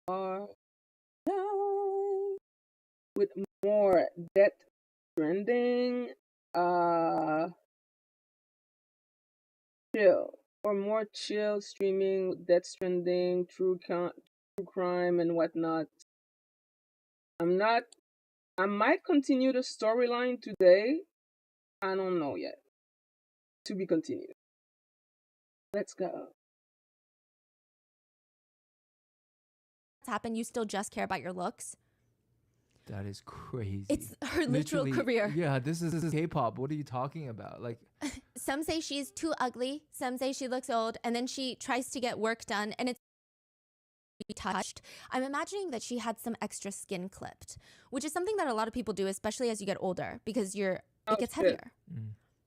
are live with more Death Stranding, uh, chill, or more chill streaming, Death Stranding, true crime, and whatnot. I'm not. I might continue the storyline today. I don't know yet. To be continued. Let's go. Happen, you still just care about your looks. That is crazy. It's her literal career. Yeah, this is K-pop. What are you talking about? Like, some say she's too ugly, some say she looks old, and then she tries to get work done and it's touched. I'm imagining that she had some extra skin clipped, which is something that a lot of people do, especially as you get older, because it gets heavier.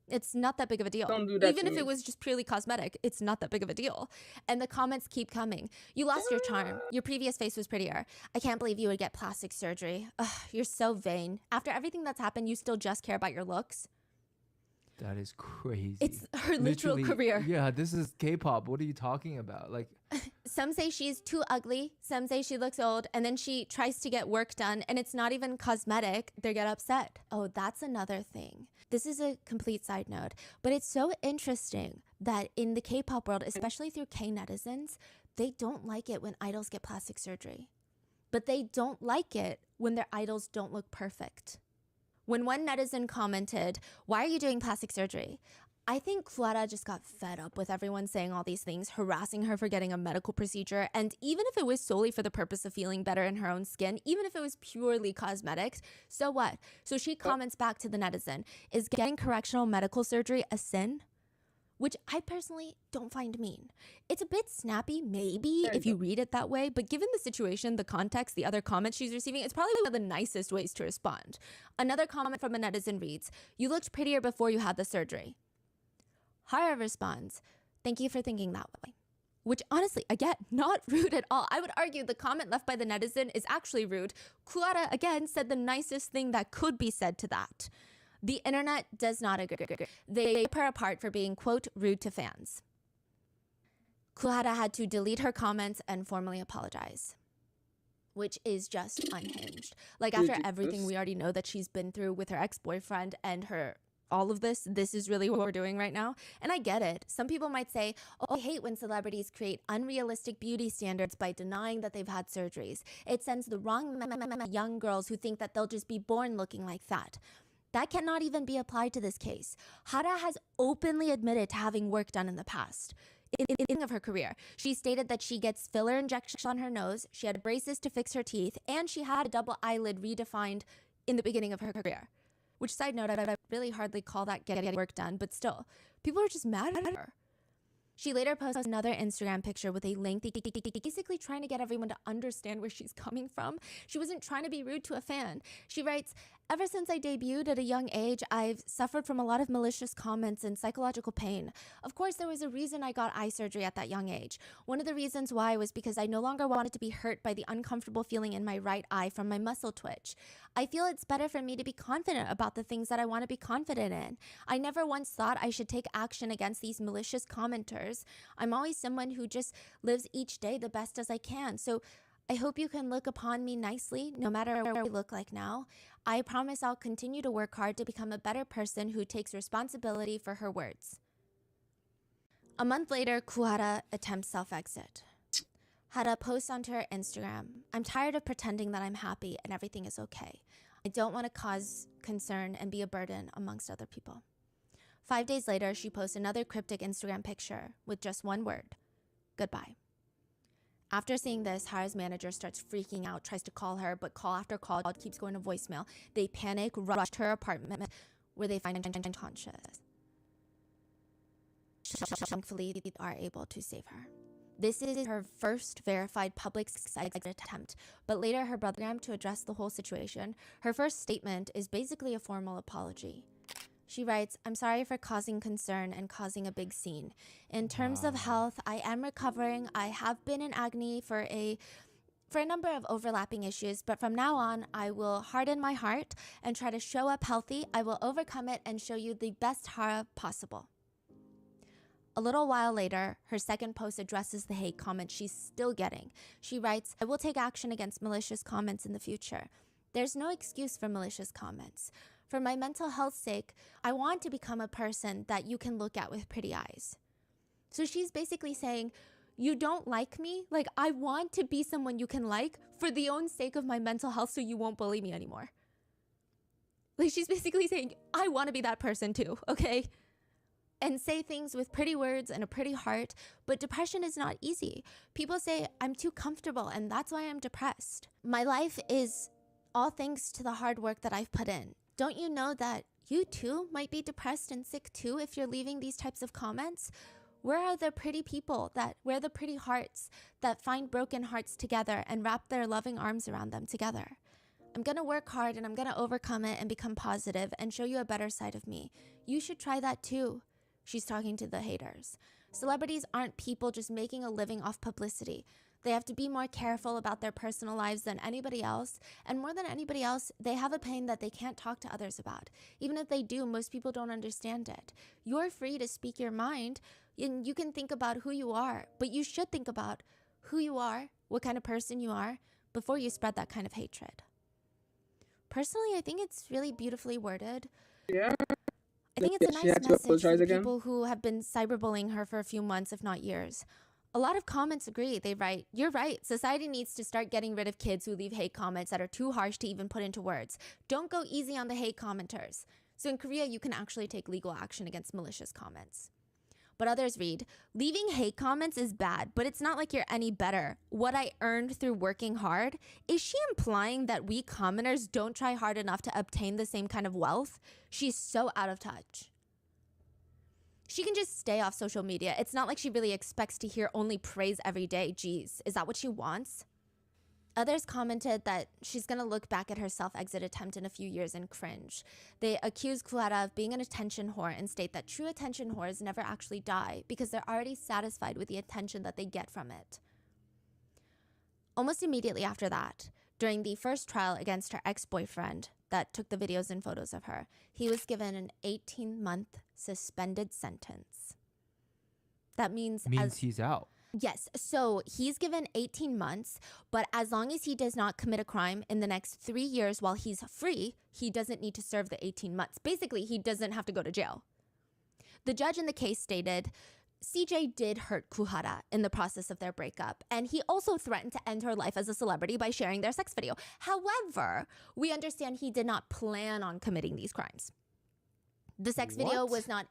It's not that big of a deal. Don't do that Even to if me. it was just purely cosmetic, it's not that big of a deal. And the comments keep coming. You lost your charm. Your previous face was prettier. I can't believe you would get plastic surgery. Ugh, you're so vain. After everything that's happened, you still just care about your looks. that is crazy. It's her literal career. Yeah, this is K-pop. What are you talking about? Like, some say she's too ugly, some say she looks old, and then she tries to get work done and it's not even cosmetic. They get upset. Oh, that's another thing. This is a complete side note, but it's so interesting that in the K-pop world, especially through K-netizens, they don't like it when idols get plastic surgery. But they don't like it when their idols don't look perfect. When one netizen commented, "Why are you doing plastic surgery?" I think Clara just got fed up with everyone saying all these things, harassing her for getting a medical procedure. And even if it was solely for the purpose of feeling better in her own skin, even if it was purely cosmetics, so what? So she comments back to the netizen, "Is getting correctional medical surgery a sin?" Which I personally don't find mean. It's a bit snappy, maybe, if you read it that way, but given the situation, the context, the other comments she's receiving, it's probably one of the nicest ways to respond. Another comment from a netizen reads, "You looked prettier before you had the surgery." Hara responds, "Thank you for thinking that way." Which honestly, again, not rude at all. I would argue the comment left by the netizen is actually rude. Clara, again, said the nicest thing that could be said to that. The internet does not agree. They rip her apart for being, quote, rude to fans. Clara had to delete her comments and formally apologize, which is just unhinged. Like, after everything we already know that she's been through with her ex-boyfriend and all of this is really what we're doing right now. And I get it. Some people might say, "Oh, I hate when celebrities create unrealistic beauty standards by denying that they've had surgeries. It sends the wrong young girls who think that they'll just be born looking like that." That cannot even be applied to this case. Hara has openly admitted to having work done in the past. In the beginning of her career, she stated that she gets filler injections on her nose, she had braces to fix her teeth, and she had a double eyelid redefined in the beginning of her career. Which, side note, I really hardly call that getting work done, but still, people are just mad at her. She later posted another Instagram picture with a link, basically trying to get everyone to understand where she's coming from. She wasn't trying to be rude to a fan. She writes, "Ever since I debuted at a young age, I've suffered from a lot of malicious comments and psychological pain. Of course, there was a reason I got eye surgery at that young age. One of the reasons why was because I no longer wanted to be hurt by the uncomfortable feeling in my right eye from my muscle twitch. I feel it's better for me to be confident about the things that I want to be confident in. I never once thought I should take action against these malicious commenters. I'm always someone who just lives each day the best as I can. So I hope you can look upon me nicely, no matter what I look like now. I promise I'll continue to work hard to become a better person who takes responsibility for her words." A month later, Kuhara attempts self-exit. Hara posts onto her Instagram, "I'm tired of pretending that I'm happy and everything is okay. I don't want to cause concern and be a burden amongst other people." 5 days later, she posts another cryptic Instagram picture with just one word, "Goodbye." After seeing this, Hara's manager starts freaking out, tries to call her, but call after call keeps going to voicemail. They panic, rush to her apartment, where they find her unconscious. Thankfully, they are able to save her. This is her first verified public exit attempt, but later her brother began to address the whole situation. Her first statement is basically a formal apology. She writes, "I'm sorry for causing concern and causing a big scene. In terms of health, I am recovering. I have been in agony for a number of overlapping issues, but from now on, I will harden my heart and try to show up healthy. I will overcome it and show you the best Hara possible." A little while later, her second post addresses the hate comments she's still getting. She writes, "I will take action against malicious comments in the future. There's no excuse for malicious comments. For my mental health's sake, I want to become a person that you can look at with pretty eyes." So she's basically saying, you don't like me? Like, I want to be someone you can like for the own sake of my mental health so you won't bully me anymore. Like, she's basically saying, I want to be that person too, okay? And say things with pretty words and a pretty heart, but depression is not easy. People say, I'm too comfortable and that's why I'm depressed. My life is all thanks to the hard work that I've put in. Don't you know that you too might be depressed and sick too if you're leaving these types of comments? Where are the pretty people that wear the pretty hearts that find broken hearts together and wrap their loving arms around them together? I'm gonna work hard and I'm gonna overcome it and become positive and show you a better side of me. You should try that too. She's talking to the haters. Celebrities aren't people just making a living off publicity. They have to be more careful about their personal lives than anybody else. And more than anybody else, they have a pain that they can't talk to others about. Even if they do, most people don't understand it. You're free to speak your mind and you can think about who you are, but you should think about who you are, what kind of person you are, before you spread that kind of hatred. Personally, I think it's really beautifully worded. Yeah. I think it's a She nice had to message apologize for again? people who have been cyberbullying her for a few months, if not years. A lot of comments agree. They write, you're right. Society needs to start getting rid of kids who leave hate comments that are too harsh to even put into words. Don't go easy on the hate commenters. So in Korea, you can actually take legal action against malicious comments. But others read, leaving hate comments is bad, but it's not like you're any better. What I earned through working hard? Is she implying that we commoners don't try hard enough to obtain the same kind of wealth? She's so out of touch. She can just stay off social media. It's not like she really expects to hear only praise every day. Geez, is that what she wants? Others commented that she's going to look back at her self-exit attempt in a few years and cringe. They accuse Kuhara of being an attention whore and state that true attention whores never actually die because they're already satisfied with the attention that they get from it. Almost immediately after that, during the first trial against her ex-boyfriend that took the videos and photos of her, he was given an 18-month suspended sentence. That means he's out. Yes, so he's given 18 months, but as long as he does not commit a crime in the next 3 years while he's free, he doesn't need to serve the 18 months. Basically, he doesn't have to go to jail. The judge in the case stated, CJ did hurt Kuhara in the process of their breakup, and he also threatened to end her life as a celebrity by sharing their sex video. However, we understand he did not plan on committing these crimes. The sex video was not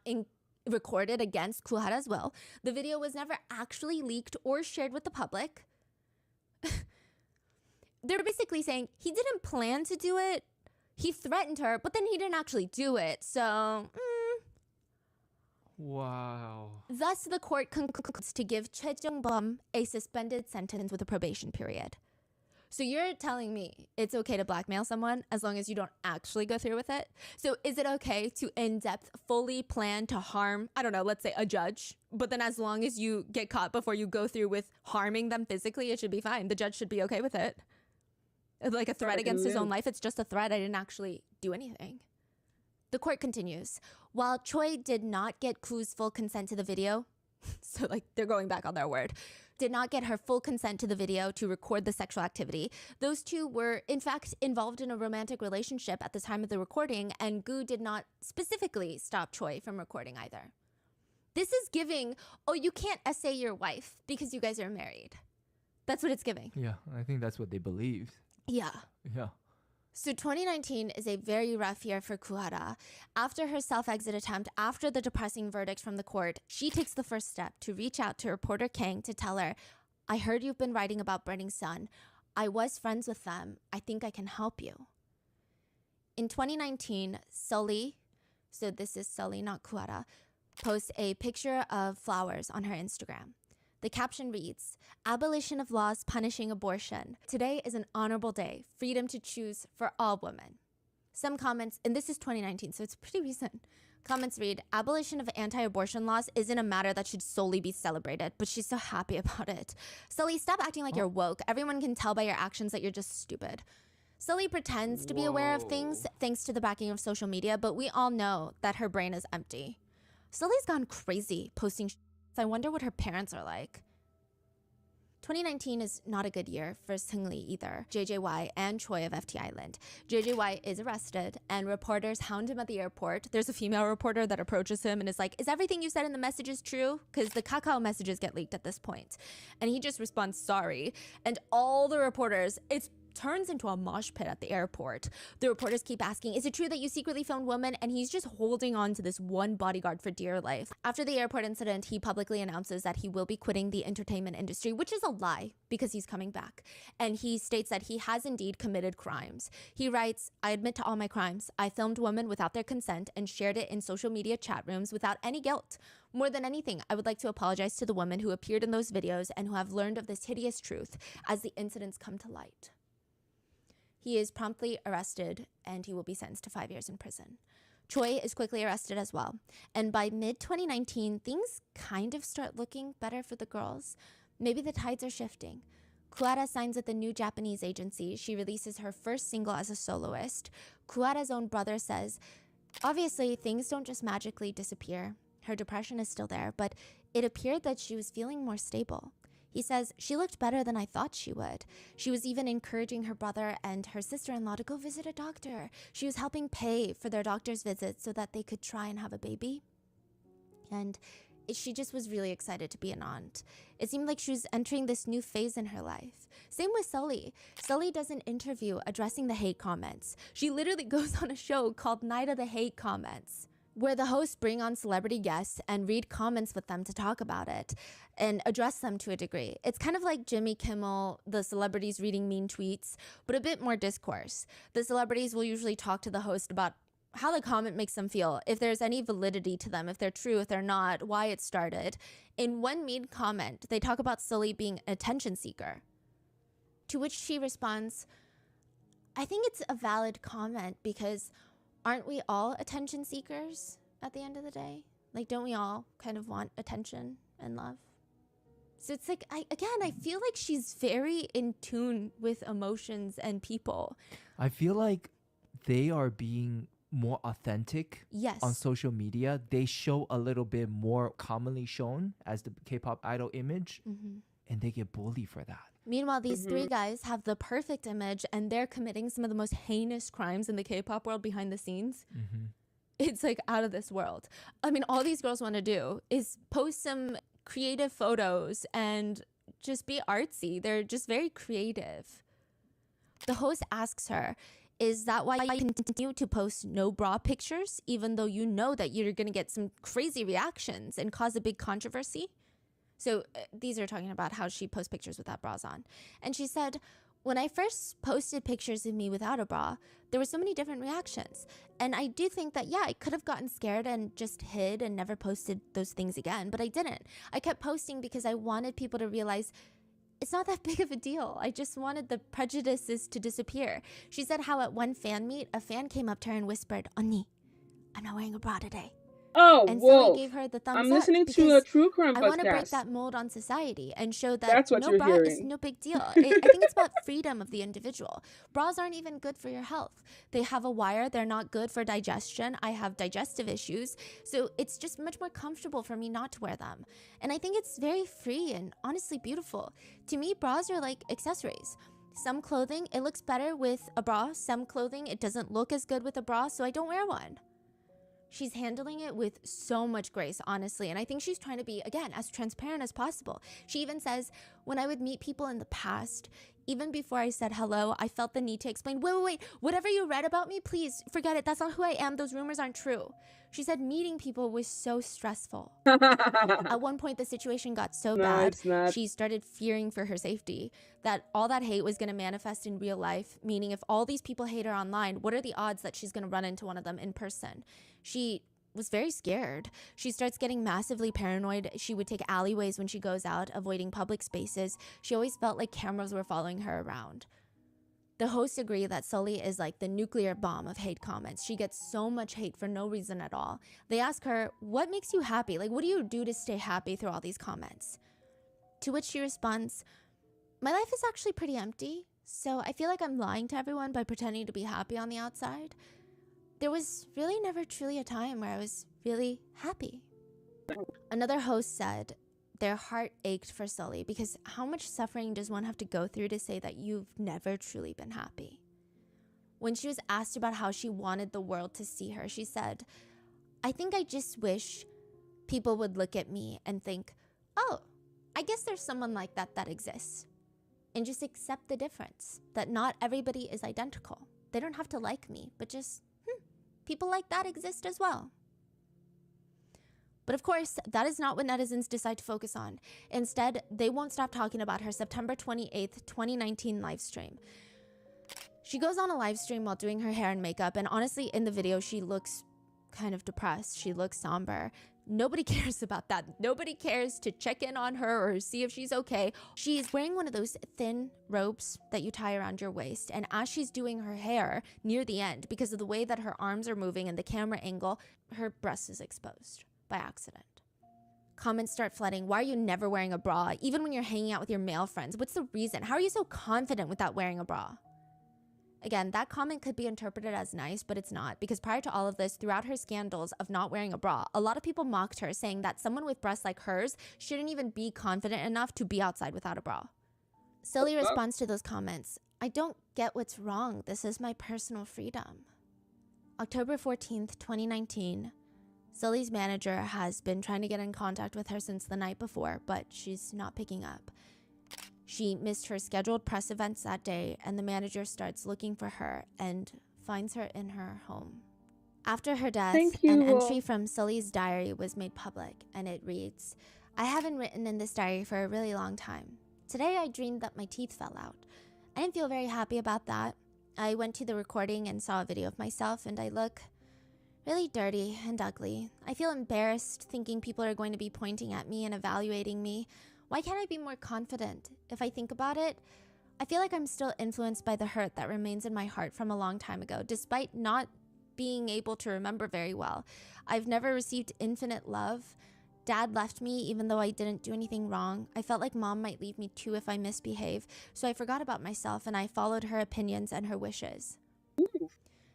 recorded against Kuhara's will. The video was never actually leaked or shared with the public. They're basically saying he didn't plan to do it. He threatened her, but then he didn't actually do it. So, Wow. Thus, the court concludes to give Choi Jung-bum a suspended sentence with a probation period. So you're telling me it's okay to blackmail someone as long as you don't actually go through with it? So is it okay to in-depth, fully plan to harm, I don't know, let's say a judge, but then as long as you get caught before you go through with harming them physically, it should be fine. The judge should be okay with it. Like a threat against his own life, it's just a threat. I didn't actually do anything. The court continues. While Choi did not get Ku's full consent to the video, so like they're going back on their word, did not get her full consent to the video to record the sexual activity. Those two were, in fact, involved in a romantic relationship at the time of the recording, and Gu did not specifically stop Choi from recording either. This is giving, oh, you can't essay your wife because you guys are married. That's what it's giving. Yeah, I think that's what they believed. Yeah. Yeah. So 2019 is a very rough year for Kuhara. After her self-exit attempt, after the depressing verdict from the court, she takes the first step to reach out to reporter Kang to tell her, I heard you've been writing about Burning Sun. I was friends with them. I think I can help you. In 2019, Sully, so this is Sully, not Kuhara, posts a picture of flowers on her Instagram. The caption reads, abolition of laws punishing abortion. Today is an honorable day, freedom to choose for all women. Some comments, and this is 2019, so it's pretty recent. Comments read, abolition of anti-abortion laws isn't a matter that should solely be celebrated, but she's so happy about it. Sully, stop acting like you're woke. Everyone can tell by your actions that you're just stupid. Sully pretends to be aware of things thanks to the backing of social media, but we all know that her brain is empty. Sully's gone crazy posting I wonder what her parents are like. 2019 is not a good year for Seungri either, JJY and Choi of FT Island. JJY is arrested and reporters hound him at the airport. There's a female reporter that approaches him and is like, is everything you said in the messages true? Because the Kakao messages get leaked at this point. And he just responds, sorry. And all the reporters, it turns into a mosh pit at the airport. The reporters keep asking, is it true that you secretly filmed women? And he's just holding on to this one bodyguard for dear life. After the airport incident, he publicly announces that he will be quitting the entertainment industry, which is a lie because he's coming back. And he states that he has indeed committed crimes. He writes, I admit to all my crimes. I filmed women without their consent and shared it in social media chat rooms without any guilt. More than anything, I would like to apologize to the women who appeared in those videos and who have learned of this hideous truth as the incidents come to light. He is promptly arrested and he will be sentenced to 5 years in prison. Choi is quickly arrested as well. And by mid-2019, things kind of start looking better for the girls. Maybe the tides are shifting. Kuara signs with a new Japanese agency. She releases her first single as a soloist. Kuara's own brother says, obviously, things don't just magically disappear. Her depression is still there, but it appeared that she was feeling more stable. He says, she looked better than I thought she would. She was even encouraging her brother and her sister-in-law to go visit a doctor. She was helping pay for their doctor's visits so that they could try and have a baby. And she just was really excited to be an aunt. It seemed like she was entering this new phase in her life. Same with Sully. Sully does an interview addressing the hate comments. She literally goes on a show called Night of the Hate Comments, where the hosts bring on celebrity guests and read comments with them to talk about it and address them to a degree. It's kind of like Jimmy Kimmel, the celebrities reading mean tweets, but a bit more discourse. The celebrities will usually talk to the host about how the comment makes them feel, if there's any validity to them, if they're true, if they're not, why it started. In one mean comment, they talk about Sully being an attention seeker, to which she responds, I think it's a valid comment because aren't we all attention seekers at the end of the day? Like, don't we all kind of want attention and love? So it's like, I feel like she's very in tune with emotions and people. I feel like they are being more authentic Yes. on social media. They show a little bit more commonly shown as the K-pop idol image, and they get bullied for that. Meanwhile, these three guys have the perfect image and they're committing some of the most heinous crimes in the K-pop world behind the scenes. It's like out of this world. I mean, all these girls want to do is post some creative photos and just be artsy. They're just very creative. The host asks her, is that why you continue to post no bra pictures, even though you know that you're going to get some crazy reactions and cause a big controversy? So these are talking about how she posts pictures without bras on. And she said, when I first posted pictures of me without a bra, there were so many different reactions. And I do think that, yeah, I could have gotten scared and just hid and never posted those things again, but I didn't. I kept posting because I wanted people to realize it's not that big of a deal. I just wanted the prejudices to disappear. She said how at one fan meet, a fan came up to her and whispered, 언니, I'm not wearing a bra today. Oh, and whoa. Sully gave her the thumbs up. I'm listening to a true crime podcast. I want to break that mold on society and show that That's what no you're bra hearing. is no big deal. I think it's about freedom of the individual. Bras aren't even good for your health. They have a wire. They're not good for digestion. I have digestive issues. So it's just much more comfortable for me not to wear them. And I think it's very free and honestly beautiful. To me, bras are like accessories. Some clothing, it looks better with a bra. Some clothing, it doesn't look as good with a bra, so I don't wear one. She's handling it with so much grace, honestly. And I think she's trying to be, again, as transparent as possible. She even says, when I would meet people in the past, even before I said hello, I felt the need to explain, wait, whatever you read about me, please forget it. That's not who I am. Those rumors aren't true. She said meeting people was so stressful. At one point, the situation got so bad, she started fearing for her safety, that all that hate was going to manifest in real life, meaning if all these people hate her online, what are the odds that she's going to run into one of them in person? She was very scared. She starts getting massively paranoid. She would take alleyways when she goes out, avoiding public spaces. She always felt like cameras were following her around. The hosts agree that Sully is like the nuclear bomb of hate comments. She gets so much hate for no reason at all. They ask her, what makes you happy? Like, what do you do to stay happy through all these comments? To which she responds, my life is actually pretty empty, so I feel like I'm lying to everyone by pretending to be happy on the outside. There was really never truly a time where I was really happy. Another host said, Their heart ached for Sully because how much suffering does one have to go through to say that you've never truly been happy? When she was asked about how she wanted the world to see her, she said, "I think I just wish people would look at me and think, oh, I guess there's someone like that exists. And just accept the difference, that not everybody is identical. They don't have to like me, but just, people like that exist as well." But of course, that is not what netizens decide to focus on. Instead, they won't stop talking about her September 28th, 2019 live stream. She goes on a live stream while doing her hair and makeup, and honestly, in the video, she looks kind of depressed. She looks somber. Nobody cares about that. Nobody cares to check in on her or see if she's okay. She's wearing one of those thin robes that you tie around your waist, and as she's doing her hair near the end, because of the way that her arms are moving and the camera angle, her breast is exposed by accident. Comments start flooding. Why are you never wearing a bra? Even when you're hanging out with your male friends, what's the reason? How are you so confident without wearing a bra? Again, that comment could be interpreted as nice, but it's not, because prior to all of this, throughout her scandals of not wearing a bra, a lot of people mocked her, saying that someone with breasts like hers shouldn't even be confident enough to be outside without a bra. Sully responds to those comments, "I don't get what's wrong. This is my personal freedom." October 14th, 2019, Sully's manager has been trying to get in contact with her since the night before, but she's not picking up. She missed her scheduled press events that day, and the manager starts looking for her and finds her in her home. After her death, an entry from Sully's diary was made public, and it reads, "I haven't written in this diary for a really long time. Today I dreamed that my teeth fell out. I didn't feel very happy about that. I went to the recording and saw a video of myself, and I look really dirty and ugly. I feel embarrassed thinking people are going to be pointing at me and evaluating me. Why can't I be more confident? If I think about it, I feel like I'm still influenced by the hurt that remains in my heart from a long time ago, despite not being able to remember very well. I've never received infinite love. Dad left me even though I didn't do anything wrong. I felt like Mom might leave me too if I misbehave, so I forgot about myself and I followed her opinions and her wishes."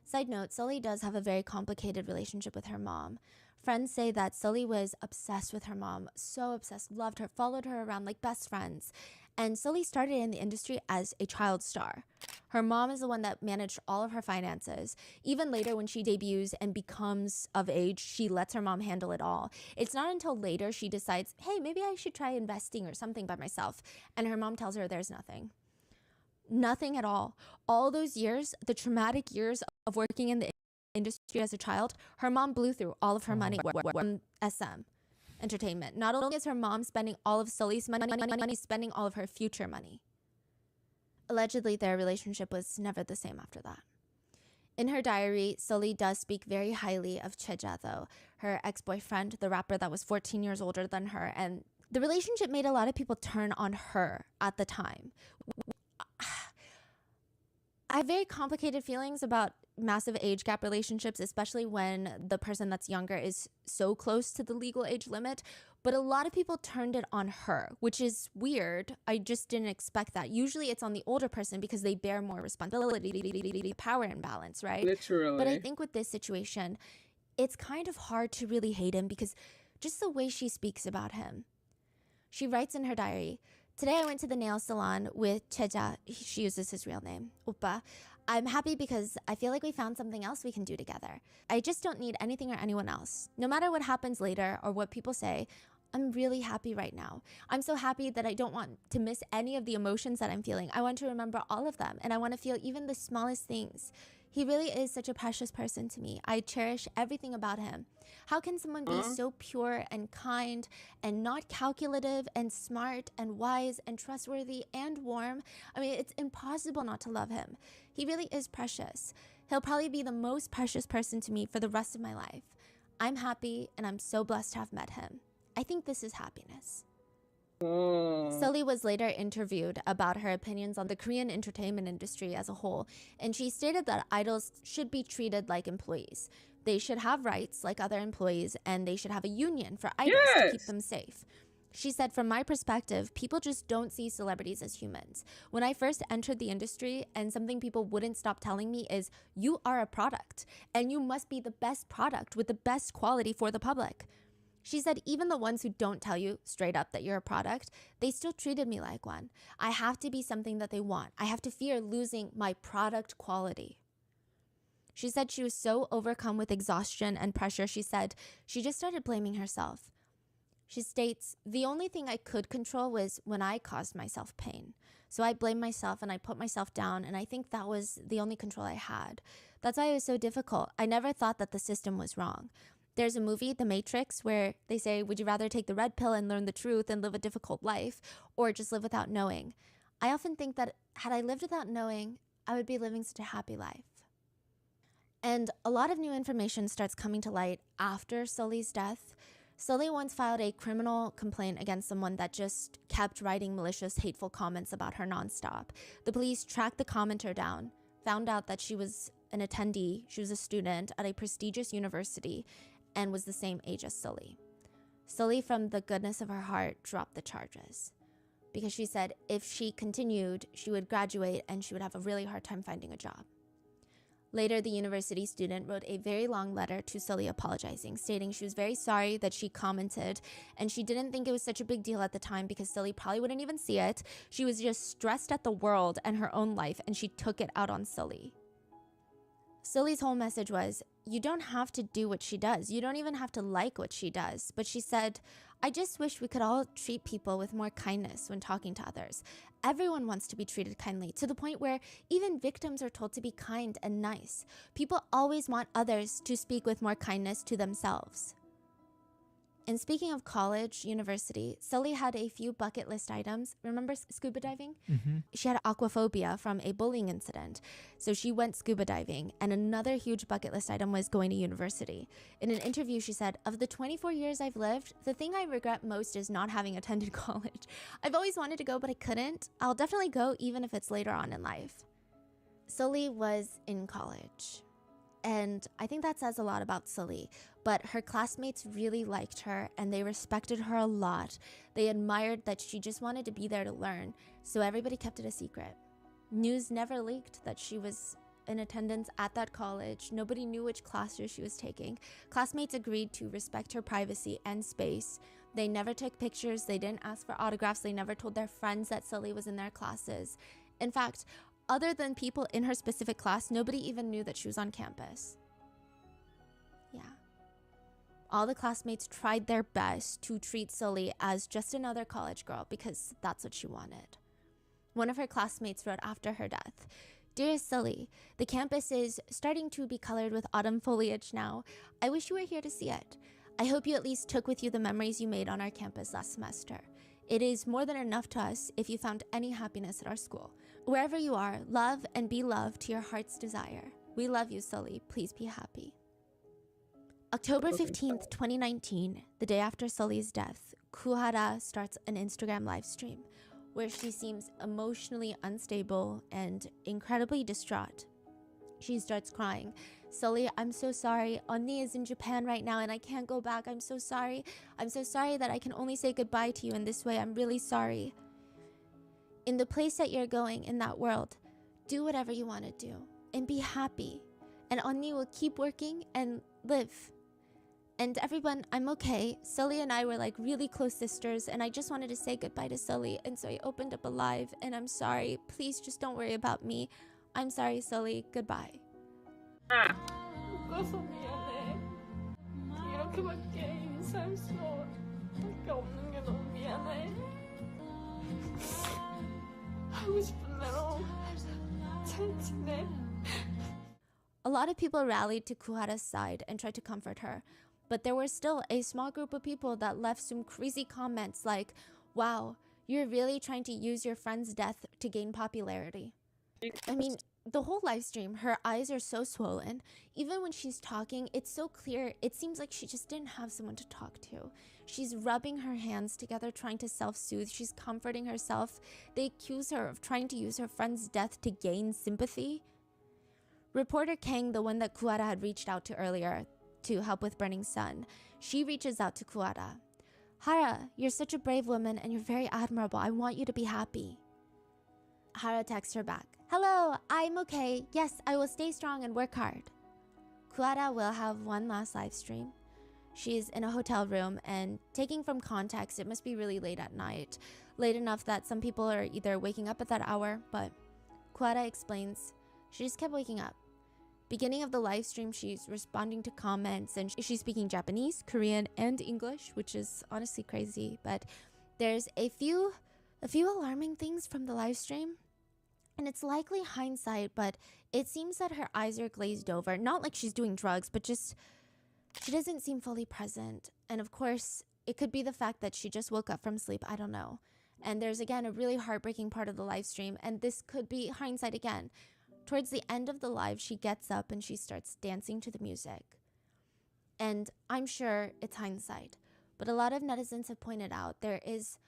Side note, Sully does have a very complicated relationship with her mom. Friends say that Sully was obsessed with her mom, so obsessed, loved her, followed her around like best friends. And Sully started in the industry as a child star. Her mom is the one that managed all of her finances. Even later when she debuts and becomes of age, she lets her mom handle it all. It's not until later she decides, hey, maybe I should try investing or something by myself. And her mom tells her there's nothing. Nothing at all. All those years, the traumatic years of working in the industry as a child, her mom blew through all of her money from SM Entertainment. Not only is her mom spending all of Sully's money, spending all of her future money. Allegedly, their relationship was never the same after that. In her diary, Sully does speak very highly of Cheja, though, her ex-boyfriend, the rapper that was 14 years older than her, and the relationship made a lot of people turn on her at the time. I have very complicated feelings about massive age gap relationships, especially when the person that's younger is so close to the legal age limit. But a lot of people turned it on her, which is weird. I just didn't expect that. Usually it's on the older person because they bear more responsibility, power imbalance, right? Literally. But I think with this situation, it's kind of hard to really hate him because just the way she speaks about him. She writes in her diary, "Today I went to the nail salon with Cheja." She uses his real name, Uppa. "I'm happy because I feel like we found something else we can do together. I just don't need anything or anyone else. No matter what happens later or what people say, I'm really happy right now. I'm so happy that I don't want to miss any of the emotions that I'm feeling. I want to remember all of them, and I want to feel even the smallest things. He really is such a precious person to me. I cherish everything about him. How can someone be so pure and kind and not calculative and smart and wise and trustworthy and warm? I mean, it's impossible not to love him. He really is precious. He'll probably be the most precious person to me for the rest of my life. I'm happy and I'm so blessed to have met him. I think this is happiness." Sully was later interviewed about her opinions on the Korean entertainment industry as a whole, and she stated that idols should be treated like employees. They should have rights like other employees, and they should have a union for idols to keep them safe. She said, "From my perspective, people just don't see celebrities as humans. When I first entered the industry, and something people wouldn't stop telling me is, you are a product, and you must be the best product with the best quality for the public. She said even the ones who don't tell you straight up that you're a product, they still treated me like one. I have to be something that they want. I have to fear losing my product quality. She said she was so overcome with exhaustion and pressure, she said she just started blaming herself. She states, the only thing I could control was when I caused myself pain. So I blamed myself and I put myself down, and I think that was the only control I had. That's why it was so difficult. I never thought that the system was wrong. There's a movie, The Matrix, where they say, would you rather take the red pill and learn the truth and live a difficult life, or just live without knowing? I often think that had I lived without knowing, I would be living such a happy life. And a lot of new information starts coming to light after Sully's death. Sully once filed a criminal complaint against someone that just kept writing malicious, hateful comments about her nonstop. The police tracked the commenter down, found out that she was an attendee, she was a student at a prestigious university, and was the same age as Sully. Sully, from the goodness of her heart, dropped the charges because she said if she continued, she would graduate and she would have a really hard time finding a job. Later, the university student wrote a very long letter to Sully apologizing, stating she was very sorry that she commented, and she didn't think it was such a big deal at the time because Sully probably wouldn't even see it. She was just stressed at the world and her own life, and she took it out on Sully. Sully's whole message was, you don't have to do what she does. You don't even have to like what she does. But she said, I just wish we could all treat people with more kindness when talking to others. Everyone wants to be treated kindly, to the point where even victims are told to be kind and nice. People always want others to speak with more kindness to themselves. And speaking of college, university, Sully had a few bucket list items. Remember scuba diving? Mm-hmm. She had aquaphobia from a bullying incident. So she went scuba diving. And another huge bucket list item was going to university. In an interview, she said, of the 24 years I've lived, the thing I regret most is not having attended college. I've always wanted to go, but I couldn't. I'll definitely go even if it's later on in life. Sully was in college. And I think that says a lot about Sully. But her classmates really liked her and they respected her a lot. They admired that she just wanted to be there to learn, so everybody kept it a secret. News never leaked that she was in attendance at that college. Nobody knew which classes she was taking. Classmates agreed to respect her privacy and space. They never took pictures, they didn't ask for autographs, they never told their friends that Sully was in their classes. In fact, other than people in her specific class, nobody even knew that she was on campus. Yeah. All the classmates tried their best to treat Sully as just another college girl because that's what she wanted. One of her classmates wrote after her death, Dearest Sully, the campus is starting to be colored with autumn foliage now. I wish you were here to see it. I hope you at least took with you the memories you made on our campus last semester. It is more than enough to us if you found any happiness at our school. Wherever you are, love and be loved to your heart's desire. We love you, Sully. Please be happy. October 15th, 2019, the day after Sully's death, Kuhara starts an Instagram live stream where she seems emotionally unstable and incredibly distraught. She starts crying. Sully, I'm so sorry. Onni is in Japan right now and I can't go back. I'm so sorry. I'm so sorry that I can only say goodbye to you in this way. I'm really sorry. In the place that you're going in that world, do whatever you want to do and be happy. And Onni will keep working and live. And everyone, I'm okay. Sully and I were like really close sisters and I just wanted to say goodbye to Sully. And so I opened up a live and I'm sorry. Please just don't worry about me. I'm sorry, Sully. Goodbye. 묶어서 미안해. 이렇게밖에 인사할 수밖에 없는 게 너무 미안해. 하고 싶은 대로 잘 지내. A lot of people rallied to Kuhara's side and tried to comfort her, but there were still a small group of people that left some crazy comments like, wow, you're really trying to use your friend's death to gain popularity. I mean, the whole live stream, her eyes are so swollen. Even when she's talking, it's so clear. It seems like she just didn't have someone to talk to. She's rubbing her hands together, trying to self-soothe. She's comforting herself. They accuse her of trying to use her friend's death to gain sympathy. Reporter Kang, the one that Kuhara had reached out to earlier to help with Burning Sun, she reaches out to Kuhara. Hara, you're such a brave woman and you're very admirable. I want you to be happy. Hara texts her back. Hello, I'm okay. Yes, I will stay strong and work hard. Kuhara will have one last live stream. She's in a hotel room, and taking from context, it must be really late at night. Late enough that some people are either waking up at that hour, but Kuara explains she just kept waking up. Beginning of the live stream, she's responding to comments, and she's speaking Japanese, Korean, and English, which is honestly crazy. But there's a few alarming things from the live stream. And it's likely hindsight, but it seems that her eyes are glazed over. Not like she's doing drugs, but just she doesn't seem fully present. And of course, it could be the fact that she just woke up from sleep. I don't know. And there's, again, a really heartbreaking part of the live stream. And this could be hindsight again. Towards the end of the live, she gets up and she starts dancing to the music. And I'm sure it's hindsight. But a lot of netizens have pointed out there is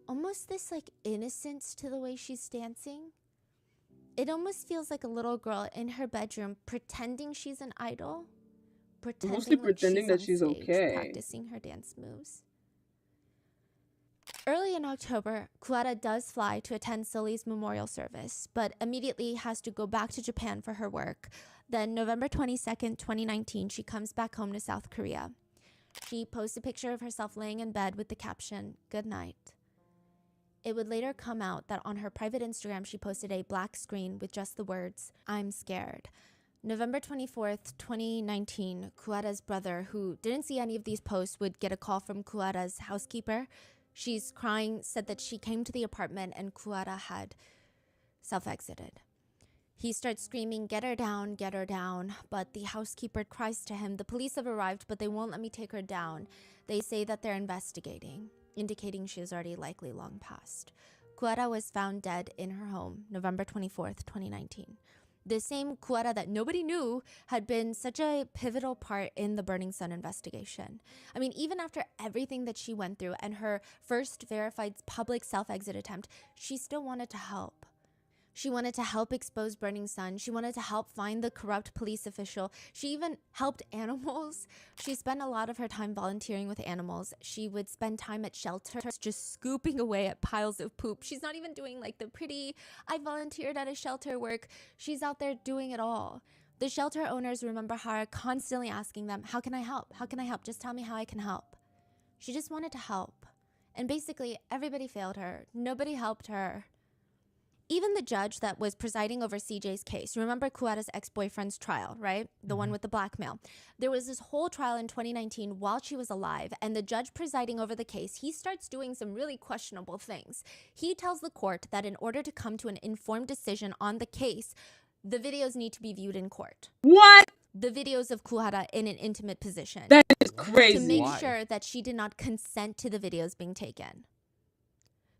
almost this like innocence to the way she's dancing. It almost feels like a little girl in her bedroom pretending she's an idol. Mostly pretending that she's okay. Practicing her dance moves. Early in October, Kuara does fly to attend Sully's memorial service, but immediately has to go back to Japan for her work. Then November 22nd, 2019, she comes back home to South Korea. She posts a picture of herself laying in bed with the caption, "Good night." It would later come out that on her private Instagram, she posted a black screen with just the words, "I'm scared." November 24th, 2019, Kuara's brother, who didn't see any of these posts, would get a call from Kuara's housekeeper. She's crying, said that she came to the apartment and Kuara had self-exited. He starts screaming, "Get her down, get her down." But the housekeeper cries to him, "The police have arrived, but they won't let me take her down. They say that they're investigating," indicating she is already likely long past. Kuara was found dead in her home, November 24th, 2019. The same Kuara that nobody knew had been such a pivotal part in the Burning Sun investigation. I mean, even after everything that she went through and her first verified public self-exit attempt, she still wanted to help. She wanted to help expose Burning Sun. She wanted to help find the corrupt police official. She even helped animals. She spent a lot of her time volunteering with animals. She would spend time at shelters just scooping away at piles of poop. She's not even doing like the pretty, "I volunteered at a shelter" work. She's out there doing it all. The shelter owners remember her constantly asking them, "How can I help? How can I help? Just tell me how I can help." She just wanted to help. And basically, everybody failed her. Nobody helped her. Even the judge that was presiding over CJ's case, remember Kuara's ex-boyfriend's trial, right? The one with the blackmail. There was this whole trial in 2019 while she was alive, and the judge presiding over the case, he starts doing some really questionable things. He tells the court that in order to come to an informed decision on the case, the videos need to be viewed in court. What? The videos of Kuara in an intimate position. That is crazy. To make sure that she did not consent to the videos being taken.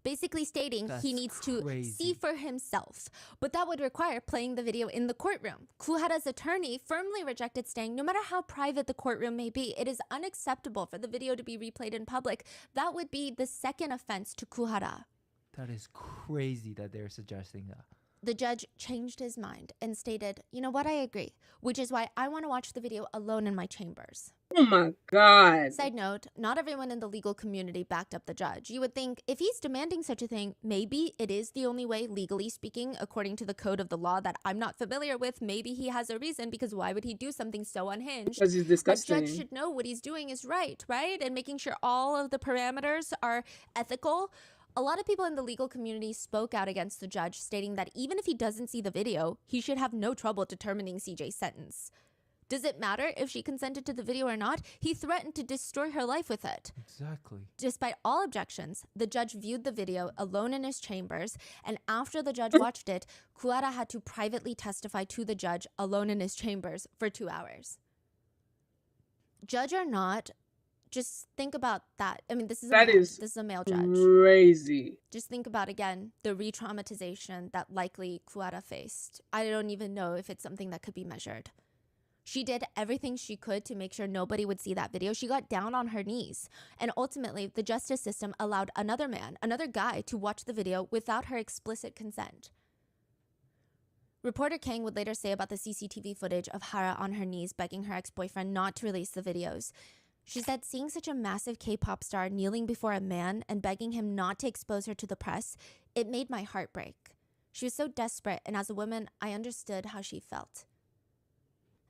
Basically stating he needs to see for himself. But that would require playing the video in the courtroom. Kuhara's attorney firmly rejected, saying no matter how private the courtroom may be, it is unacceptable for the video to be replayed in public. That would be the second offense to Kuhara. That is crazy that they're suggesting that. The judge changed his mind and stated, "You know what, I agree, which is why I want to watch the video alone in my chambers." Oh my God. Side note, not everyone in the legal community backed up the judge. You would think if he's demanding such a thing, maybe it is the only way, legally speaking, according to the code of the law that I'm not familiar with. Maybe he has a reason, because why would he do something so unhinged? Because he's disgusting. A judge should know what he's doing is right? And making sure all of the parameters are ethical. A lot of people in the legal community spoke out against the judge, stating that even if he doesn't see the video, he should have no trouble determining CJ's sentence. Does it matter if she consented to the video or not? He threatened to destroy her life with it. Exactly. Despite all objections, the judge viewed the video alone in his chambers, and after the judge watched it, Kuara had to privately testify to the judge alone in his chambers for 2 hours. Judge or not, just think about that. I mean, this is a male judge. Crazy. Just think about, again, the re-traumatization that likely Kuara faced. I don't even know if it's something that could be measured. She did everything she could to make sure nobody would see that video. She got down on her knees. And ultimately, the justice system allowed another man, another guy, to watch the video without her explicit consent. Reporter Kang would later say about the CCTV footage of Hara on her knees begging her ex-boyfriend not to release the videos. She said seeing such a massive K-pop star kneeling before a man and begging him not to expose her to the press, it made my heart break. She was so desperate, and as a woman, I understood how she felt.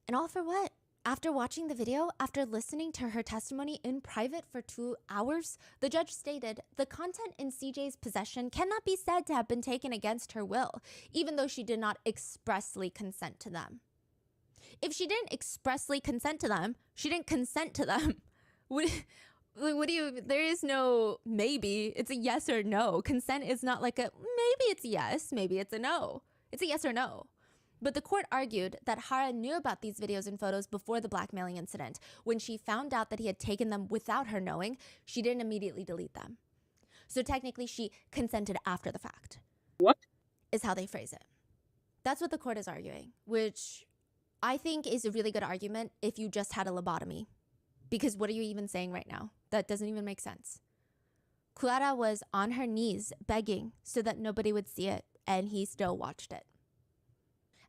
And all for what? After watching the video, after listening to her testimony in private for 2 hours, the judge stated the content in CJ's possession cannot be said to have been taken against her will, even though she did not expressly consent to them. If she didn't expressly consent to them, she didn't consent to them. There is no maybe. It's a yes or no. Consent is not like a maybe it's yes, maybe it's a no. It's a yes or no. But the court argued that Hara knew about these videos and photos before the blackmailing incident. When she found out that he had taken them without her knowing, she didn't immediately delete them. So technically, she consented after the fact. What? Is how they phrase it. That's what the court is arguing, which I think is a really good argument if you just had a lobotomy. Because what are you even saying right now? That doesn't even make sense. Clara was on her knees begging so that nobody would see it, and he still watched it.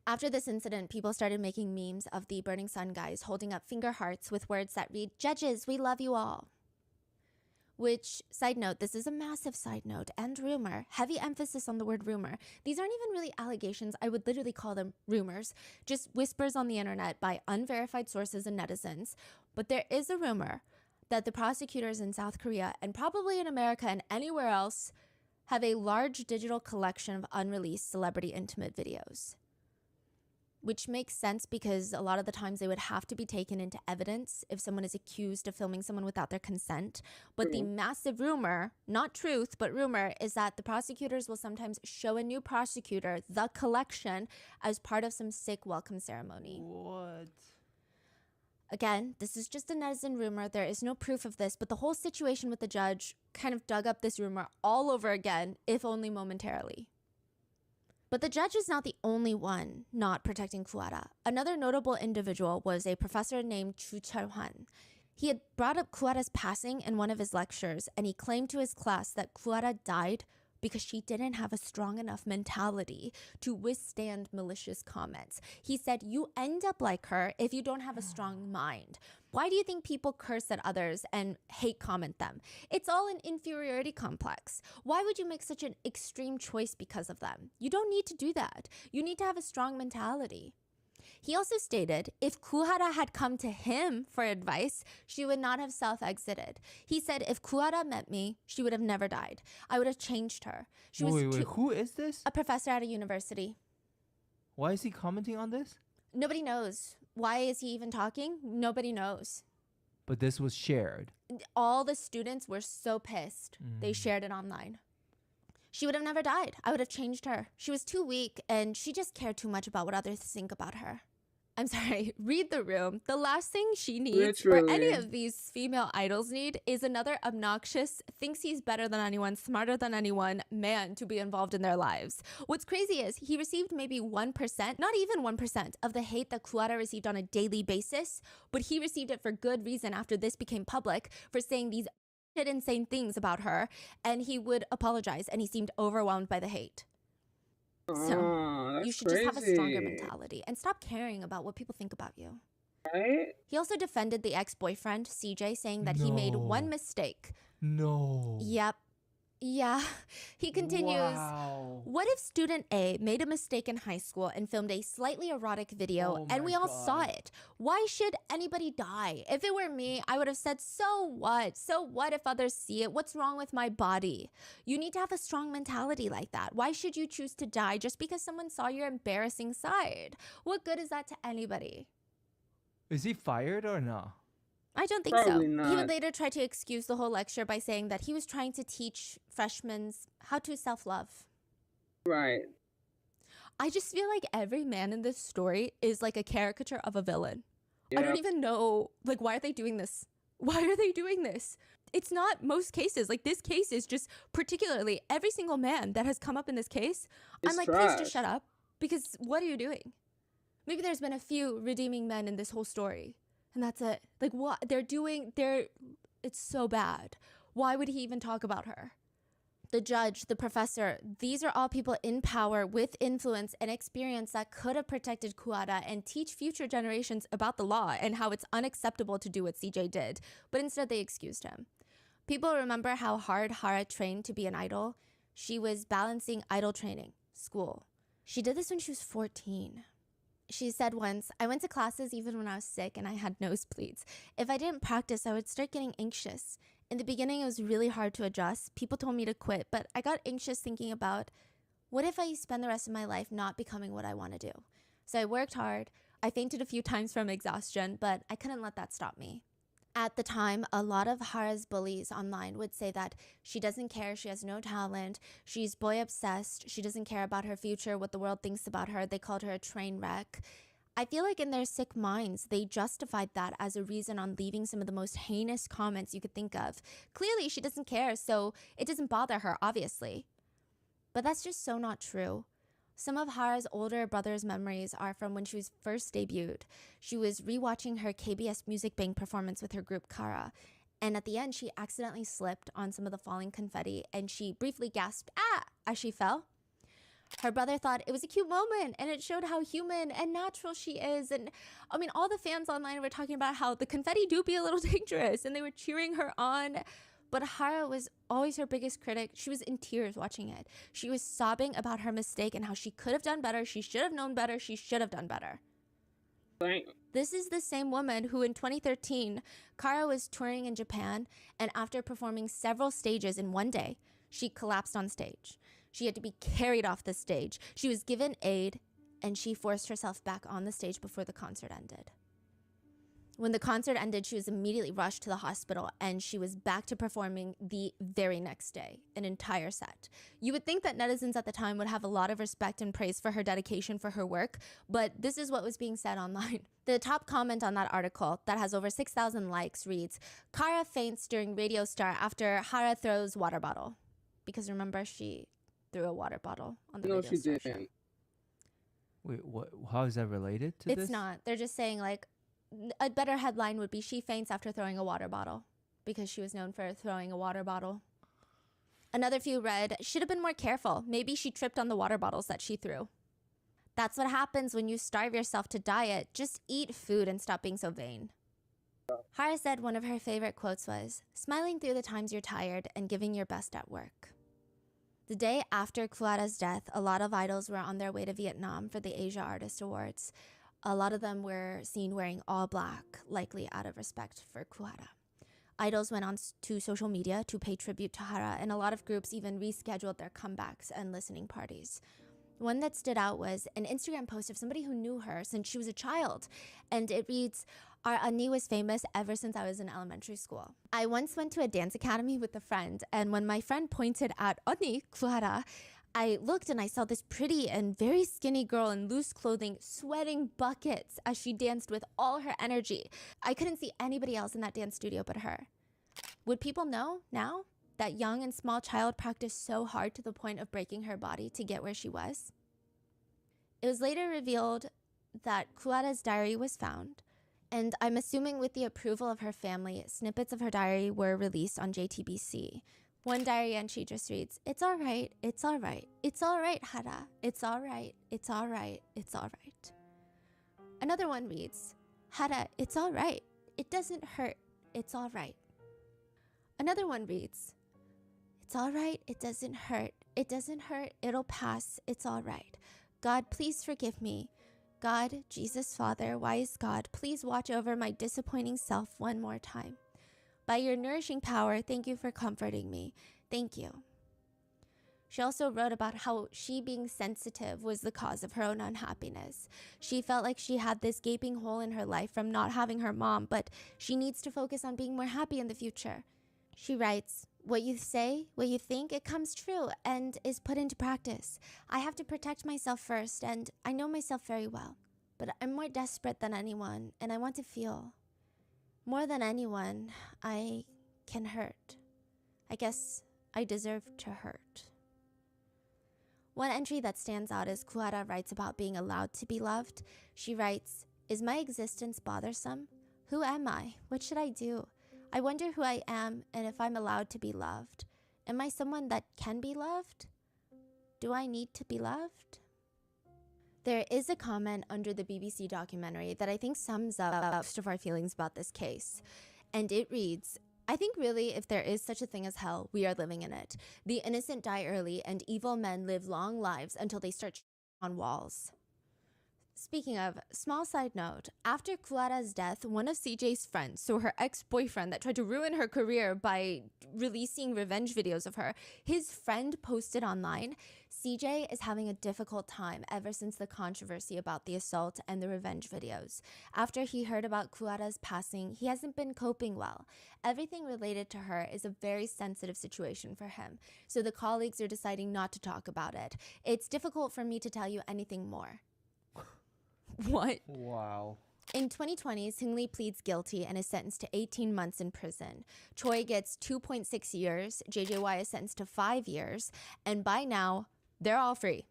After this incident, people started making memes of the Burning Sun guys holding up finger hearts with words that read, "Judges, we love you all." Which, side note, this is a massive side note and rumor, heavy emphasis on the word rumor. These aren't even really allegations. I would literally call them rumors, just whispers on the internet by unverified sources and netizens. But there is a rumor that the prosecutors in South Korea and probably in America and anywhere else have a large digital collection of unreleased celebrity intimate videos. Which makes sense because a lot of the times they would have to be taken into evidence if someone is accused of filming someone without their consent. But the massive rumor, not truth, but rumor, is that the prosecutors will sometimes show a new prosecutor the collection as part of some sick welcome ceremony. What? Again, this is just a netizen rumor. There is no proof of this, but the whole situation with the judge kind of dug up this rumor all over again, if only momentarily. But the judge is not the only one not protecting Clara. Another notable individual was a professor named Chu Chul-hwan. He had brought up Clara's passing in one of his lectures, and he claimed to his class that Clara died because she didn't have a strong enough mentality to withstand malicious comments. He said, you end up like her if you don't have a strong mind. Why do you think people curse at others and hate comment them? It's all an inferiority complex. Why would you make such an extreme choice because of them? You don't need to do that. You need to have a strong mentality. He also stated if Kuhara had come to him for advice, she would not have self-exited. He said if Kuhara met me, she would have never died. I would have changed her. Wait, who is this? A professor at a university. Why is he commenting on this? Nobody knows. Why is he even talking? Nobody knows. But this was shared. All the students were so pissed. They shared it online. She would have never died. I would have changed her. She was too weak, and she just cared too much about what others think about her. I'm sorry, read the room. The last thing she needs, or any of these female idols need, is another obnoxious, thinks he's better than anyone, smarter than anyone, man to be involved in their lives. What's crazy is he received maybe 1%, not even 1%, of the hate that Clara received on a daily basis, but he received it for good reason after this became public, for saying these insane things about her, and he would apologize, and he seemed overwhelmed by the hate. So you should just have a stronger mentality and stop caring about what people think about you. Right? He also defended the ex-boyfriend, CJ, saying that he made one mistake. No. Yep. Yeah. He continues, wow. What if student A made a mistake in high school and filmed a slightly erotic video and we all saw it? Why should anybody die? If it were me, I would have said, so what? So what if others see it? What's wrong with my body? You need to have a strong mentality like that. Why should you choose to die just because someone saw your embarrassing side? What good is that to anybody? Is he fired or no? I don't think Probably so. not. He would later try to excuse the whole lecture by saying that he was trying to teach freshmen how to self-love. Right. I just feel like every man in this story is like a caricature of a villain. Yep. I don't even know, like, why are they doing this? Why are they doing this? It's not most cases. Like, this case is just particularly every single man that has come up in this case. I'm like, please just shut up. Because what are you doing? Maybe there's been a few redeeming men in this whole story. And that's it. Like, what they're doing, it's so bad. Why would he even talk about her? The judge, the professor, these are all people in power with influence and experience that could have protected Kuara and teach future generations about the law and how it's unacceptable to do what CJ did. But instead, they excused him. People remember how hard Hara trained to be an idol. She was balancing idol training, school. She did this when she was 14. She said once, I went to classes even when I was sick and I had nosebleeds. If I didn't practice, I would start getting anxious. In the beginning, it was really hard to adjust. People told me to quit, but I got anxious thinking about, what if I spend the rest of my life not becoming what I want to do? So I worked hard. I fainted a few times from exhaustion, but I couldn't let that stop me. At the time, a lot of Hara's bullies online would say that she doesn't care, she has no talent, she's boy obsessed, she doesn't care about her future, what the world thinks about her. They called her a train wreck. I feel like in their sick minds, they justified that as a reason on leaving some of the most heinous comments you could think of. Clearly, she doesn't care, so it doesn't bother her, obviously. But that's just so not true. Some of Hara's older brother's memories are from when she was first debuted. She was rewatching her KBS Music Bank performance with her group Kara, and at the end she accidentally slipped on some of the falling confetti and she briefly gasped, "Ah!" as she fell. Her brother thought it was a cute moment and it showed how human and natural she is. And I mean, all the fans online were talking about how the confetti do be a little dangerous and they were cheering her on. But Hara was always her biggest critic. She was in tears watching it. She was sobbing about her mistake and how she could have done better. She should have known better. She should have done better. Right. This is the same woman who in 2013, Kara was touring in Japan, and after performing several stages in one day, she collapsed on stage. She had to be carried off the stage. She was given aid, and she forced herself back on the stage before the concert ended. When the concert ended, she was immediately rushed to the hospital and she was back to performing the very next day, an entire set. You would think that netizens at the time would have a lot of respect and praise for her dedication for her work, but this is what was being said online. The top comment on that article that has over 6,000 likes reads, Kara faints during Radio Star after Hara throws water bottle. Because remember, she threw a water bottle on the No, Radio she Star show. didn't. Wait, what? How is that related to this? It's not. They're just saying like, a better headline would be she faints after throwing a water bottle because she was known for throwing a water bottle. Another few read, should have been more careful. Maybe she tripped on the water bottles that she threw. That's what happens when you starve yourself to diet. Just eat food and stop being so vain. Hara said one of her favorite quotes was, smiling through the times you're tired and giving your best at work. The day after Kuara's death, a lot of idols were on their way to Vietnam for the Asia Artist Awards. A lot of them were seen wearing all black, likely out of respect for Kuara. Idols went on to social media to pay tribute to Hara, and a lot of groups even rescheduled their comebacks and listening parties. One that stood out was an Instagram post of somebody who knew her since she was a child, and it reads, our Annie was famous ever since I was in elementary school. I once went to a dance academy with a friend, and when my friend pointed at Annie, Kuara, I looked and I saw this pretty and very skinny girl in loose clothing sweating buckets as she danced with all her energy. I couldn't see anybody else in that dance studio but her. Would people know now that young and small child practiced so hard to the point of breaking her body to get where she was? It was later revealed that Kuara's diary was found, and I'm assuming with the approval of her family, snippets of her diary were released on JTBC. One diary entry just reads, it's all right, it's all right, it's all right, Hara, it's all right, it's all right, it's all right. Another one reads, Hara, it's all right, it doesn't hurt, it's all right. Another one reads, it's all right, it doesn't hurt, it'll pass, it's all right. God, please forgive me. God, Jesus Father, wise God, please watch over my disappointing self one more time. By your nourishing power, thank you for comforting me. Thank you. She also wrote about how she being sensitive was the cause of her own unhappiness. She felt like she had this gaping hole in her life from not having her mom, but she needs to focus on being more happy in the future. She writes, what you say, what you think, it comes true and is put into practice. I have to protect myself first, and I know myself very well. But I'm more desperate than anyone, and I want to feel. More than anyone, I can hurt. I guess I deserve to hurt. One entry that stands out is Kuara writes about being allowed to be loved. She writes, is my existence bothersome? Who am I? What should I do? I wonder who I am and if I'm allowed to be loved. Am I someone that can be loved? Do I need to be loved? There is a comment under the BBC documentary that I think sums up most of our feelings about this case. And it reads, I think really if there is such a thing as hell, we are living in it. The innocent die early and evil men live long lives until they start on walls. Speaking of, small side note, after Kuara's death, one of CJ's friends, so her ex-boyfriend that tried to ruin her career by releasing revenge videos of her, his friend posted online, CJ is having a difficult time ever since the controversy about the assault and the revenge videos. After he heard about Kuara's passing, he hasn't been coping well. Everything related to her is a very sensitive situation for him, so the colleagues are deciding not to talk about it. It's difficult for me to tell you anything more. What? Wow. In 2020, Seungri pleads guilty and is sentenced to 18 months in prison. Choi gets 2.6 years, JJY is sentenced to 5 years, and by now, they're all free.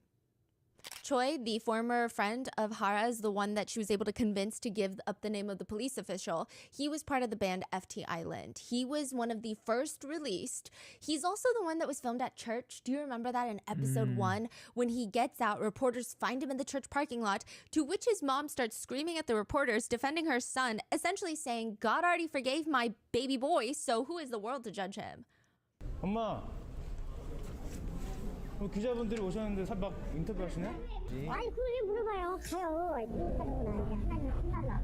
Choi, the former friend of Hara's, the one that she was able to convince to give up the name of the police official, he was part of the band FT Island. He was one of the first released. He's also the one that was filmed at church. Do you remember that in episode 1? When he gets out, reporters find him in the church parking lot, to which his mom starts screaming at the reporters, defending her son, essentially saying, God already forgave my baby boy, so who is the world to judge him? 엄마, 기자분들이 오셨는데 막 인터뷰 하시네? 아니 그걸 왜 물어봐요? 가요. 인터뷰는 하나는 끝나려.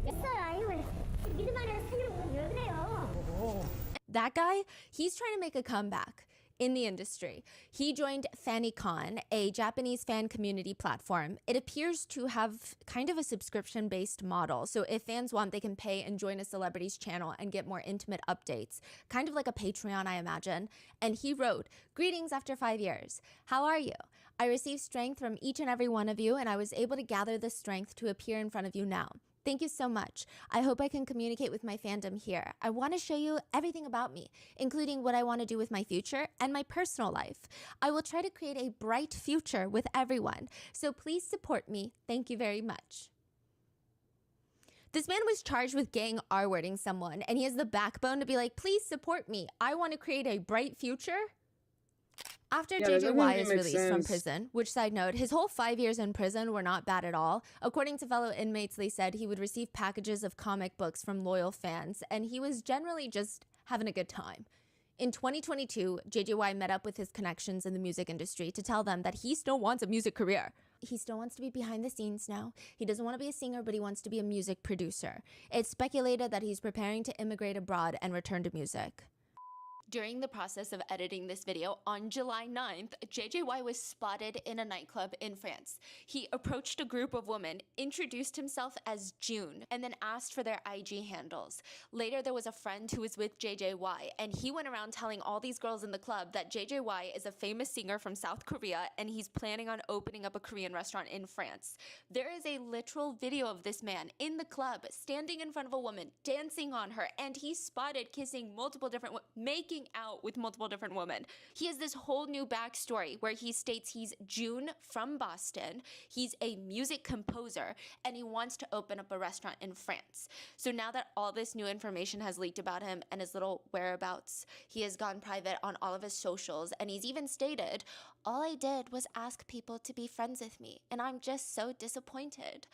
됐어요. 아니면 믿음 안에서 살려고 왜 그래요? That guy, he's trying to make a comeback in the industry. He joined FannyCon, a Japanese fan community platform. It appears to have kind of a subscription-based model. So if fans want, they can pay and join a celebrity's channel and get more intimate updates. Kind of like a Patreon, I imagine. And he wrote, "Greetings after 5 years. How are you? I received strength from each and every one of you, and I was able to gather the strength to appear in front of you now. Thank you so much. I hope I can communicate with my fandom here. I want to show you everything about me, including what I want to do with my future and my personal life. I will try to create a bright future with everyone. So please support me. Thank you very much." This man was charged with gang R-wording someone, and he has the backbone to be like, please support me. I want to create a bright future. After Yeah, that doesn't JJY really is make released from sense. prison, which side note, his whole 5 years in prison were not bad at all. According to fellow inmates, they said he would receive packages of comic books from loyal fans, and he was generally just having a good time. In 2022, JJY met up with his connections in the music industry to tell them that he still wants a music career. He still wants to be behind the scenes now. He doesn't want to be a singer, but he wants to be a music producer. It's speculated that he's preparing to immigrate abroad and return to music. During the process of editing this video, on July 9th, JJY was spotted in a nightclub in France. He approached a group of women, introduced himself as June, and then asked for their IG handles. Later, there was a friend who was with JJY, and he went around telling all these girls in the club that JJY is a famous singer from South Korea, and he's planning on opening up a Korean restaurant in France. There is a literal video of this man in the club, standing in front of a woman, dancing on her, and he's spotted kissing multiple different women, making out with multiple different women. He has this whole new backstory where he states he's June from Boston, he's a music composer, and he wants to open up a restaurant in France. So now that all this new information has leaked about him and his little whereabouts, he has gone private on all of his socials, and he's even stated, all I did was ask people to be friends with me, and I'm just so disappointed.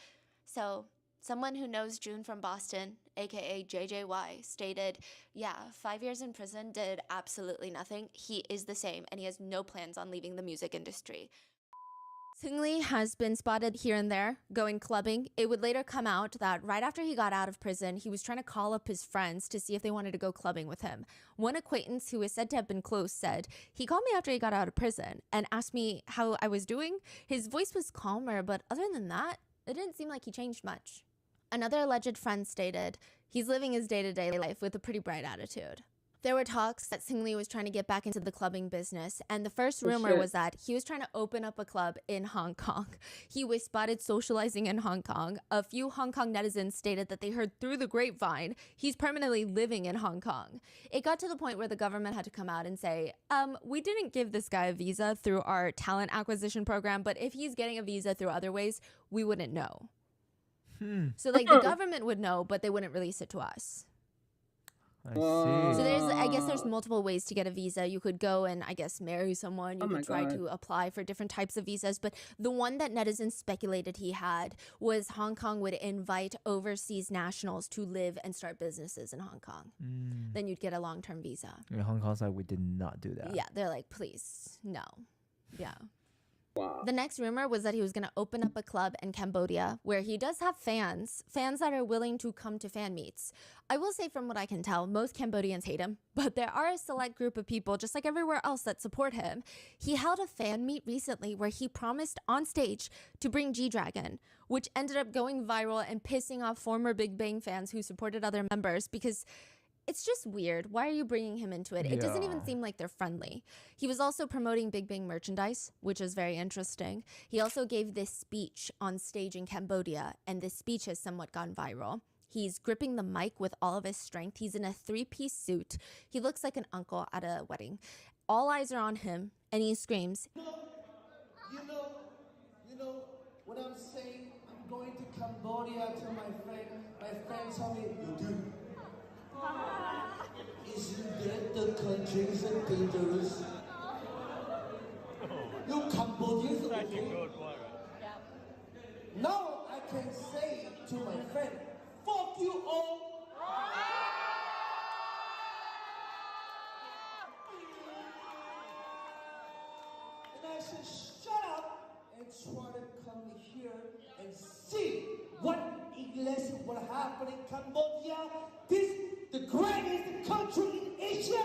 So someone who knows June from Boston, aka JJY, stated, yeah, 5 years in prison did absolutely nothing. He is the same, and he has no plans on leaving the music industry. Seungri has been spotted here and there going clubbing. It would later come out that right after he got out of prison, he was trying to call up his friends to see if they wanted to go clubbing with him. One acquaintance who is said to have been close said, he called me after he got out of prison and asked me how I was doing. His voice was calmer, but other than that, it didn't seem like he changed much. Another alleged friend stated, he's living his day-to-day life with a pretty bright attitude. There were talks that Seungri was trying to get back into the clubbing business, and the first rumor was that he was trying to open up a club in Hong Kong. He was spotted socializing in Hong Kong. A few Hong Kong netizens stated that they heard through the grapevine he's permanently living in Hong Kong. It got to the point where the government had to come out and say, we didn't give this guy a visa through our talent acquisition program, but if he's getting a visa through other ways, we wouldn't know. So like the government would know, but they wouldn't release it to us. I see. So I guess there's multiple ways to get a visa. You could go and I guess marry someone. You could try to apply for different types of visas. But the one that netizens speculated he had was Hong Kong would invite overseas nationals to live and start businesses in Hong Kong. Then you'd get a long-term visa. In Hong Kong side, we did not do that. Yeah, they're like, please, no. Yeah. Wow. The next rumor was that he was going to open up a club in Cambodia where he does have fans that are willing to come to fan meets. I will say, from what I can tell, most Cambodians hate him, but there are a select group of people, just like everywhere else, that support him. He held a fan meet recently where he promised on stage to bring G-Dragon, which ended up going viral and pissing off former Big Bang fans who supported other members because it's just weird. Why are you bringing him into it? It doesn't even seem like they're friendly. He was also promoting Big Bang merchandise, which is very interesting. He also gave this speech on stage in Cambodia, and this speech has somewhat gone viral. He's gripping the mic with all of his strength. He's in a 3-piece suit. He looks like an uncle at a wedding. All eyes are on him, and he screams, You know what I'm saying? I'm going to Cambodia to my friend. My friend told me, you do. Isn't that the countries are dangerous? You Cambodians are okay. Now I can say to my friend, fuck you all. And I said, shut up and try to come here and see what English will happen in Cambodia. This the greatest country in Asia.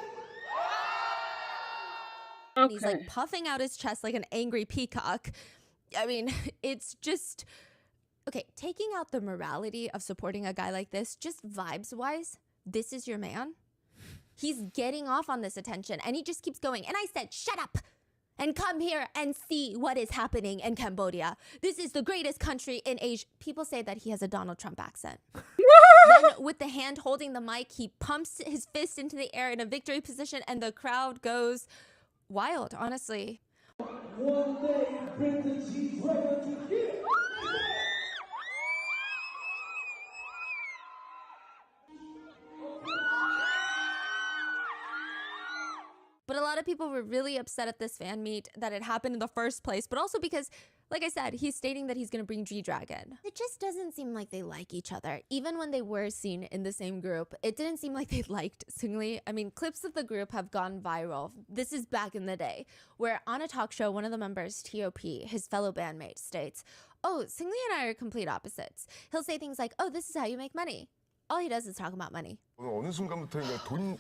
and he's like puffing out his chest like an angry peacock. I mean, it's just, okay, taking out the morality of supporting a guy like this, just vibes-wise, this is your man. He's getting off on this attention, and he just keeps going. And I said, shut up and come here and see what is happening in Cambodia. This is the greatest country in Asia. People say that he has a Donald Trump accent. Then with the hand holding the mic, he pumps his fist into the air in a victory position, and the crowd goes wild, honestly. One day, bring the G-Dragon to here. But a lot of people were really upset at this fan meet that it happened in the first place, but also because, like I said, he's stating that he's going to bring G-Dragon. It just doesn't seem like they like each other. Even when they were seen in the same group, it didn't seem like they liked Seungri. I mean, clips of the group have gone viral. This is back in the day, where on a talk show, one of the members, T.O.P., his fellow bandmate, states, "Oh, Seungri and I are complete opposites." He'll say things like, "Oh, this is how you make money." All he does is talk about money. 어느 순간부터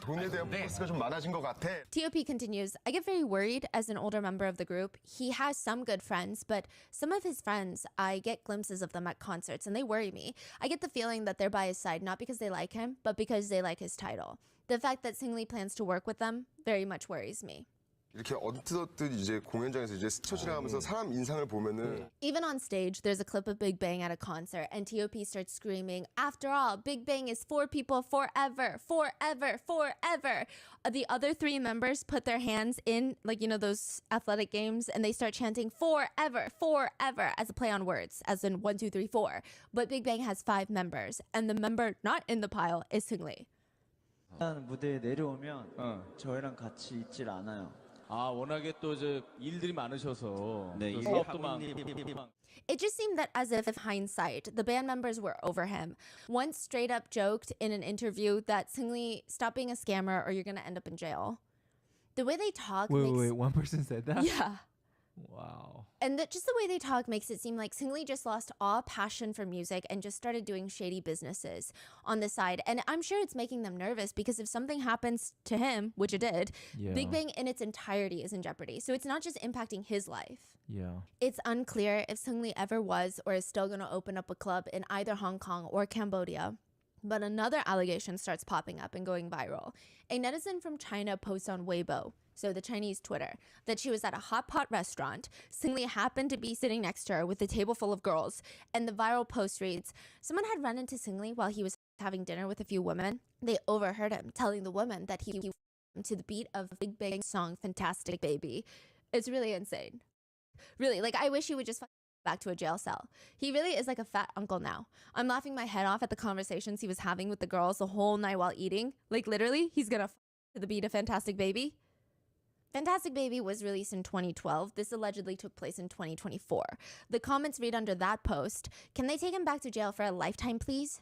돈에 대한 포커스가 좀 많아진 것 같아. T.O.P. continues, "I get very worried as an older member of the group. He has some good friends, but some of his friends, I get glimpses of them at concerts and they worry me. I get the feeling that they're by his side, not because they like him, but because they like his title. The fact that Seungri plans to work with them very much worries me." 이렇게 언뜻 이제 공연장에서 이제 스쳐 지나가면서 사람 인상을 보면은 Even on stage, there's a clip of Big Bang at a concert, and T.O.P. starts screaming, "After all, Big Bang is for people forever, forever, forever." The other three members put their hands in, like, you know, those athletic games, and they start chanting forever, forever as a play on words, as in 1, 2, 3, 4. But Big Bang has 5 members, and the member not in the pile is Seungri. 무대에 내려오면 저희랑 같이 있질 않아요. 아, 워낙에 또 이제 일들이 많으셔서 네, 또 일이 사업도 많고. 많고. It just seemed that as if hindsight, the band members were over him. One straight up joked in an interview that Seungri, stop being a scammer or you're going to end up in jail. The way they talk Wait, one person said that? Yeah. Wow. And just the way they talk makes it seem like Seungri just lost all passion for music and just started doing shady businesses on the side. And I'm sure it's making them nervous because if something happens to him, which it did, Big Bang in its entirety is in jeopardy. So it's not just impacting his life. Yeah. It's unclear if Seungri ever was or is still going to open up a club in either Hong Kong or Cambodia. But another allegation starts popping up and going viral. A netizen from China posts on Weibo, so the Chinese Twitter, that she was at a hot pot restaurant. Seungri happened to be sitting next to her with a table full of girls. And the viral post reads, someone had run into Seungri while he was having dinner with a few women. They overheard him telling the woman that he to the beat of Big Bang's song, Fantastic Baby. It's really insane. Really, like, I wish he would just back to a jail cell. He really is like a fat uncle now. I'm laughing my head off at the conversations he was having with the girls the whole night while eating. Like, literally, he's gonna to the beat of Fantastic Baby. Fantastic Baby was released in 2012. This allegedly took place in 2024. The comments read under that post, "Can they take him back to jail for a lifetime, please?"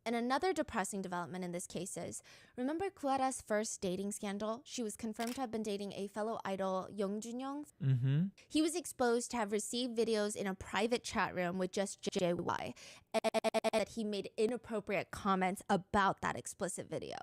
And another depressing development in this case is, remember Kuara's first dating scandal? She was confirmed to have been dating a fellow idol, Young Junyoung. He was exposed to have received videos in a private chat room with just JY, and he made inappropriate comments about that explicit video.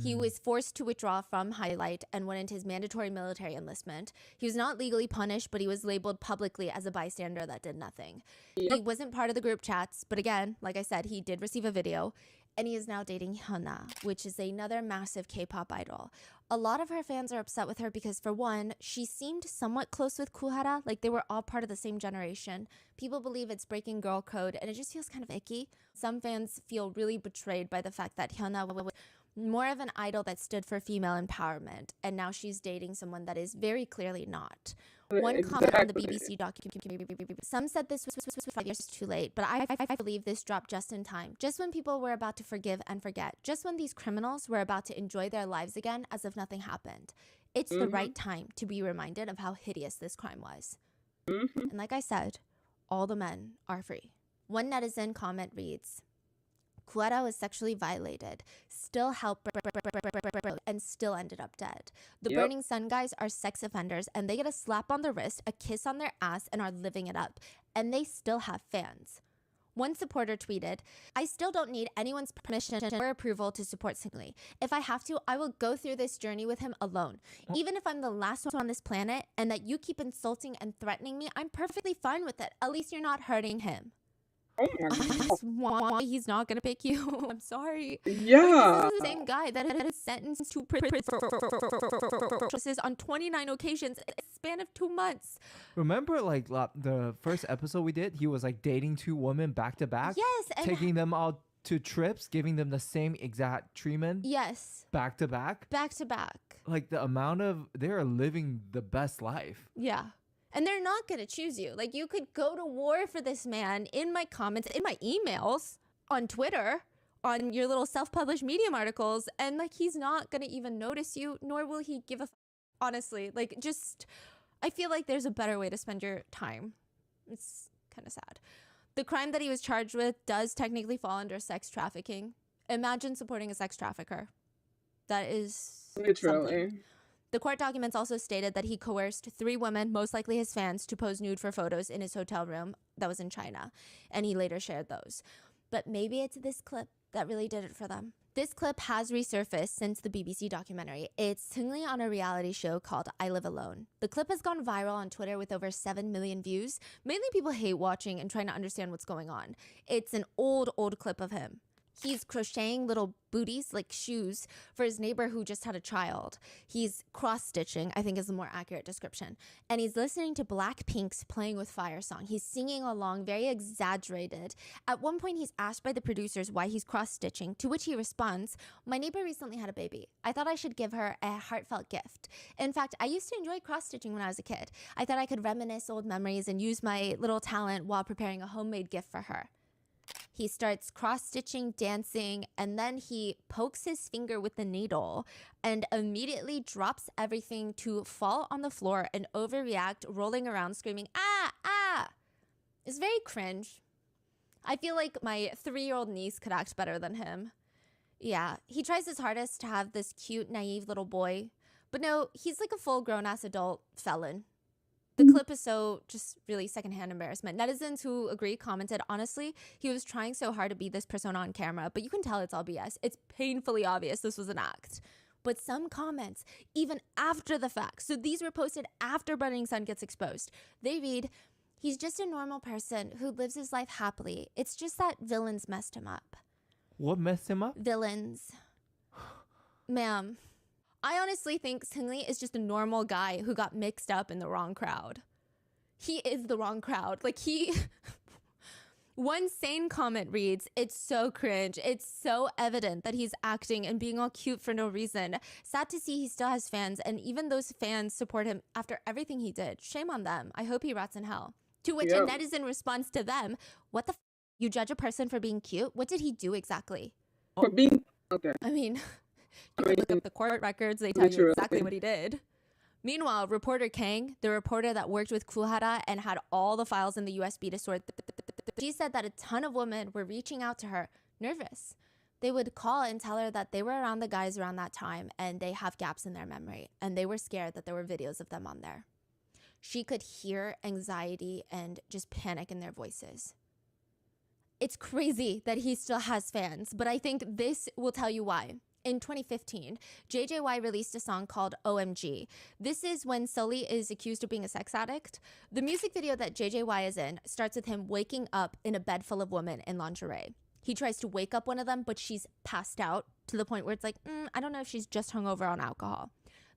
He was forced to withdraw from Highlight and went into his mandatory military enlistment. He was not legally punished, but he was labeled publicly as a bystander that did nothing. He wasn't part of the group chats, but again, like I said, he did receive a video, and he is now dating Hyuna, which is another massive K-pop idol. A lot of her fans are upset with her because, for one, she seemed somewhat close with Kuhara, like they were all part of the same generation. People believe it's breaking girl code, and it just feels kind of icky. Some fans feel really betrayed by the fact that Hyuna was more of an idol that stood for female empowerment, and now she's dating someone that is very clearly not. One comment on the BBC documentary, some said this was 5 years too late, but I believe this dropped just in time, just when people were about to forgive and forget, just when these criminals were about to enjoy their lives again as if nothing happened. It's the right time to be reminded of how hideous this crime was. And like I said, all the men are free. One netizen comment reads, Kuara was sexually violated, still helped and still ended up dead. The Burning Sun guys are sex offenders, and they get a slap on the wrist, a kiss on their ass, and are living it up. And they still have fans. One supporter tweeted, I still don't need anyone's permission or approval to support Seungri. If I have to, I will go through this journey with him alone. Even if I'm the last one on this planet and that you keep insulting and threatening me, I'm perfectly fine with it. At least you're not hurting him. Oh my God. Why he's not gonna pick you. I'm sorry. Yeah. This is the same guy that had a sentence to prison on 29 occasions in a span of 2 months. Remember, like the first episode we did, he was like dating 2 women back to back. Yes, and taking them out to trips, giving them the same exact treatment. Yes. Back to back. Back to back. Like the amount of they are living the best life. Yeah. And they're not going to choose you. Like, you could go to war for this man in my comments, in my emails, on Twitter, on your little self-published Medium articles, and, like, he's not going to even notice you, nor will he give a honestly. Like, just, I feel like there's a better way to spend your time. It's kind of sad. The crime that he was charged with does technically fall under sex trafficking. Imagine supporting a sex trafficker. That is literally something. The court documents also stated that he coerced 3 women, most likely his fans, to pose nude for photos in his hotel room that was in China, and he later shared those. But maybe it's this clip that really did it for them. This clip has resurfaced since the BBC documentary. It's Seungri on a reality show called I Live Alone. The clip has gone viral on Twitter with over 7 million views. Mainly people hate watching and trying to understand what's going on. It's an old clip of him. He's crocheting little booties, like shoes, for his neighbor who just had a child. He's cross-stitching, I think is the more accurate description. And he's listening to Blackpink's Playing with Fire song. He's singing along, very exaggerated. At one point, he's asked by the producers why he's cross-stitching, to which he responds, my neighbor recently had a baby. I thought I should give her a heartfelt gift. In fact, I used to enjoy cross-stitching when I was a kid. I thought I could reminisce old memories and use my little talent while preparing a homemade gift for her. He starts cross-stitching, dancing, and then he pokes his finger with the needle and immediately drops everything to fall on the floor and overreact, rolling around, screaming, ah, ah. It's very cringe. I feel like my 3-year-old niece could act better than him. Yeah, he tries his hardest to have this cute, naive little boy. But no, he's like a full grown-ass adult felon. The clip is so just really secondhand embarrassment. Netizens who agree commented, honestly, he was trying so hard to be this persona on camera, but you can tell it's all BS. It's painfully obvious this was an act. But some comments, even after the fact, so these were posted after Burning Sun gets exposed, they read, he's just a normal person who lives his life happily. It's just that villains messed him up. What messed him up? Villains. Ma'am. I honestly think Seungri is just a normal guy who got mixed up in the wrong crowd. He is the wrong crowd. Like one sane comment reads, it's so cringe. It's so evident that he's acting and being all cute for no reason. Sad to see he still has fans, and even those fans support him after everything he did. Shame on them. I hope he rots in hell. To which a netizen responds to them, what the you judge a person for being cute? What did he do exactly? For being okay. I mean, you can look up the court records, they tell you exactly what he did. Meanwhile, reporter Kang, the reporter that worked with Kuhara and had all the files in the USB to sort, she said that a ton of women were reaching out to her nervous. They would call and tell her that they were around the guys around that time and they have gaps in their memory, and they were scared that there were videos of them on there. She could hear anxiety and just panic in their voices. It's crazy that he still has fans, but I think this will tell you why. In 2015, JJY released a song called OMG. This is when Sully is accused of being a sex addict. The music video that JJY is in starts with him waking up in a bed full of women in lingerie. He tries to wake up one of them, but she's passed out to the point where it's like, I don't know if she's just hungover on alcohol.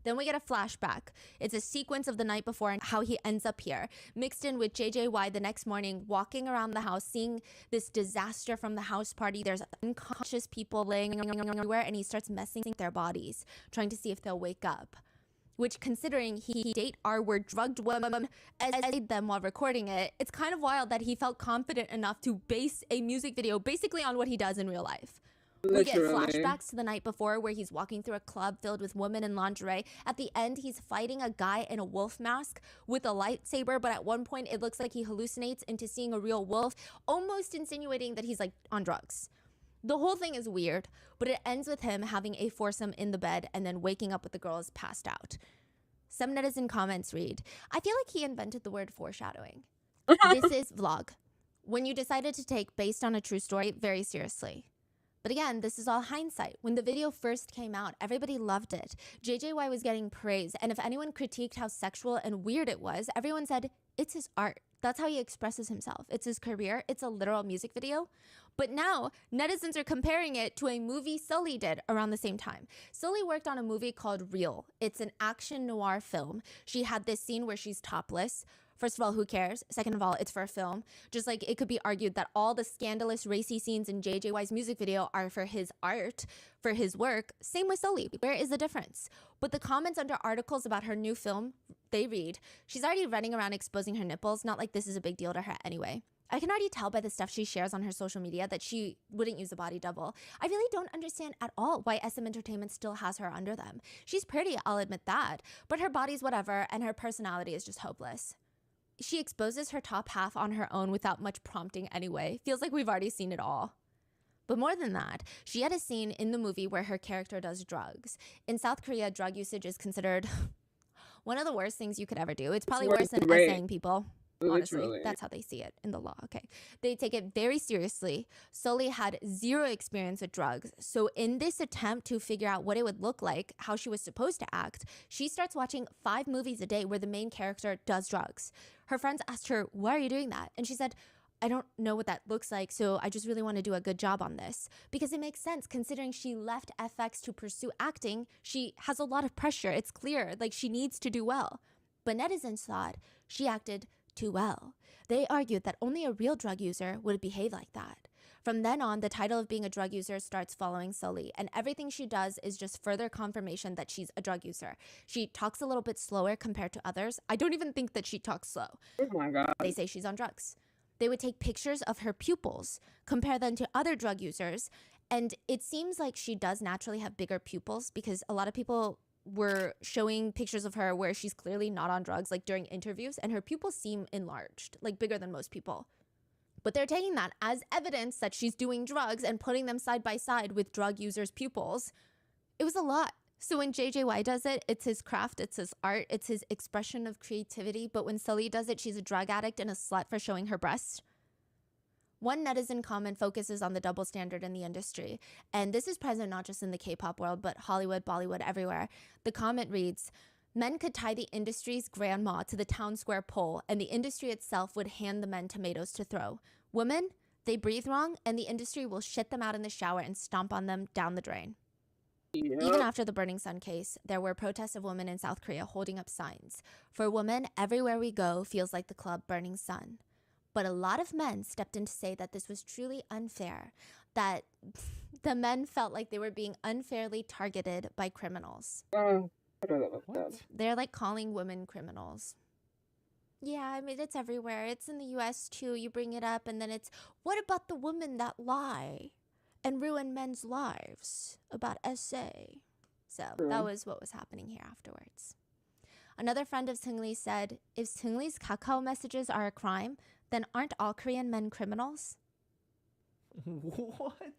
Then we get a flashback. It's a sequence of the night before and how he ends up here, mixed in with JJY the next morning, walking around the house, seeing this disaster from the house party. There's unconscious people laying everywhere, and he starts messing with their bodies, trying to see if they'll wake up. Which, considering he date R-word drugged women as them while recording it, it's kind of wild that he felt confident enough to base a music video basically on what he does in real life. We get flashbacks to the night before where he's walking through a club filled with women in lingerie. At the end, he's fighting a guy in a wolf mask with a lightsaber, but at one point it looks like he hallucinates into seeing a real wolf, almost insinuating that he's like on drugs. The whole thing is weird, but it ends with him having a foursome in the bed and then waking up with the girls passed out. Some netizen comments read, I feel like he invented the word foreshadowing. This is vlog. When you decided to take based on a true story very seriously. But again, this is all hindsight. When the video first came out, everybody loved it. JJY was getting praise, and if anyone critiqued how sexual and weird it was, everyone said, it's his art. That's how he expresses himself. It's his career. It's a literal music video. But now, netizens are comparing it to a movie Sully did around the same time. Sully worked on a movie called Real. It's an action noir film. She had this scene where she's topless. First of all, who cares? Second of all, it's for a film. Just like it could be argued that all the scandalous racy scenes in JJY's music video are for his art, for his work. Same with Sully. Where is the difference? But the comments under articles about her new film, they read, she's already running around exposing her nipples, not like this is a big deal to her anyway. I can already tell by the stuff she shares on her social media that she wouldn't use a body double. I really don't understand at all why SM Entertainment still has her under them. She's pretty, I'll admit that, but her body's whatever and her personality is just hopeless. She exposes her top half on her own without much prompting anyway. Feels like we've already seen it all. But more than that, she had a scene in the movie where her character does drugs. In South Korea, drug usage is considered one of the worst things you could ever do. It's probably worse than essaying people. Honestly, Literally. that's how they see it in the law. Okay. They take it very seriously. Sully had zero experience with drugs. So in this attempt to figure out what it would look like, how she was supposed to act, she starts watching 5 movies a day where the main character does drugs. Her friends asked her, why are you doing that? And she said, I don't know what that looks like, so I just really want to do a good job on this. Because it makes sense, considering she left FX to pursue acting. She has a lot of pressure. It's clear, like she needs to do well. But netizens thought she acted too well. They argued that only a real drug user would behave like that. From then on, the title of being a drug user starts following Sully, and everything she does is just further confirmation that she's a drug user. She talks a little bit slower compared to others. I don't even think that she talks slow. Oh my God. They say she's on drugs. They would take pictures of her pupils, compare them to other drug users, and it seems like she does naturally have bigger pupils because a lot of people were showing pictures of her where she's clearly not on drugs, like during interviews, and her pupils seem enlarged, like bigger than most people. But they're taking that as evidence that she's doing drugs and putting them side by side with drug users' pupils. It was a lot. So when JJY does it, it's his craft, it's his art, it's his expression of creativity. But when Sully does it, she's a drug addict and a slut for showing her breasts. One netizen comment focuses on the double standard in the industry, and this is present not just in the K-pop world, but Hollywood, Bollywood, everywhere. The comment reads, men could tie the industry's grandma to the town square pole, and the industry itself would hand the men tomatoes to throw. Women, they breathe wrong, and the industry will shit them out in the shower and stomp on them down the drain. Yep. Even after the Burning Sun case, there were protests of women in South Korea holding up signs. For women, everywhere we go feels like the club Burning Sun. But a lot of men stepped in to say that this was truly unfair, that the men felt like they were being unfairly targeted by criminals. I don't know about that. They're like calling women criminals. Yeah, I mean, it's everywhere. It's in the US too. You bring it up and then it's, what about the women that lie and ruin men's lives about SA? So that was what was happening here afterwards. Another friend of Seungri said, if Seungri's Kakao messages are a crime, then aren't all Korean men criminals? What?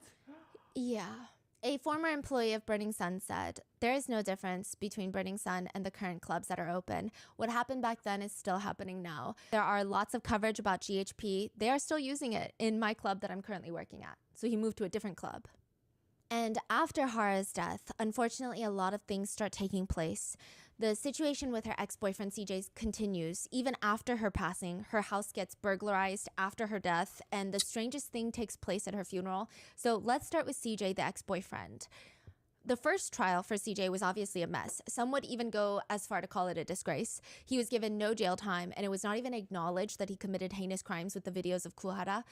Yeah. A former employee of Burning Sun said, "There is no difference between Burning Sun and the current clubs that are open. What happened back then is still happening now. There are lots of coverage about GHP. They are still using it in my club that I'm currently working at." So he moved to a different club. And after Hara's death, unfortunately, a lot of things start taking place. The situation with her ex-boyfriend CJ continues. Even after her passing, her house gets burglarized after her death, and the strangest thing takes place at her funeral. So let's start with CJ, the ex-boyfriend. The first trial for CJ was obviously a mess. Some would even go as far to call it a disgrace. He was given no jail time, and it was not even acknowledged that he committed heinous crimes with the videos of Kuhara.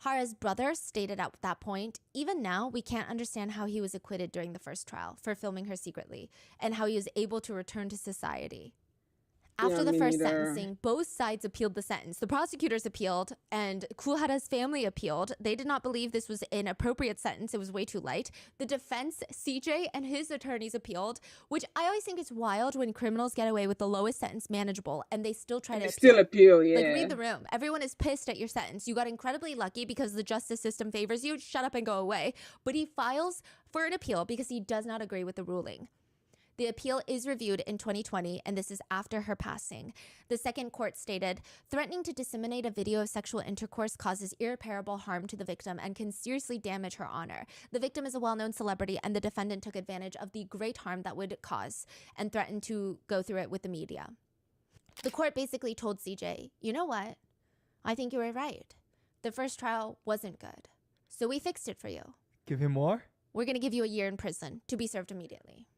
Hara's brother stated at that point, "Even now, we can't understand how he was acquitted during the first trial for filming her secretly, and how he was able to return to society." After the first sentencing, both sides appealed the sentence. The prosecutors appealed, and Kuhara's family appealed. They did not believe this was an appropriate sentence. It was way too light. The defense, CJ, and his attorneys appealed, which I always think is wild when criminals get away with the lowest sentence manageable, and they still try to appeal. Still appeal, yeah. Like, read the room. Everyone is pissed at your sentence. You got incredibly lucky because the justice system favors you. Shut up and go away. But he files for an appeal because he does not agree with the ruling. The appeal is reviewed in 2020, and this is after her passing. The second court stated, "Threatening to disseminate a video of sexual intercourse causes irreparable harm to the victim and can seriously damage her honor. The victim is a well-known celebrity, and the defendant took advantage of the great harm that would cause and threatened to go through it with the media." The court basically told CJ, "You know what? I think you were right. The first trial wasn't good. So we fixed it for you. Give him more? We're going to give you a year in prison to be served immediately."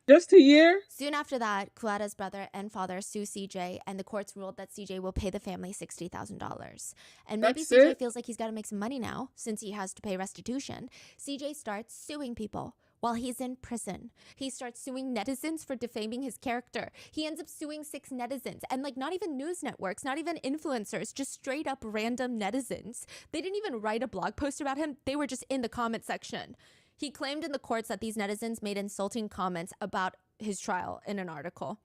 Just a year? Soon after that, Kuwata's brother and father sue CJ, and the courts ruled that CJ will pay the family $60,000. And maybe CJ feels like he's got to make some money now, since he has to pay restitution. CJ starts suing people while he's in prison. He starts suing netizens for defaming his character. He ends up suing 6 netizens, and like not even news networks, not even influencers, just straight up random netizens. They didn't even write a blog post about him. They were just in the comment section. He claimed in the courts that these netizens made insulting comments about his trial in an article.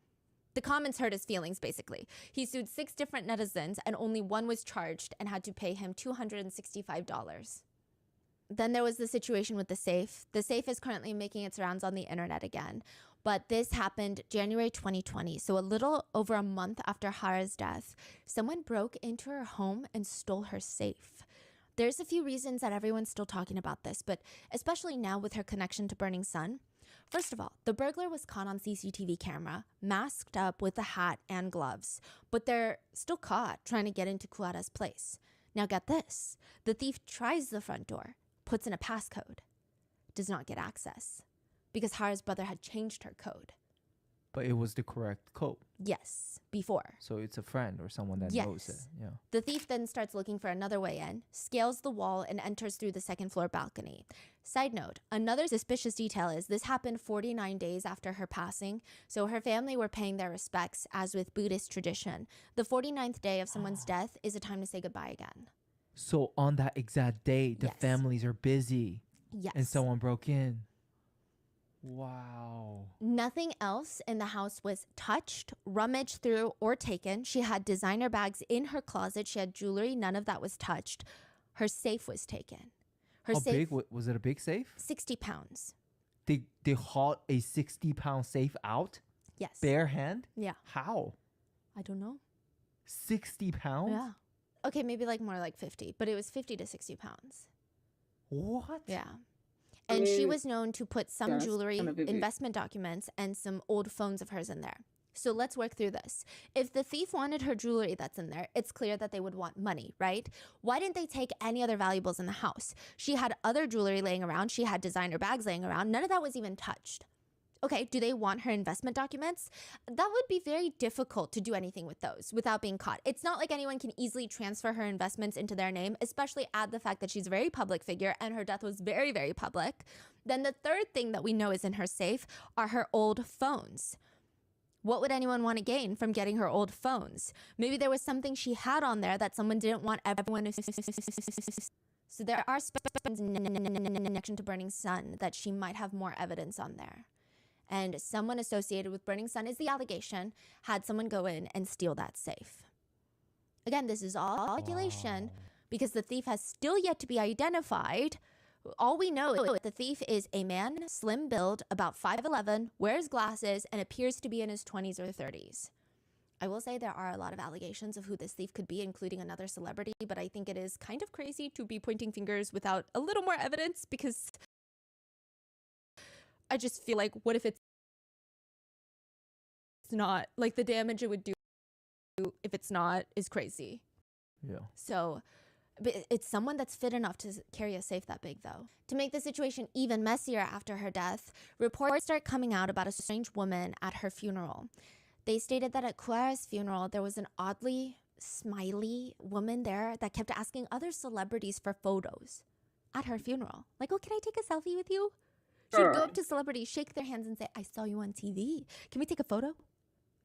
The comments hurt his feelings, basically. He sued 6 different netizens, and only one was charged and had to pay him $265. Then there was the situation with the safe. The safe is currently making its rounds on the internet again. But this happened January 2020, so a little over a month after Hara's death. Someone broke into her home and stole her safe. There's a few reasons that everyone's still talking about this, but especially now with her connection to Burning Sun. First of all, the burglar was caught on CCTV camera, masked up with a hat and gloves, but they're still caught trying to get into Kuwata's place. Now get this, the thief tries the front door, puts in a passcode, does not get access, because Hara's brother had changed her code. But it was the correct code. Yes, before. So it's a friend or someone that knows it. Yeah. The thief then starts looking for another way in, scales the wall, and enters through the second floor balcony. Side note, another suspicious detail is this happened 49 days after her passing, so her family were paying their respects, as with Buddhist tradition. The 49th day of someone's death is a time to say goodbye again. So on that exact day, the families are busy. Yes. And someone broke in. Wow. Nothing else in the house was touched, rummaged through, or taken. She had designer bags in her closet. She had jewelry. None of that was touched. Her safe was taken. How big? Was it a big safe? 60 pounds. They hauled a 60-pound safe out? Yes. Bare hand? Yeah. How? I don't know. 60 pounds? Yeah. Okay, maybe like more like 50, but it was 50 to 60 pounds. What? Yeah. And she was known to put some jewelry, investment documents, and some old phones of hers in there. So let's work through this. If the thief wanted her jewelry that's in there, it's clear that they would want money, right? Why didn't they take any other valuables in the house? She had other jewelry laying around. She had designer bags laying around. None of that was even touched. Okay, do they want her investment documents? That would be very difficult to do anything with those without being caught. It's not like anyone can easily transfer her investments into their name, especially add the fact that she's a very public figure and her death was very, very public. Then the third thing that we know is in her safe are her old phones. What would anyone want to gain from getting her old phones? Maybe there was something she had on there that someone didn't want everyone to. So there are in connection to Burning Sun that she might have more evidence on there. And someone associated with Burning Sun is the allegation, had someone go in and steal that safe. Again, this is all speculation, because the thief has still yet to be identified. All we know is the thief is a man, slim build, about 5'11", wears glasses, and appears to be in his 20s or 30s. I will say there are a lot of allegations of who this thief could be, including another celebrity, but I think it is kind of crazy to be pointing fingers without a little more evidence, because I just feel like, what if it's not? Like, the damage it would do if it's not is crazy. Yeah. So, but it's someone that's fit enough to carry a safe that big, though. To make the situation even messier after her death, reports start coming out about a strange woman at her funeral. They stated that at Cuara's funeral, there was an oddly smiley woman there that kept asking other celebrities for photos at her funeral. Like, oh, can I take a selfie with you? She would go up to celebrities, shake their hands, and say, I saw you on TV. Can we take a photo?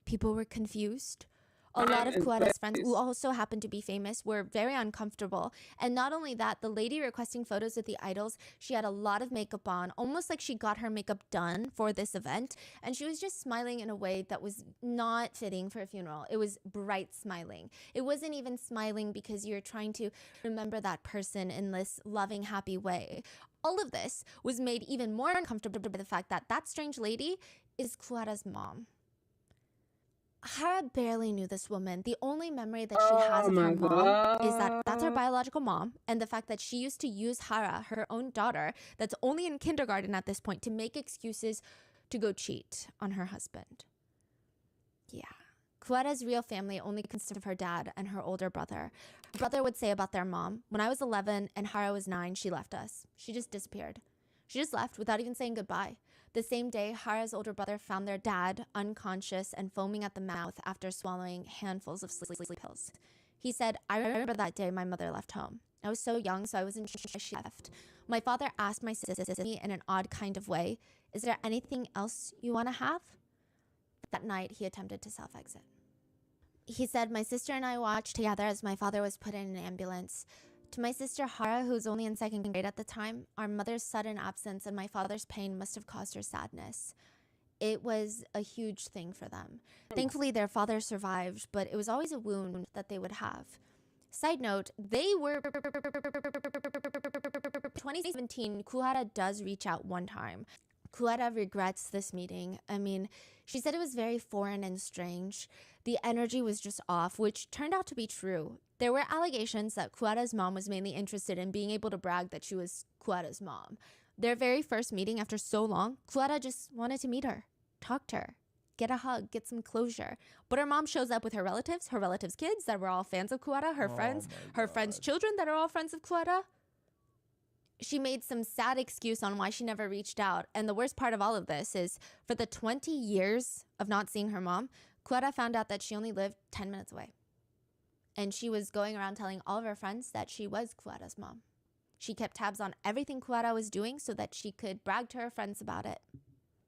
People were confused. A lot of Cuara's friends, who also happened to be famous, were very uncomfortable. And not only that, the lady requesting photos with the idols, she had a lot of makeup on, almost like she got her makeup done for this event. And she was just smiling in a way that was not fitting for a funeral. It was bright smiling. It wasn't even smiling because you're trying to remember that person in this loving, happy way. All of this was made even more uncomfortable by the fact that that strange lady is Cuara's mom. Hara barely knew this woman. The only memory that she has of her mom is that that's her biological mom, and the fact that she used to use Hara, her own daughter, that's only in kindergarten at this point, to make excuses to go cheat on her husband. Yeah. Cuara's real family only consisted of her dad and her older brother. Her brother would say about their mom, when I was 11 and Hara was 9, she left us. She just disappeared. She just left without even saying goodbye. The same day, Hara's older brother found their dad unconscious and foaming at the mouth after swallowing handfuls of sleep pills. He said, I remember that day my mother left home. I was so young, so I wasn't sure she left. My father asked my sister in an odd kind of way, is there anything else you want to have? That night, he attempted to self-exit. He said, my sister and I watched together as my father was put in an ambulance. To my sister Hara, who was only in 2nd grade at the time, our mother's sudden absence and my father's pain must have caused her sadness. It was a huge thing for them. Thankfully, their father survived, but it was always a wound that they would have. Side note, they were 2017, Cuara does reach out one time. Cuara regrets this meeting. I mean, she said it was very foreign and strange. The energy was just off, which turned out to be true. There were allegations that Cuara's mom was mainly interested in being able to brag that she was Cuara's mom. Their very first meeting after so long, Cuara just wanted to meet her, talk to her, get a hug, get some closure. But her mom shows up with her relatives' kids that were all fans of Cuara, her friends' children that are all friends of Cuara. She made some sad excuse on why she never reached out. And the worst part of all of this is, for the 20 years of not seeing her mom, Cuara found out that she only lived 10 minutes away. And she was going around telling all of her friends that she was Cuara's mom. She kept tabs on everything Cuara was doing so that she could brag to her friends about it.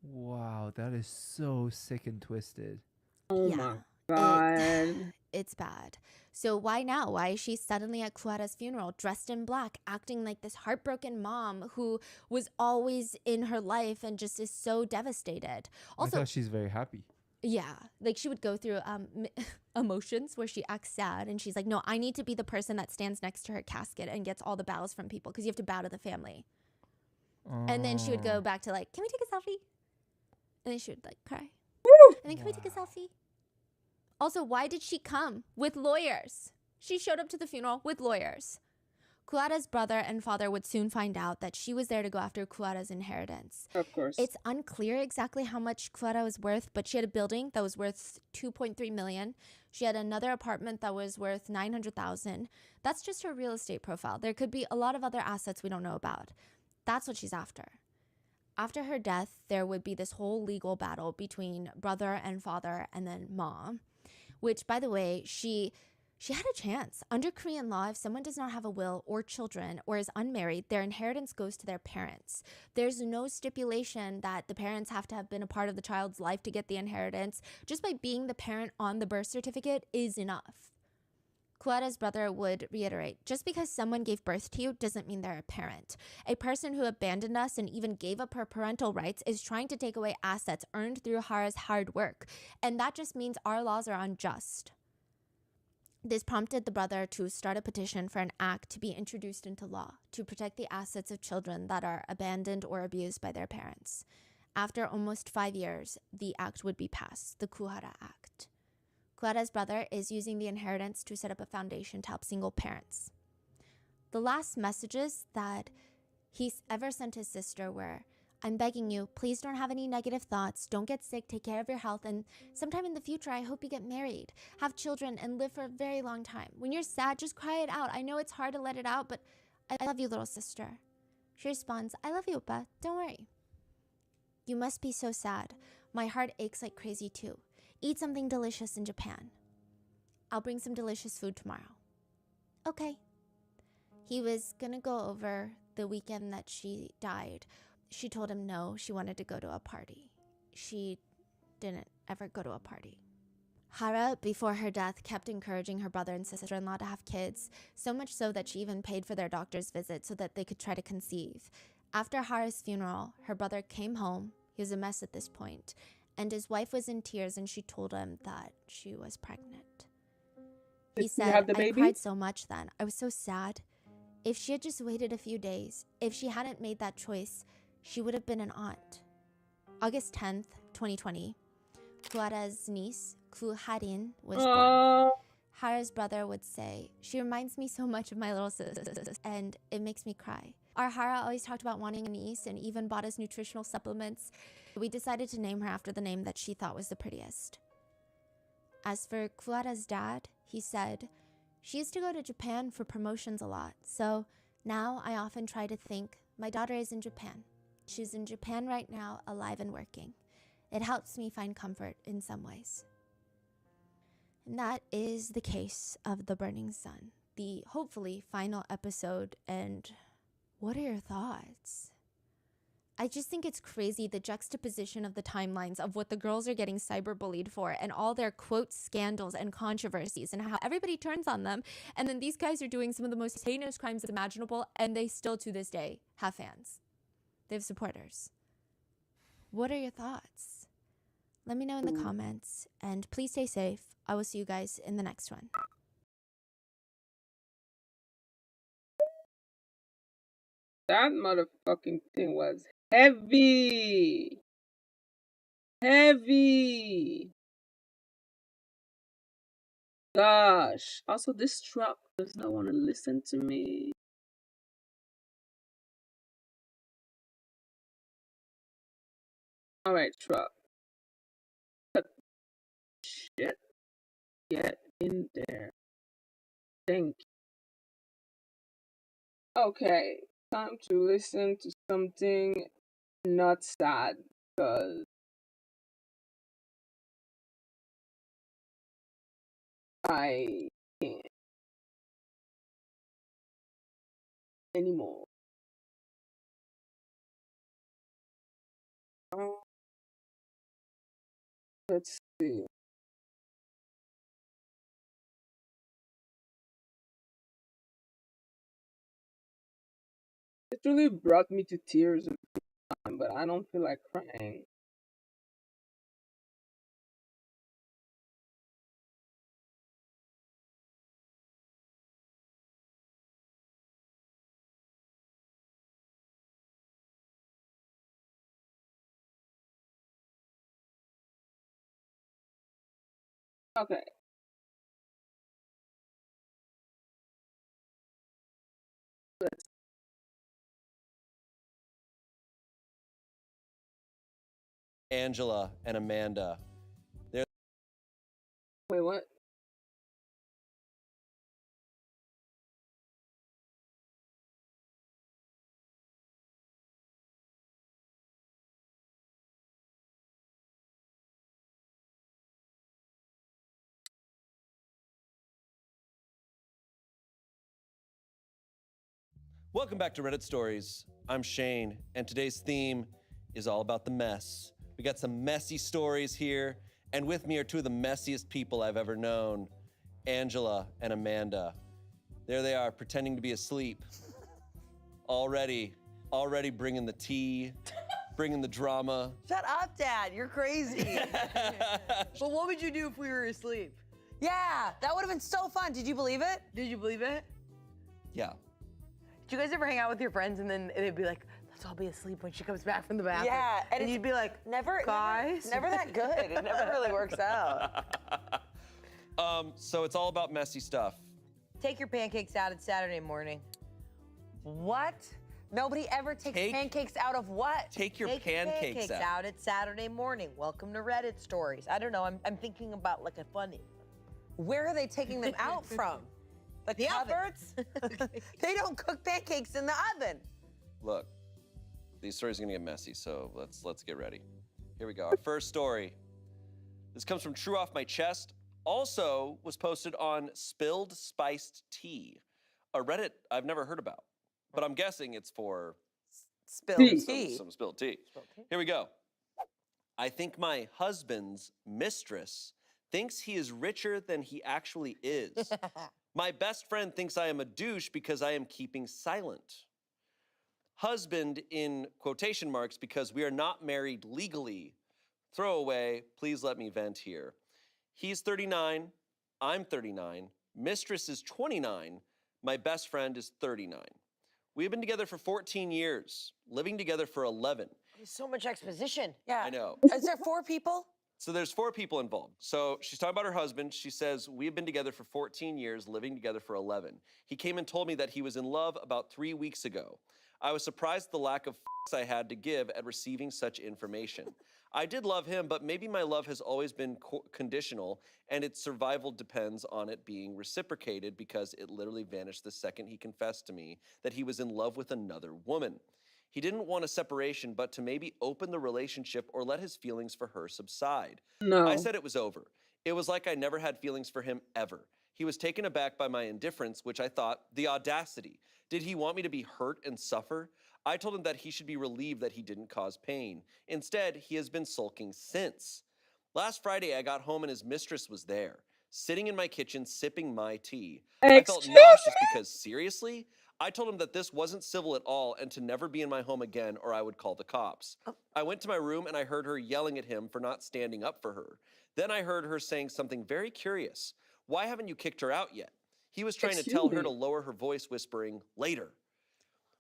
Wow, that is so sick and twisted. Oh my God. It's bad. So why now? Why is she suddenly at Cuara's funeral, dressed in black, acting like this heartbroken mom who was always in her life and just is so devastated? Also, I thought she's very happy. Yeah, like she would go through emotions where she acts sad and she's like, no, I need to be the person that stands next to her casket and gets all the bows from people because you have to bow to the family. And then she would go back to like, can we take a selfie? And then she would like cry. And then can we take a selfie? Also, why did she come with lawyers? She showed up to the funeral with lawyers. Cuara's brother and father would soon find out that she was there to go after Cuara's inheritance. Of course. It's unclear exactly how much Cuara was worth, but she had a building that was worth $2.3 million. She had another apartment that was worth $900,000. That's just her real estate profile. There could be a lot of other assets we don't know about. That's what she's after. After her death, there would be this whole legal battle between brother and father and then mom, which, by the way, she had a chance. Under Korean law, if someone does not have a will or children or is unmarried, their inheritance goes to their parents. There's no stipulation that the parents have to have been a part of the child's life to get the inheritance. Just by being the parent on the birth certificate is enough. Cuara's brother would reiterate, just because someone gave birth to you doesn't mean they're a parent. A person who abandoned us and even gave up her parental rights is trying to take away assets earned through Hara's hard work. And that just means our laws are unjust. This prompted the brother to start a petition for an act to be introduced into law to protect the assets of children that are abandoned or abused by their parents. After almost 5 years, the act would be passed, the Kuhara Act. Kuhara's brother is using the inheritance to set up a foundation to help single parents. The last messages that he's ever sent his sister were, "I'm begging you, please don't have any negative thoughts, don't get sick, take care of your health, and sometime in the future, I hope you get married, have children, and live for a very long time. When you're sad, just cry it out. I know it's hard to let it out, but I love you, little sister." She responds, "I love you, Oppa, don't worry." "You must be so sad. My heart aches like crazy too. Eat something delicious in Japan. I'll bring some delicious food tomorrow." Okay. He was gonna go over the weekend that she died. She told him no, she wanted to go to a party. She didn't ever go to a party. Hara, before her death, kept encouraging her brother and sister-in-law to have kids, so much so that she even paid for their doctor's visit so that they could try to conceive. After Hara's funeral, her brother came home. He was a mess at this point, and his wife was in tears, and she told him that she was pregnant. He said, "I cried so much then. I was so sad. If she had just waited a few days, if she hadn't made that choice, she would have been an aunt." August 10th, 2020, Kuara's niece, Kuharin, was born. Hara's brother would say, "She reminds me so much of my little sister, and it makes me cry." Our Hara always talked about wanting a niece and even bought us nutritional supplements. We decided to name her after the name that she thought was the prettiest. As for Kuara's dad, he said, "She used to go to Japan for promotions a lot, so now I often try to think my daughter is in Japan. She's in Japan right now, alive and working. It helps me find comfort in some ways." And that is the case of The Burning Sun, the hopefully final episode. And what are your thoughts? I just think it's crazy, the juxtaposition of the timelines of what the girls are getting cyberbullied for and all their quote scandals and controversies and how everybody turns on them. And then these guys are doing some of the most heinous crimes imaginable, and they still to this day have fans. They have supporters. What are your thoughts? Let me know in the comments, and please stay safe. I will see you guys in the next one. That motherfucking thing was heavy. Heavy. Gosh. Also, this truck does not want to listen to me. Alright, truck. Shit. Get in there. Thank you. Okay. Time to listen to something not sad, because I can't anymore. Let's see. It really brought me to tears every time, but I don't feel like crying. Okay. Let's Angela and Amanda. Wait, what? Welcome back to Reddit Stories. I'm Shane, and today's theme is all about the mess. We got some messy stories here, and with me are two of the messiest people I've ever known, Angela and Amanda. There they are, pretending to be asleep. Already bringing the tea, bringing the drama. Shut up, Dad. You're crazy. But what would you do if we were asleep? Yeah, that would have been so fun. Did you believe it? Did you believe it? Yeah. Did you guys ever hang out with your friends and then they'd be like, let's all be asleep when she comes back from the bathroom? Yeah, and you'd be like, guys. never that good. It never really works out. So it's all about messy stuff. Take your pancakes out. It's Saturday morning. What? Nobody ever takes pancakes out of what? Take your pancakes pancakes out. It's Saturday morning. Welcome to Reddit stories. I don't know. I'm thinking about like a funny. Where are they taking them out from? The cupboards? They don't cook pancakes in the oven. Look, these stories are gonna get messy, so let's get ready. Here we go. Our first story. This comes from True Off My Chest. Also was posted on Spilled Spiced Tea, a Reddit I've never heard about, but I'm guessing it's for spilled tea. Some spilled tea. Here we go. I think my husband's mistress thinks he is richer than he actually is. My best friend thinks I am a douche because I am keeping silent. Husband in quotation marks because we are not married legally. Throwaway, please let me vent here. He's 39, I'm 39, mistress is 29, my best friend is 39. We've been together for 14 years, living together for 11. There's so much exposition. Yeah. I know. Is there 4 people? So there's 4 people involved. So she's talking about her husband. She says, we've been together for 14 years, living together for 11. He came and told me that he was in love about 3 weeks ago. I was surprised at the lack of I had to give at receiving such information. I did love him, but maybe my love has always been conditional and its survival depends on it being reciprocated because it literally vanished the second he confessed to me that he was in love with another woman. He didn't want a separation, but to maybe open the relationship or let his feelings for her subside. No. I said it was over. It was like I never had feelings for him ever. He was taken aback by my indifference, which I thought, the audacity. Did he want me to be hurt and suffer? I told him that he should be relieved that he didn't cause pain. Instead, he has been sulking since. Last Friday, I got home and his mistress was there, sitting in my kitchen, sipping my tea. I felt nauseous because, seriously? I told him that this wasn't civil at all and to never be in my home again or I would call the cops. I went to my room and I heard her yelling at him for not standing up for her. Then I heard her saying something very curious. Why haven't you kicked her out yet? He was trying to tell her to lower her voice, whispering, later.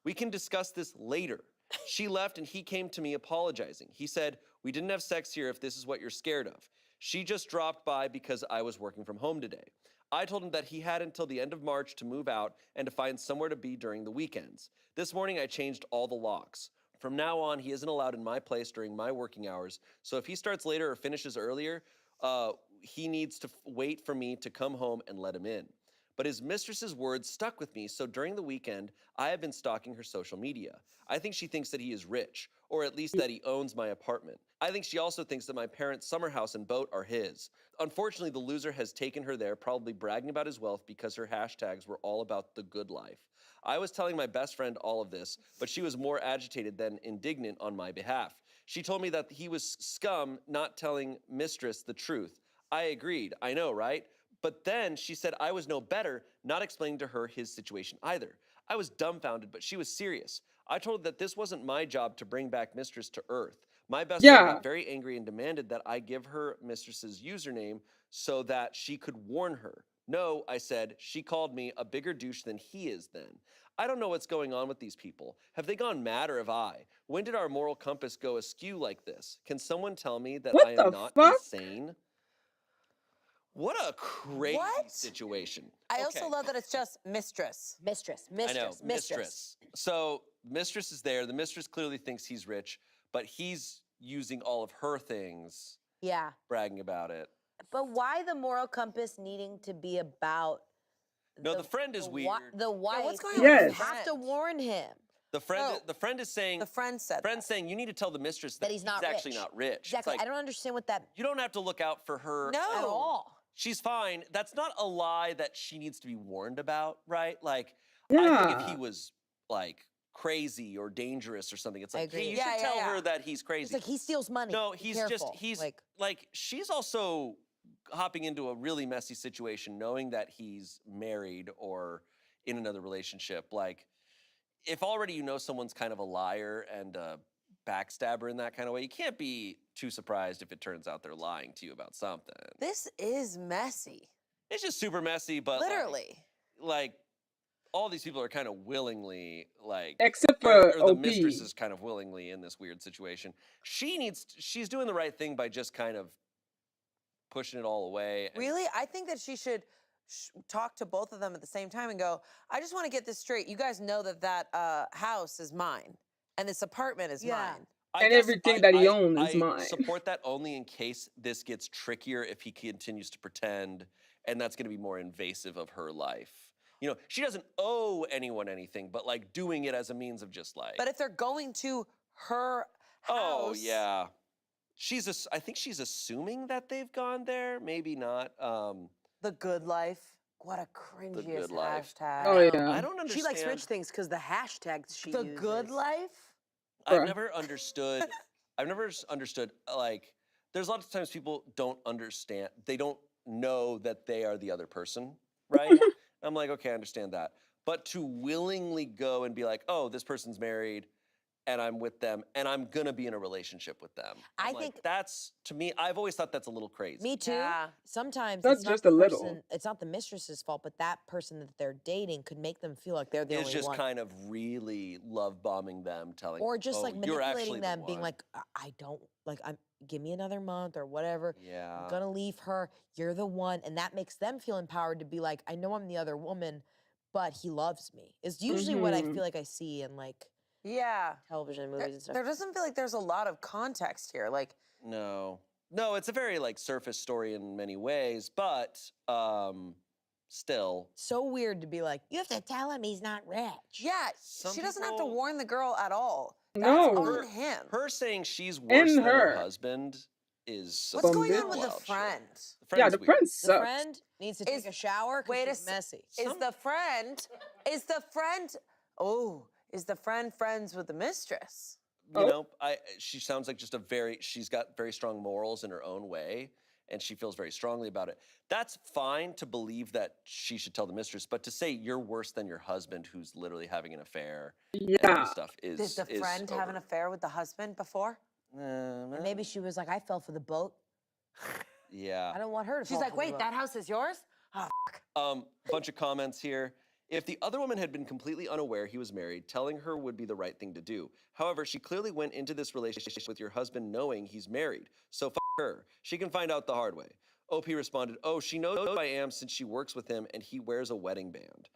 We can discuss this later. She left and he came to me apologizing. He said, we didn't have sex here if this is what you're scared of. She just dropped by because I was working from home today. I told him that he had until the end of March to move out and to find somewhere to be during the weekends. This morning I changed all the locks. From now on, he isn't allowed in my place during my working hours. So if he starts later or finishes earlier, he needs to wait for me to come home and let him in. But his mistress's words stuck with me, so during the weekend, I have been stalking her social media. I think she thinks that he is rich, or at least that he owns my apartment. I think she also thinks that my parents' summer house and boat are his. Unfortunately, the loser has taken her there, probably bragging about his wealth because her hashtags were all about the good life. I was telling my best friend all of this, but she was more agitated than indignant on my behalf. She told me that he was scum not telling mistress the truth. I agreed, I know, right? But then she said I was no better, not explaining to her his situation either. I was dumbfounded, but she was serious. I told her that this wasn't my job to bring back mistress to earth. My best friend got very angry and demanded that I give her mistress's username so that she could warn her. No, I said, she called me a bigger douche than he is then. I don't know what's going on with these people. Have they gone mad or have I? When did our moral compass go askew like this? Can someone tell me that I am not insane? What a crazy situation. I also love that it's just mistress. Mistress. I know, mistress. So mistress is there. The mistress clearly thinks he's rich, but he's using all of her things. Yeah. Bragging about it. But why the moral compass needing to be about No, the friend is weird. The wife. Yeah, what's going on with You the have to warn him. The friend is saying The friend said saying you need to tell the mistress that he's not actually rich. not rich. Exactly. It's like, I don't understand what that. you don't have to look out for her at all. She's fine. That's not a lie that she needs to be warned about, right? Like, I think if he was like crazy or dangerous or something, it's like, hey, you should tell her that he's crazy. It's like he steals money. No, Be he's careful. like she's also hopping into a really messy situation, knowing that he's married or in another relationship. Like, if already you know someone's kind of a liar and a backstabber in that kind of way, you can't be too surprised if it turns out they're lying to you about something. This is messy. It's just super messy, but Literally. like all these people are kind of willingly like, Except for or the OP. mistress is kind of willingly in this weird situation. She's doing the right thing by just kind of pushing it all away. Really? I think that she should talk to both of them at the same time and go, I just want to get this straight. You guys know that house is mine and this apartment is mine. And everything that he owns is I mine. support that only in case this gets trickier if he continues to pretend, and that's going to be more invasive of her life. You know, she doesn't owe anyone anything, but like doing it as a means of just like. But if they're going to her house. Oh yeah, I think she's assuming that they've gone there. Maybe not. The good life. What a cringiest life. hashtag. Oh yeah. I don't understand. She likes rich things because the hashtags she The uses. good life? I've never understood. I've never understood. Like, there's a lot of times people don't understand. They don't know that they are the other person, right? I'm like, okay, I understand that. But to willingly go and be like, oh, this person's married, and I'm with them, and I'm gonna be in a relationship with them. I think that's, to me, I've always thought that's a little crazy. Me too. Yeah. Sometimes That's it's not just the a little. person, it's not the mistress's fault, but that person that they're dating could make them feel like they're the It's only just one. kind of really love bombing them, telling, Or just oh, like you're actually manipulating the them, being one. like, I don't, like, give me another month or whatever. Yeah. I'm gonna leave her. You're the one. And that makes them feel empowered to be like, I know I'm the other woman, but he loves me. Is usually what I Mhm. feel like I see in like Yeah. television, movies and stuff. There doesn't feel like there's a lot of context here. Like, No, it's a very like surface story in many ways, but still. So weird to be like, you have to tell him he's not rich. yeah, Some she doesn't have to people- warn the girl at all. No. On him. Her saying she's worse And than her her. husband is What's Some going on bitch. with the wild shit. friend? The Yeah, friend's the weird. friend The sucks. friend needs to take a shower wait because a she's messy. Is the friend friends with the mistress? You know, she sounds like just she's got very strong morals in her own way, and she feels very strongly about it. That's fine to believe that she should tell the mistress, but to say you're worse than your husband who's literally having an affair and Yeah. this stuff is Did the friend have an affair with the husband before? And maybe she was like, I fell for the boat. Yeah. I don't want her to She's fall like, for the wait, boat. that house is yours? Oh, Bunch of comments here. If the other woman had been completely unaware he was married, telling her would be the right thing to do. However, she clearly went into this relationship with your husband knowing he's married. So f her. She can find out the hard way. OP responded, oh, she knows who I am since she works with him and he wears a wedding band.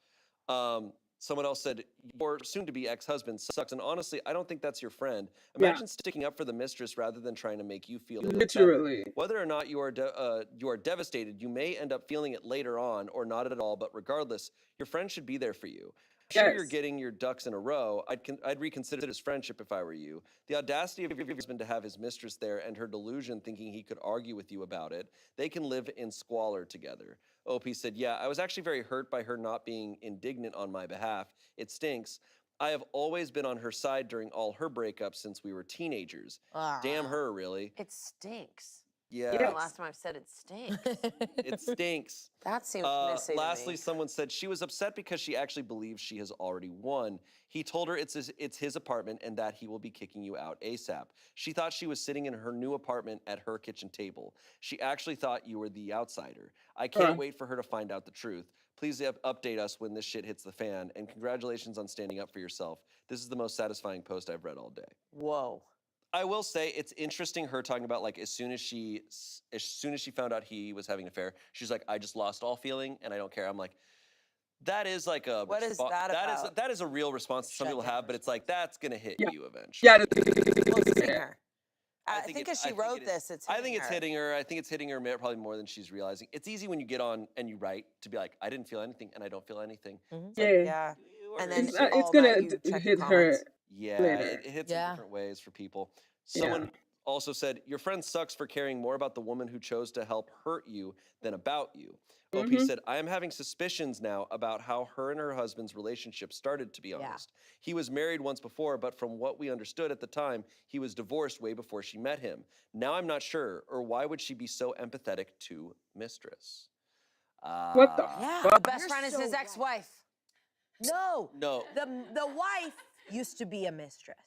Someone else said, your soon-to-be ex-husband sucks, and honestly, I don't think that's your friend. Imagine sticking up for the mistress rather than trying to make you feel better. Literally. Whether or not you are devastated, you may end up feeling it later on or not at all, but regardless, your friend should be there for you. Sure, you're getting your ducks in a row. I'd reconsider this friendship if I were you. The audacity of your husband to have his mistress there and her delusion thinking he could argue with you about it. They can live in squalor together. OP said, yeah, I was actually very hurt by her not being indignant on my behalf. It stinks. I have always been on her side during all her breakups since we were teenagers. Damn her, really. it stinks. Yeah. The last time I've said it stinks. It stinks. That seems messy to Lastly, me. someone said she was upset because she actually believes she has already won. He told her it's his apartment and that he will be kicking you out ASAP. She thought she was sitting in her new apartment at her kitchen table. She actually thought you were the outsider. I can't wait for her to find out the truth. Please update us when this shit hits the fan. And congratulations on standing up for yourself. This is the most satisfying post I've read all day. Whoa. I will say it's interesting her talking about like as soon as she found out he was having an affair, she's like, I just lost all feeling and I don't care. I'm like, that is like a What is that about? that is a real response that some people have, but it's like that's gonna hit you eventually. Yeah. I think as she wrote this, it's hitting I think it's her. hitting her. I think it's hitting her probably more than she's realizing. It's easy when you get on and you write to be like, I didn't feel anything and I don't feel anything. It's like, Yeah. And then It's all gonna night you check hit the her. comments. Yeah, later. it hits in different ways for people. Someone also said, your friend sucks for caring more about the woman who chose to help hurt you than about you. OP said, I am having suspicions now about how her and her husband's relationship started, to be honest. He was married once before, but from what we understood at the time, he was divorced way before she met him. Now I'm not sure, or why would she be so empathetic to mistress? What the Yeah, the best friend is his ex-wife. No. No. The wife used to be a mistress.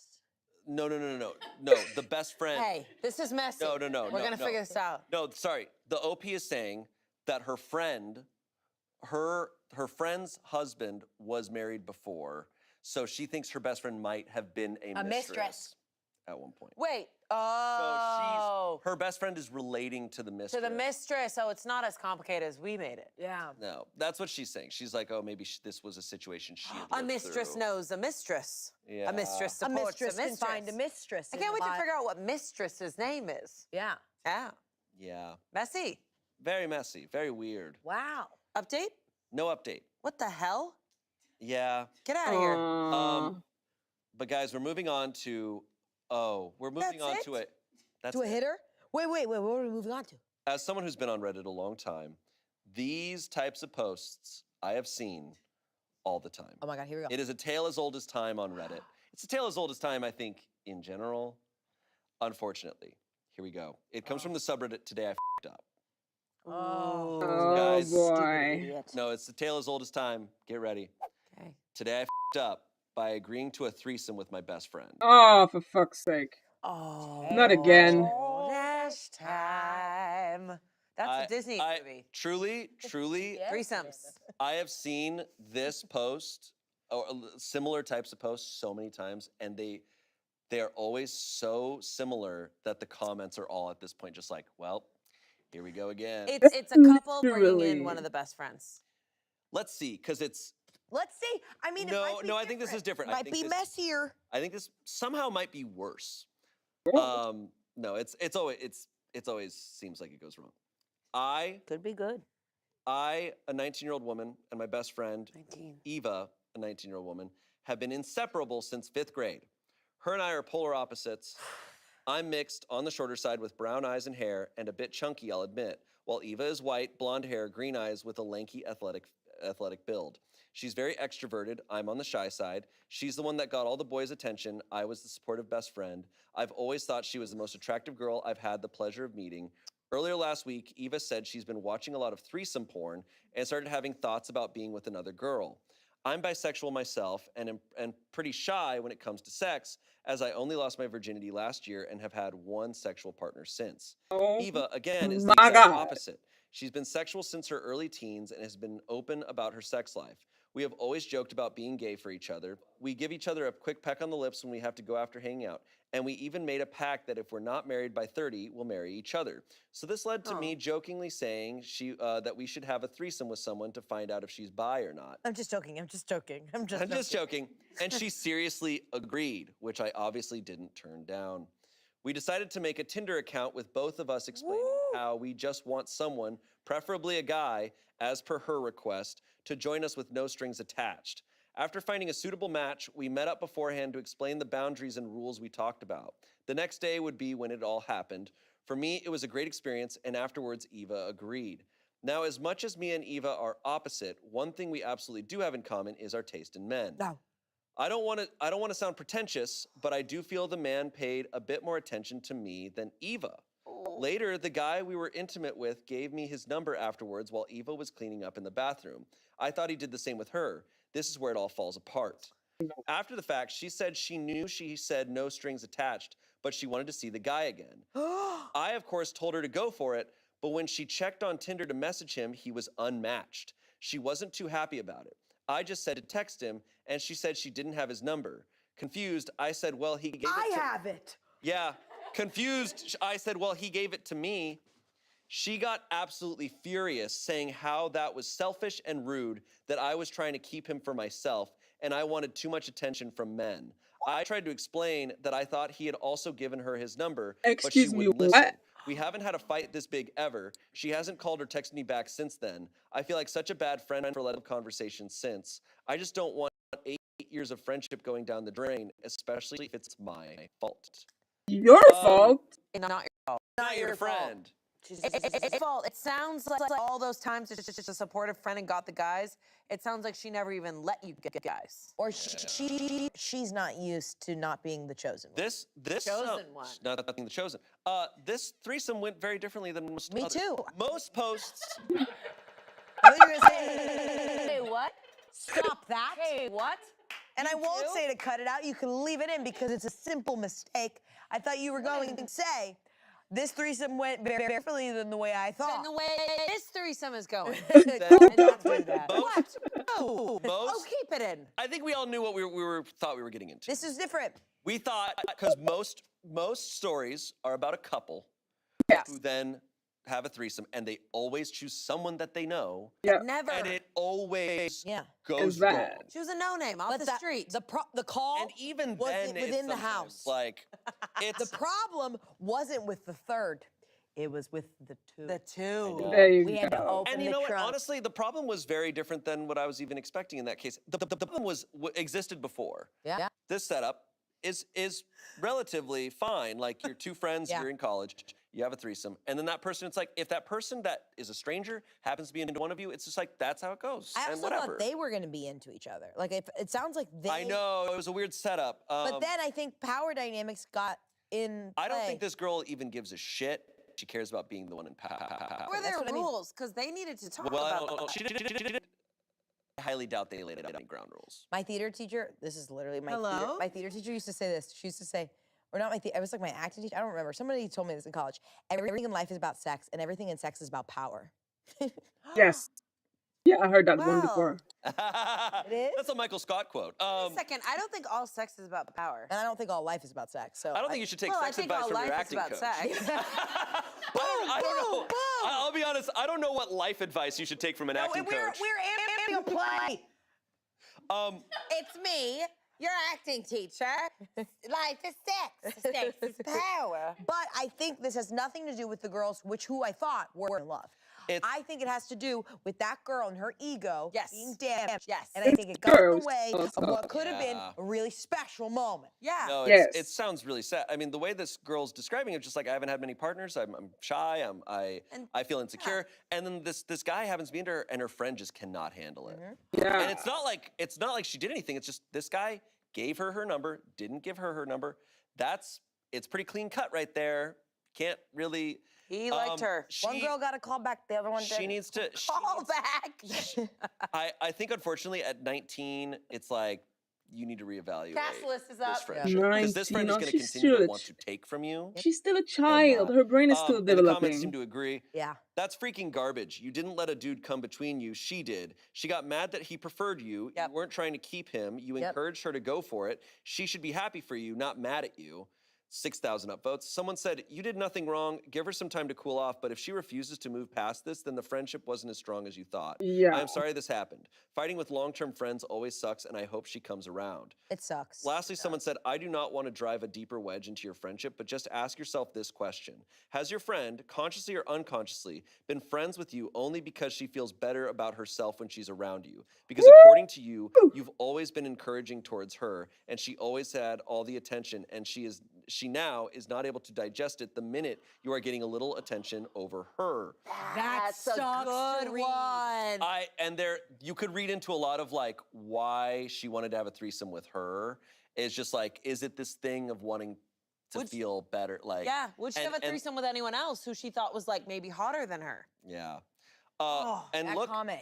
No, the best friend. Hey, this is messy. No. We're gonna figure this out. No, sorry. The OP is saying that her friend, her friend's husband was married before, so she thinks her best friend might have been a mistress at one point. Wait. So her best friend is relating to the mistress. To the mistress, so it's not as complicated as we made it. Yeah. No, that's what she's saying. She's like, oh, maybe this was a situation she had A lived mistress through. knows a mistress. Yeah. A mistress A supports mistress a mistress. can find a mistress. I can't wait to figure out what mistress's name is. Yeah. Yeah. Yeah. Messy. Very messy. Very weird. Wow. Update? No update. What the hell? Yeah. Get out of here. But guys, we're moving on to. Oh, we're moving That's on it? to it. That's To a it. hitter? Wait, what are we moving on to? As someone who's been on Reddit a long time, these types of posts I have seen all the time. Oh my God, here we go. It is a tale as old as time on Reddit. It's a tale as old as time, I think, in general. Unfortunately, here we go. It comes from the subreddit Today I F***ed Up. Oh, Guys, boy. no, it's the tale as old as time. Get ready. Okay. Today I f***ed up by agreeing to a threesome with my best friend. Oh, for fuck's sake. Oh. Not again. Last time. That's a Disney movie. Truly, Threesomes. I have seen this post or similar types of posts so many times, and they are always so similar that the comments are all at this point just like, well, here we go again. It's a couple bringing in one of the best friends. Let's see, because it's. Let's see. I mean, it might be I think this is different. Might be messier. I think this somehow might be worse. No, it's always seems like it goes wrong. Could be good. A 19-year-old woman, and my best friend, Eva, a 19-year-old woman, have been inseparable since 5th grade. Her and I are polar opposites. I'm mixed on the shorter side with brown eyes and hair, and a bit chunky, I'll admit, while Eva is white, blonde hair, green eyes with a lanky, athletic build. She's very extroverted. I'm on the shy side. She's the one that got all the boys' attention. I was the supportive best friend. I've always thought she was the most attractive girl I've had the pleasure of meeting. Earlier last week, Eva said she's been watching a lot of threesome porn and started having thoughts about being with another girl. I'm bisexual myself and pretty shy when it comes to sex, as I only lost my virginity last year and have had one sexual partner since. Eva, again, is the exact opposite. She's been sexual since her early teens and has been open about her sex life. We have always joked about being gay for each other. We give each other a quick peck on the lips when we have to go after hanging out. And we even made a pact that if we're not married by 30, we'll marry each other. So this led to me jokingly saying that we should have a threesome with someone to find out if she's bi or not. I'm just joking. I'm just joking. And she seriously agreed, which I obviously didn't turn down. We decided to make a Tinder account with both of us explaining how we just want someone, preferably a guy, as per her request, to join us with no strings attached. After finding a suitable match, we met up beforehand to explain the boundaries and rules we talked about. The next day would be when it all happened. For me, it was a great experience, and afterwards, Eva agreed. Now, as much as me and Eva are opposite, one thing we absolutely do have in common is our taste in men. No. I don't want to sound pretentious, but I do feel the man paid a bit more attention to me than Eva. Later, the guy we were intimate with gave me his number afterwards while Eva was cleaning up in the bathroom. I thought he did the same with her. This is where it all falls apart. After the fact, she said she knew she said no strings attached, but she wanted to see the guy again. I, of course, told her to go for it, but when she checked on Tinder to message him, he was unmatched. She wasn't too happy about it. I just said to text him, and she said she didn't have his number. Confused, I said, well, he gave it I have it. Yeah. Confused, I said, well, he gave it to me. She got absolutely furious, saying how that was selfish and rude, that I was trying to keep him for myself, and I wanted too much attention from men. I tried to explain that I thought he had also given her his number, but she wouldn't listen. We haven't had a fight this big ever. She hasn't called or texted me back since then. I feel like such a bad friend for letting conversations since. I just don't want 8 years of friendship going down the drain, especially if it's my fault. Your fault? Not your fault. Not your friend. It's fault. It sounds like all those times it's just a supportive friend and got the guys. It sounds like she never even let you get guys. Or she's not used to not being the chosen one. This chosen one. Not being the chosen. This threesome went very differently than most Me others. too. Most posts. Hey, what? Stop that. Hey, what? And I won't say to cut it out. You can leave it in because it's a simple mistake. I thought you were going to say, this threesome went very differently than the way I thought. Than the way this threesome is going. Don't do that. What? No. Oh, keep it in. I think we all knew what we thought we were getting into. This is different. We thought, because most stories are about a couple who then have a threesome, and they always choose someone that they know. Yeah. Never. And it always goes Is wrong. bad. She was a no-name off the street. The call And even was then, it's within the sometimes house. like, it's The problem wasn't with the third. It was with the two. The two. There you We had to go. open And the you know what? trunk. Honestly, the problem was very different than what I was even expecting in that case. The problem existed before. Yeah. This setup is relatively fine. Like, you're two friends, you're in college, you have a threesome, and then that person, it's like, if that person that is a stranger happens to be into one of you, it's just like, that's how it goes. I and also whatever. thought they were going to be into each other. Like, if it sounds like they. I know, it was a weird setup. But then I think power dynamics got in. I don't play. think this girl even gives a shit. She cares about being the one in power. What were their rules? Because they needed to talk Well, I about don't know. that. She didn't. I highly doubt they laid out any ground rules. My theater teacher, this is literally my Hello? theater. My theater teacher used to say this. She used to say, or not my it was like my acting teacher. I don't remember. Somebody told me this in college. Everything in life is about sex, and everything in sex is about power. Yes. Yeah, I heard that one before. It is? That's a Michael Scott quote. Wait a second, I don't think all sex is about power. And I don't think all life is about sex. So I don't think you should take Well, I sex think advice all from your life is acting about coach. sex. I don't know. I'll be honest. I don't know what life advice you should take from an acting coach. We're in a play. It's me, your acting teacher. Life is sex. Sex is power. But I think this has nothing to do with the girls, who I thought were in love. I think it has to do with that girl and her ego being damaged. Yes. And I think it got in the way of what could have been a really special moment. Yeah. No, it sounds really sad. I mean, the way this girl's describing it, just like, I haven't had many partners. I'm shy. I feel insecure. And then this guy happens to be into her, and her friend just cannot handle it. Yeah. And it's not like she did anything. It's just this guy gave her number, didn't give her number. It's pretty clean cut right there. Can't really. He liked her. One girl got a call back, the other one didn't. She needs to call back. I think, unfortunately, at 19, it's like, you need to reevaluate Cast list is this up. friendship. Because this friend is going to continue to want to take from you. She's still a child. Her brain is still And the comments developing. seem to agree. Yeah. That's freaking garbage. You didn't let a dude come between you. She did. She got mad that he preferred you. You weren't trying to keep him. You encouraged her to go for it. She should be happy for you, not mad at you. 6,000 upvotes. Someone said, you did nothing wrong. Give her some time to cool off. But if she refuses to move past this, then the friendship wasn't as strong as you thought. Yeah. I'm sorry this happened. Fighting with long-term friends always sucks, and I hope she comes around. It sucks. Lastly, someone said, I do not want to drive a deeper wedge into your friendship, but just ask yourself this question. Has your friend, consciously or unconsciously, been friends with you only because she feels better about herself when she's around you? Because according to you, you've always been encouraging towards her, and she always had all the attention, and she now is not able to digest it the minute you are getting a little attention over her. That's a good one. You could read into a lot of like why she wanted to have a threesome with her. It's just like, is it this thing of wanting to feel better? Like, yeah, would she have a threesome with anyone else who she thought was like maybe hotter than her? Yeah. that comment.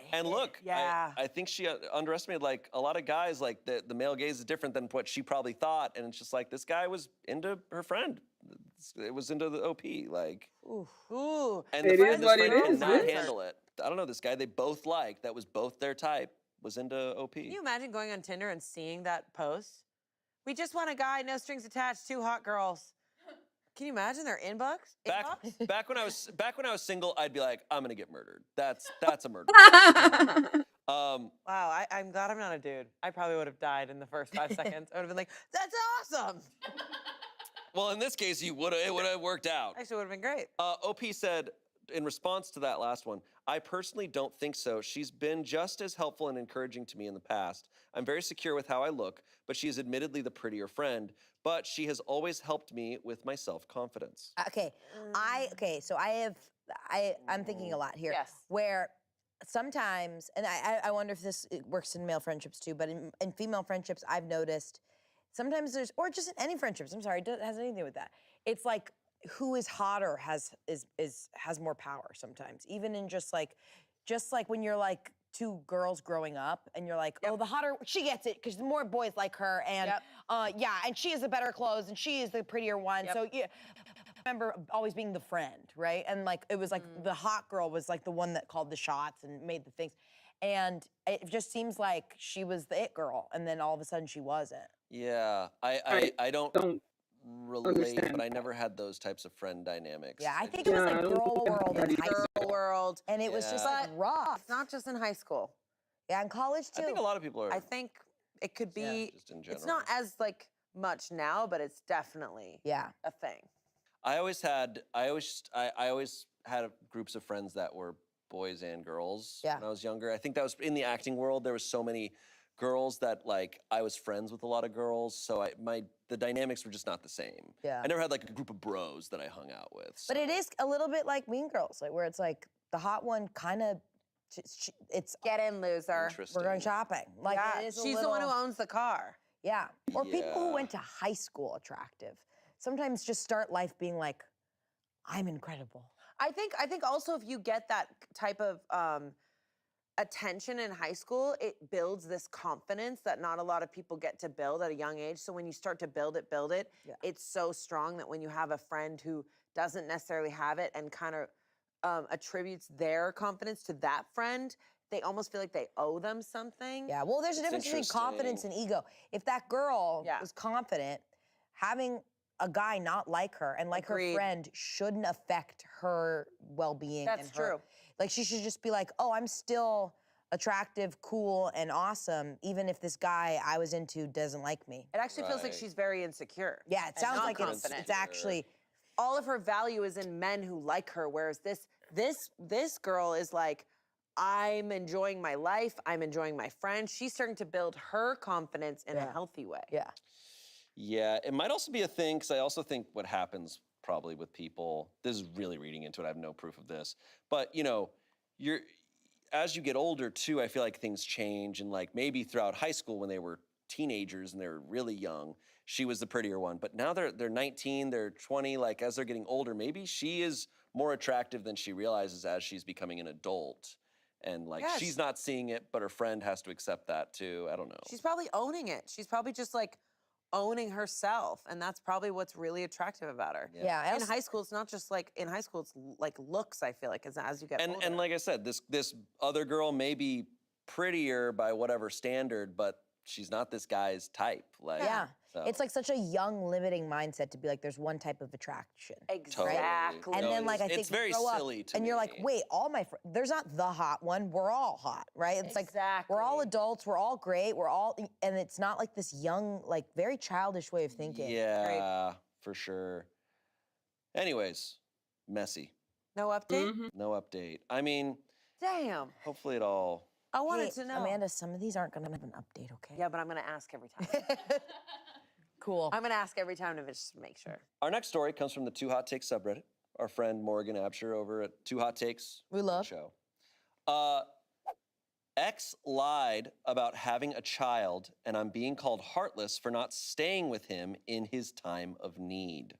Yeah. I think she underestimated, like, a lot of guys, like, the male gaze is different than what she probably thought. And it's just like, this guy was into her friend. It was into the OP, like. Ooh. And the It friend, is what this it friend is, cannot man. handle it. I don't know, this guy they both liked, that was both their type, was into OP. Can you imagine going on Tinder and seeing that post? We just want a guy, no strings attached, 2 hot girls. Can you imagine their inbox? Back when I was single, I'd be like, I'm gonna get murdered. That's a murder. Wow, I'm glad I'm not a dude. I probably would have died in the first 5 seconds. I would have been like, that's awesome. Well, in this case, it would have worked out. Actually, would have been great. OP said, in response to that last one, I personally don't think so. She's been just as helpful and encouraging to me in the past. I'm very secure with how I look, but she is admittedly the prettier friend. But she has always helped me with my self-confidence. Okay, so I'm thinking a lot here. Yes. Where sometimes, and I wonder if this works in male friendships too, but in female friendships, I've noticed sometimes or just in any friendships, I'm sorry, it has anything to do with that. It's like, who is hotter has more power sometimes. Even in just like when you're like 2 girls growing up and you're like, oh, the hotter, she gets it because more boys like her and yeah, and she has the better clothes and she is the prettier one. So yeah, remember always being the friend, right? And like it was like the hot girl was like the one that called the shots and made the things. And it just seems like she was the it girl, and then all of a sudden she wasn't. Yeah, I don't relate, but I never had those types of friend dynamics. Yeah, I think it was like girl world in high Girl school. world. And it was just like rough. It's not just in high school. Yeah, in college too. I think a lot of people are. I think it could be, just in general. it's not as like much now, but it's definitely a thing. I always had groups of friends that were boys and girls when I was younger. I think that was in the acting world. There was so many girls that like I was friends with a lot of girls, so the dynamics were just not the same. Yeah. I never had like a group of bros that I hung out with. So. But it is a little bit like Mean Girls, like where it's like the hot one kind of, it's get in, loser. We're going shopping. Like yeah, it is she's the one who owns the car. Yeah, or people who went to high school attractive. Sometimes just start life being like, I'm incredible. I think also if you get that type of attention in high school, it builds this confidence that not a lot of people get to build at a young age. So when you start to build it, it's so strong that when you have a friend who doesn't necessarily have it and kind of attributes their confidence to that friend, they almost feel like they owe them something. Yeah, well, there's a difference between confidence and ego. If that girl was confident, having a guy not like her and like her friend shouldn't affect her well-being. That's true. Like she should just be like, oh, I'm still attractive, cool, and awesome, even if this guy I was into doesn't like me. It actually feels like she's very insecure. Yeah, it sounds like it's actually... All of her value is in men who like her, whereas this girl is like, I'm enjoying my life, I'm enjoying my friends. She's starting to build her confidence in a healthy way. Yeah. Yeah, it might also be a thing, because I also think what happens probably with people, this is really reading into it, I have no proof of this, but you know, as you get older too, I feel like things change, and like maybe throughout high school when they were teenagers and they're really young, she was the prettier one, but now they're 19, they're 20, like as they're getting older, maybe she is more attractive than she realizes as she's becoming an adult. And like she's not seeing it, but her friend has to accept that too. I don't know. She's probably owning it. She's probably just like owning herself, and that's probably what's really attractive about her. Yeah. In high school, it's not just like in high school. It's like looks. I feel like as you get older. And like I said, this other girl may be prettier by whatever standard, but she's not this guy's type. Like so. It's like such a young, limiting mindset to be like, there's one type of attraction. Exactly. And then like I think it's very you grow silly up, to and me. you're like, wait, all my there's not the hot one. We're all hot, right? It's like we're all adults. We're all great. We're all, and it's not like this young, like very childish way of thinking. Yeah, for sure. Anyways, messy. No update. No update. I mean, damn. Hopefully it all. I wanted to know. Amanda, some of these aren't gonna have an update, okay? Yeah, but I'm gonna ask every time. Cool. I'm gonna ask every time to just make sure. Our next story comes from the Two Hot Takes subreddit. Our friend Morgan Absher over at Two Hot Takes. We love. Show. X lied about having a child, and I'm being called heartless for not staying with him in his time of need.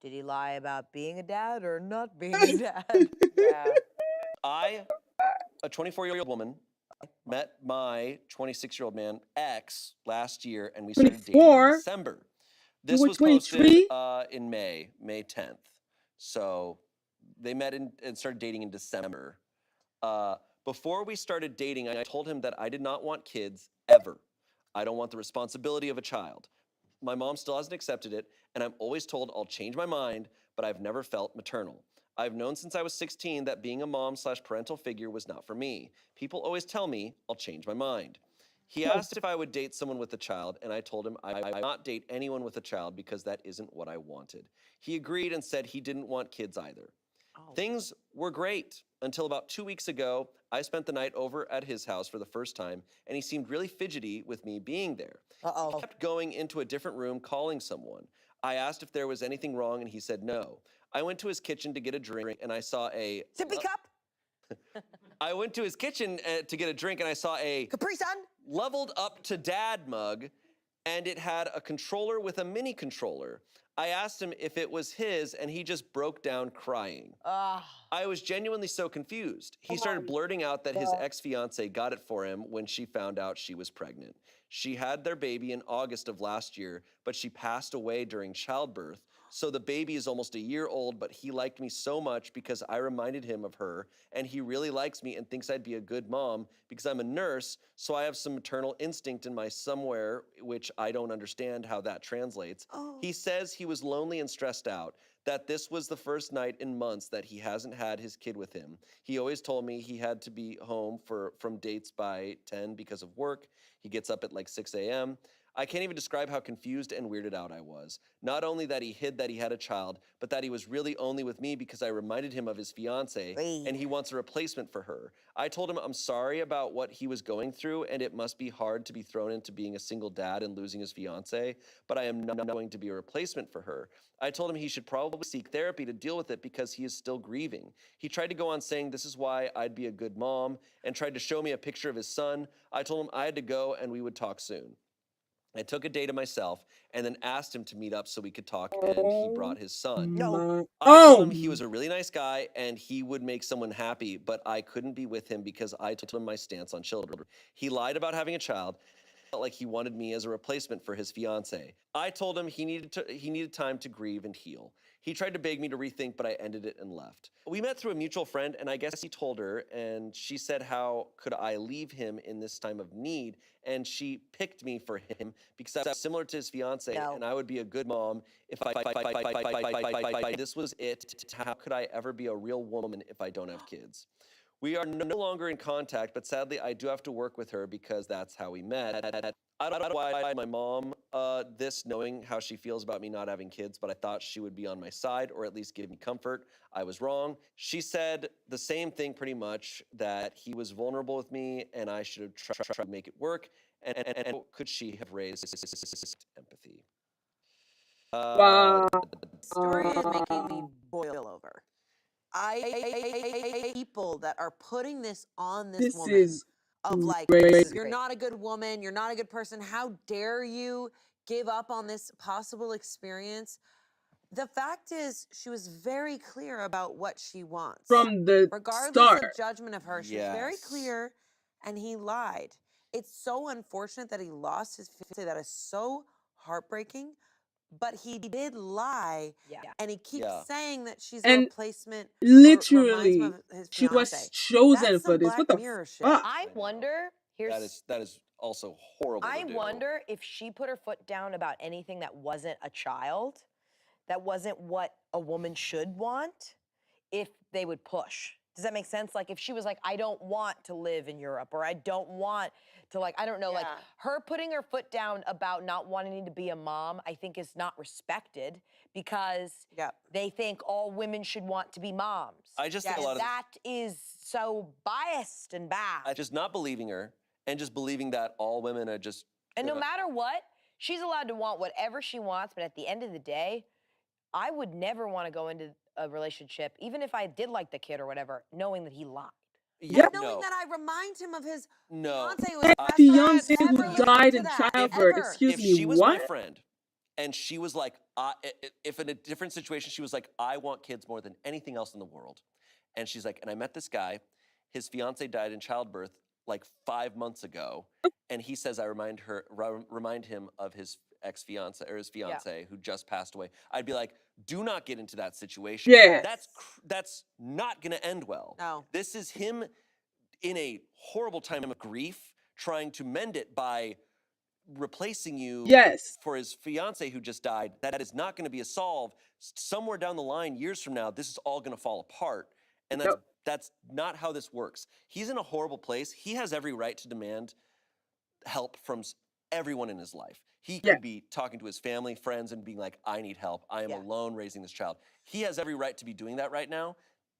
Did he lie about being a dad or not being a dad? Yeah. I, a 24-year-old woman, met my 26-year-old man, X, last year, and we started dating in December. This was posted in May 10th. So they met and started dating in December. Before we started dating, I told him that I did not want kids ever. I don't want the responsibility of a child. My mom still hasn't accepted it, and I'm always told I'll change my mind, but I've never felt maternal. I've known since I was 16 that being a mom/parental figure was not for me. People always tell me I'll change my mind. He asked if I would date someone with a child, and I told him I would not date anyone with a child because that isn't what I wanted. He agreed and said he didn't want kids either. Things were great until about 2 weeks ago. I spent the night over at his house for the first time, and he seemed really fidgety with me being there. He kept going into a different room, calling someone. I asked if there was anything wrong, and he said no. I went to his kitchen to get a drink, and I saw a... Sippy cup? I went to his kitchen to get a drink, and I saw a... Capri Sun? Leveled up to dad mug, and it had a controller with a mini controller. I asked him if it was his, and he just broke down crying. I was genuinely so confused. He started blurting out that his ex-fiance got it for him when she found out she was pregnant. She had their baby in August of last year, but she passed away during childbirth, So the baby is almost a year old, but he liked me so much because I reminded him of her, and he really likes me and thinks I'd be a good mom because I'm a nurse, so I have some maternal instinct in my somewhere, which I don't understand how that translates. He says he was lonely and stressed out, that this was the first night in months that he hasn't had his kid with him. He always told me he had to be home from dates by 10 because of work. He gets up at like 6 a.m. I can't even describe how confused and weirded out I was. Not only that he hid that he had a child, but that he was really only with me because I reminded him of his fiance and he wants a replacement for her. I told him I'm sorry about what he was going through and it must be hard to be thrown into being a single dad and losing his fiance, but I am not going to be a replacement for her. I told him he should probably seek therapy to deal with it because he is still grieving. He tried to go on saying this is why I'd be a good mom and tried to show me a picture of his son. I told him I had to go and we would talk soon. I took a day to myself and then asked him to meet up so we could talk, and he brought his son. I told him he was a really nice guy and he would make someone happy, but I couldn't be with him because I told him my stance on children. He lied about having a child. Felt like he wanted me as a replacement for his fiance. I told him he needed time to grieve and heal. He tried to beg me to rethink, but I ended it and left. We met through a mutual friend, and I guess he told her, and she said, how could I leave him in this time of need? And she picked me for him because I was similar to his fiance, and I would be a good mom if this was it. How could I ever be a real woman if I don't have kids? We are no longer in contact, but sadly, I do have to work with her because that's how we met. I don't know why I told my mom this, knowing how she feels about me not having kids, but I thought she would be on my side or at least give me comfort. I was wrong. She said the same thing pretty much, that he was vulnerable with me and I should have tried to make it work. And could she have raised empathy? Wow. Story is making me boil over. I people that are putting this on this This woman is of like, crazy. you're not a good woman, you're not a good person. How dare you give up on this possible experience? The fact is, she was very clear about what she wants. From the Regardless start. of judgment of her, she was very clear, and he lied. It's so unfortunate that he lost his fiance. That is so heartbreaking. But he did lie, and he keeps saying that she's a And replacement. literally, Or reminds him of his she was fiance. chosen That's for some this. Black What the Mirror shit. fuck? I wonder. That is also horrible. I to do. wonder if she put her foot down about anything that wasn't a child, that wasn't what a woman should want, if they would push. Does that make sense? Like if she was like, I don't want to live in Europe, or I don't want to, like, I don't know, like her putting her foot down about not wanting to be a mom, I think is not respected because they think all women should want to be moms. I just think a lot of that is so biased and bad. I just not believing her and just believing that all women are just. And no matter what, she's allowed to want whatever she wants, but at the end of the day, I would never want to go into a relationship, even if I did like the kid or whatever, knowing that he lied. Yep. Knowing that I remind him of his fiance who That was fiance who died in childbirth. Excuse if me, she was what? my friend and she was like, if in a different situation, she was like, I want kids more than anything else in the world. And she's like, and I met this guy, his fiance died in childbirth like 5 months ago. And he says, I remind him of his ex-fiance or his fiance who just passed away. I'd be like, do not get into that situation. Yeah. That's not gonna end well. No. This is him in a horrible time of grief, trying to mend it by replacing you for his fiance who just died. That is not gonna be a solve. Somewhere down the line, years from now, this is all gonna fall apart. And that's not how this works. He's in a horrible place. He has every right to demand help from everyone in his life. He could be talking to his family, friends, and being like, I need help. I am alone raising this child. He has every right to be doing that right now,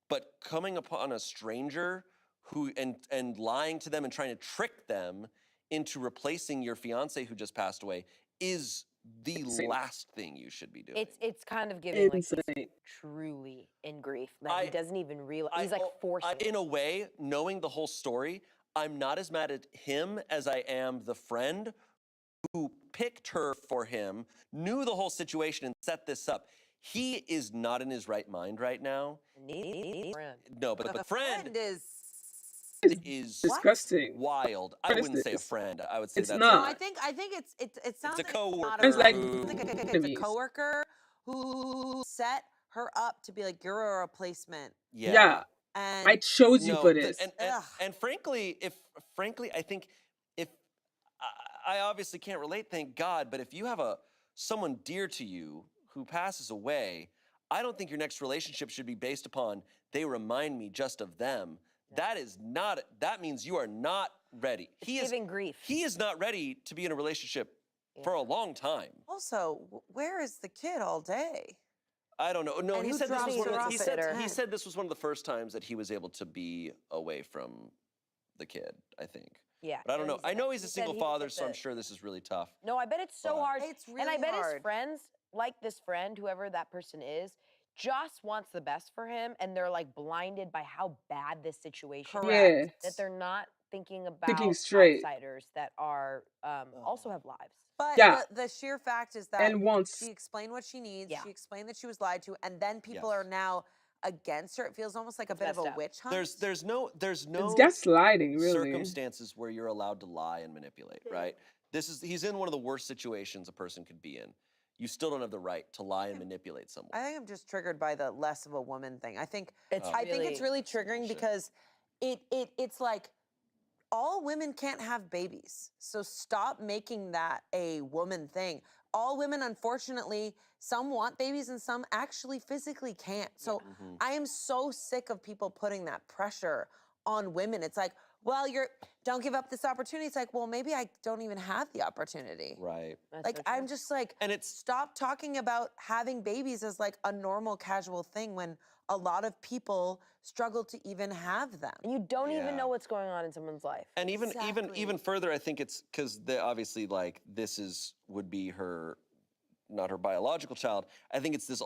but coming upon a stranger who and lying to them and trying to trick them into replacing your fiance who just passed away is the last thing you should be doing. It's kind of giving like he's truly in grief. Like he doesn't even realize. He's like forcing. In a way, knowing the whole story, I'm not as mad at him as I am the friend who picked her for him, knew the whole situation and set this up. He is not in his right mind right now. No, but the friend is disgusting. Wild. I wouldn't say a friend. I would say it's that's not. No, I think it sounds it's a like coworker. It's like a coworker who set her up to be like, you're a replacement. Yeah. And I chose you No, for this. and frankly, I think if I obviously can't relate, thank God, but if you have someone dear to you who passes away, I don't think your next relationship should be based upon they remind me just of them. That is not. That means you are not ready. He is giving grief. He is not ready to be in a relationship for a long time. Also, where is the kid all day? I don't know. No, And he who said this was drops one her of off he at said 10? he said this was one of the first times that he was able to be away from the kid, I think. Yeah. But I don't know. I know he's a he said single he was father, at so I'm the- sure this is really tough. No, I bet it's so But- hard. It's and I really bet his hard. friends, like this friend, whoever that person is, just wants the best for him, and they're like blinded by how bad this situation Correct. is. That they're not thinking about Thinking straight. outsiders that are also have lives. But Yeah. the sheer fact is that And once. she explained what she needs, Yeah. she explained that she was lied to, and then people Yes. are now against her. It feels almost like a It's bit of messed a up. witch hunt. There's no It's gaslighting, really. circumstances where you're allowed to lie and manipulate, right? He's in one of the worst situations a person could be in. You still don't have the right to lie and manipulate someone. I think I'm just triggered by the less of a woman thing. I think It's I think it's really triggering bullshit. because it's like all women can't have babies. So stop making that a woman thing. All women, unfortunately, some want babies and some actually physically can't. So I am so sick of people putting that pressure on women. It's like, well, don't give up this opportunity. It's like, well, maybe I don't even have the opportunity. Right. Like, I'm just like, And it's stop talking about having babies as like a normal, casual thing when a lot of people struggle to even have them. And you don't even Yeah. know what's going on in someone's life. And even Exactly. further, I think it's because obviously like would be her, not her biological child. I think it's this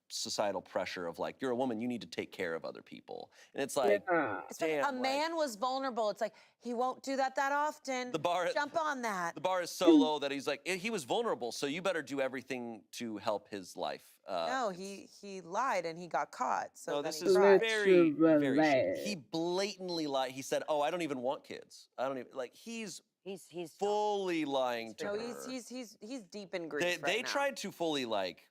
societal pressure of like, you're a woman, you need to take care of other people, and it's like, Yeah. Especially damn, a man was vulnerable. It's like, he won't do that often. The bar- Jump on that. the bar is so low that he's like, he was vulnerable, so you better do everything to help his life. No, he lied and he got caught. So No, then this he is cried. very, very shady. Literally. He blatantly lied. He said, "Oh, I don't even want kids. I don't even like." He's He's fully lying to No, her. he's deep in grief. They right now. tried to fully like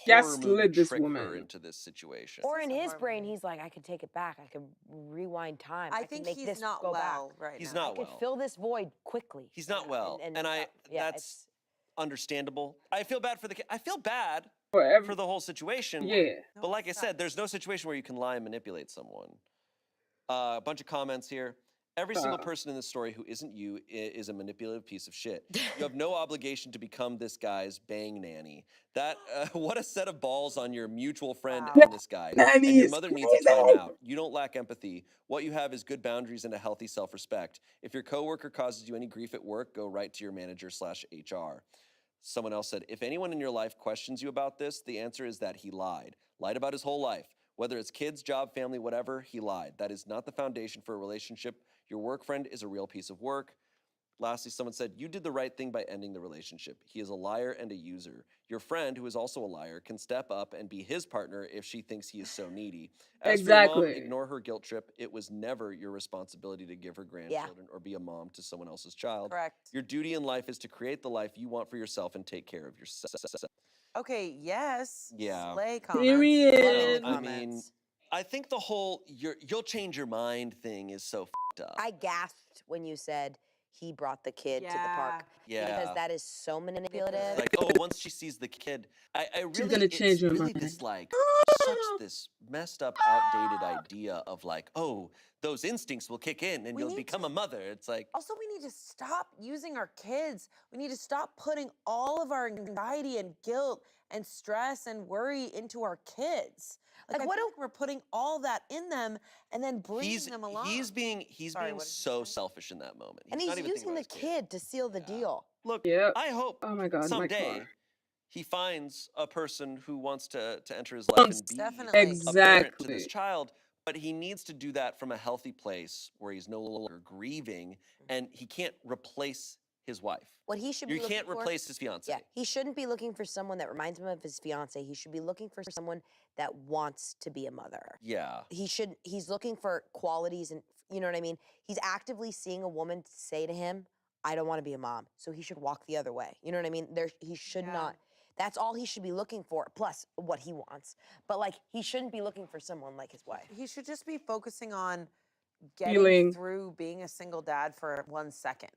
Gaslit horror movie this trick her woman. into this situation. Or in This is a his horror brain, movie. he's like, I could take it back. I could rewind time. I could think make he's this not go well back. right He's now. not I could well. fill this void quickly. He's not well, and yeah, that's understandable. I feel bad for the kid. I feel bad For for the whole situation. Yeah. But like I said, there's no situation where you can lie and manipulate someone. A bunch of comments here. Every single person in this story who isn't you is a manipulative piece of shit. You have no obligation to become this guy's bang nanny. That what a set of balls on your mutual friend and this guy. Nanny And your is mother needs a crazy. timeout. You don't lack empathy. What you have is good boundaries and a healthy self-respect. If your coworker causes you any grief at work, go right to your manager/HR. Someone else said, if anyone in your life questions you about this, the answer is that he lied. Lied about his whole life. Whether it's kids, job, family, whatever, he lied. That is not the foundation for a relationship. Your work friend is a real piece of work. Lastly, someone said, you did the right thing by ending the relationship. He is a liar and a user. Your friend, who is also a liar, can step up and be his partner if she thinks he is so needy. As for your mom, Exactly. ignore her guilt trip. It was never your responsibility to give her grandchildren or be a mom to someone else's child. Correct. Your duty in life is to create the life you want for yourself and take care of yourself. Okay, yes. Yeah. Slay comments. Period. Love the I mean, comments. I think the whole you'll change your mind thing is so f***ed up. I gasped when you said he brought the kid to the park. Yeah. Because that is so manipulative. Like, oh, once she sees the kid, I She's really, gonna change it's her really mind. this like such this messed up, outdated idea of like, oh, those instincts will kick in and We you'll need become to- a mother. It's like, Also, we need to stop using our kids. We need to stop putting all of our anxiety and guilt and stress and worry into our kids. Like, what if we're putting all that in them and then bringing them along? he's being Sorry, what did you so selfish in that moment. And not he's even thinking using the about his kid to seal the deal. Look, Yep. I hope Oh my God, my someday car. he finds a person who wants to enter his life and be Definitely. a parent to Exactly. this child, but he needs to do that from a healthy place where he's no longer grieving and he can't replace his wife. What he should be You looking can't for- replace his fiance. Yeah, he shouldn't be looking for someone that reminds him of his fiance. He should be looking for someone that wants to be a mother. Yeah. He's looking for qualities and, you know what I mean? He's actively seeing a woman say to him, I don't want to be a mom. So he should walk the other way. You know what I mean? He should not. That's all he should be looking for, plus what he wants. But like, he shouldn't be looking for someone like his wife. He should just be focusing on getting Feeling. through being a single dad for 1 second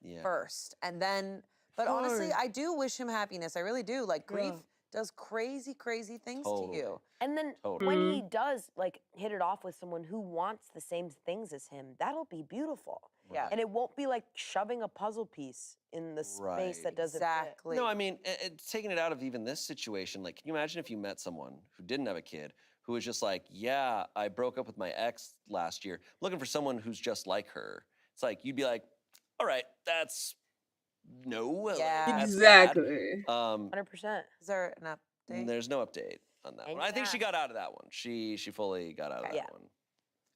Yeah. first. And then, but honestly, I do wish him happiness. I really do. Like, grief does crazy, crazy things to you. And then when he does like hit it off with someone who wants the same things as him, that'll be beautiful. Yeah. And it won't be like shoving a puzzle piece in the space that doesn't Exactly. No, I mean, taking it out of even this situation, like, can you imagine if you met someone who didn't have a kid, who was just like, yeah, I broke up with my ex last year, looking for someone who's just like her. It's like, you'd be like, all right, that's no. Yeah. That's bad. Exactly. 100%. Is there an update? There's no update on that one. I think she got out of that one. She fully got out of that one.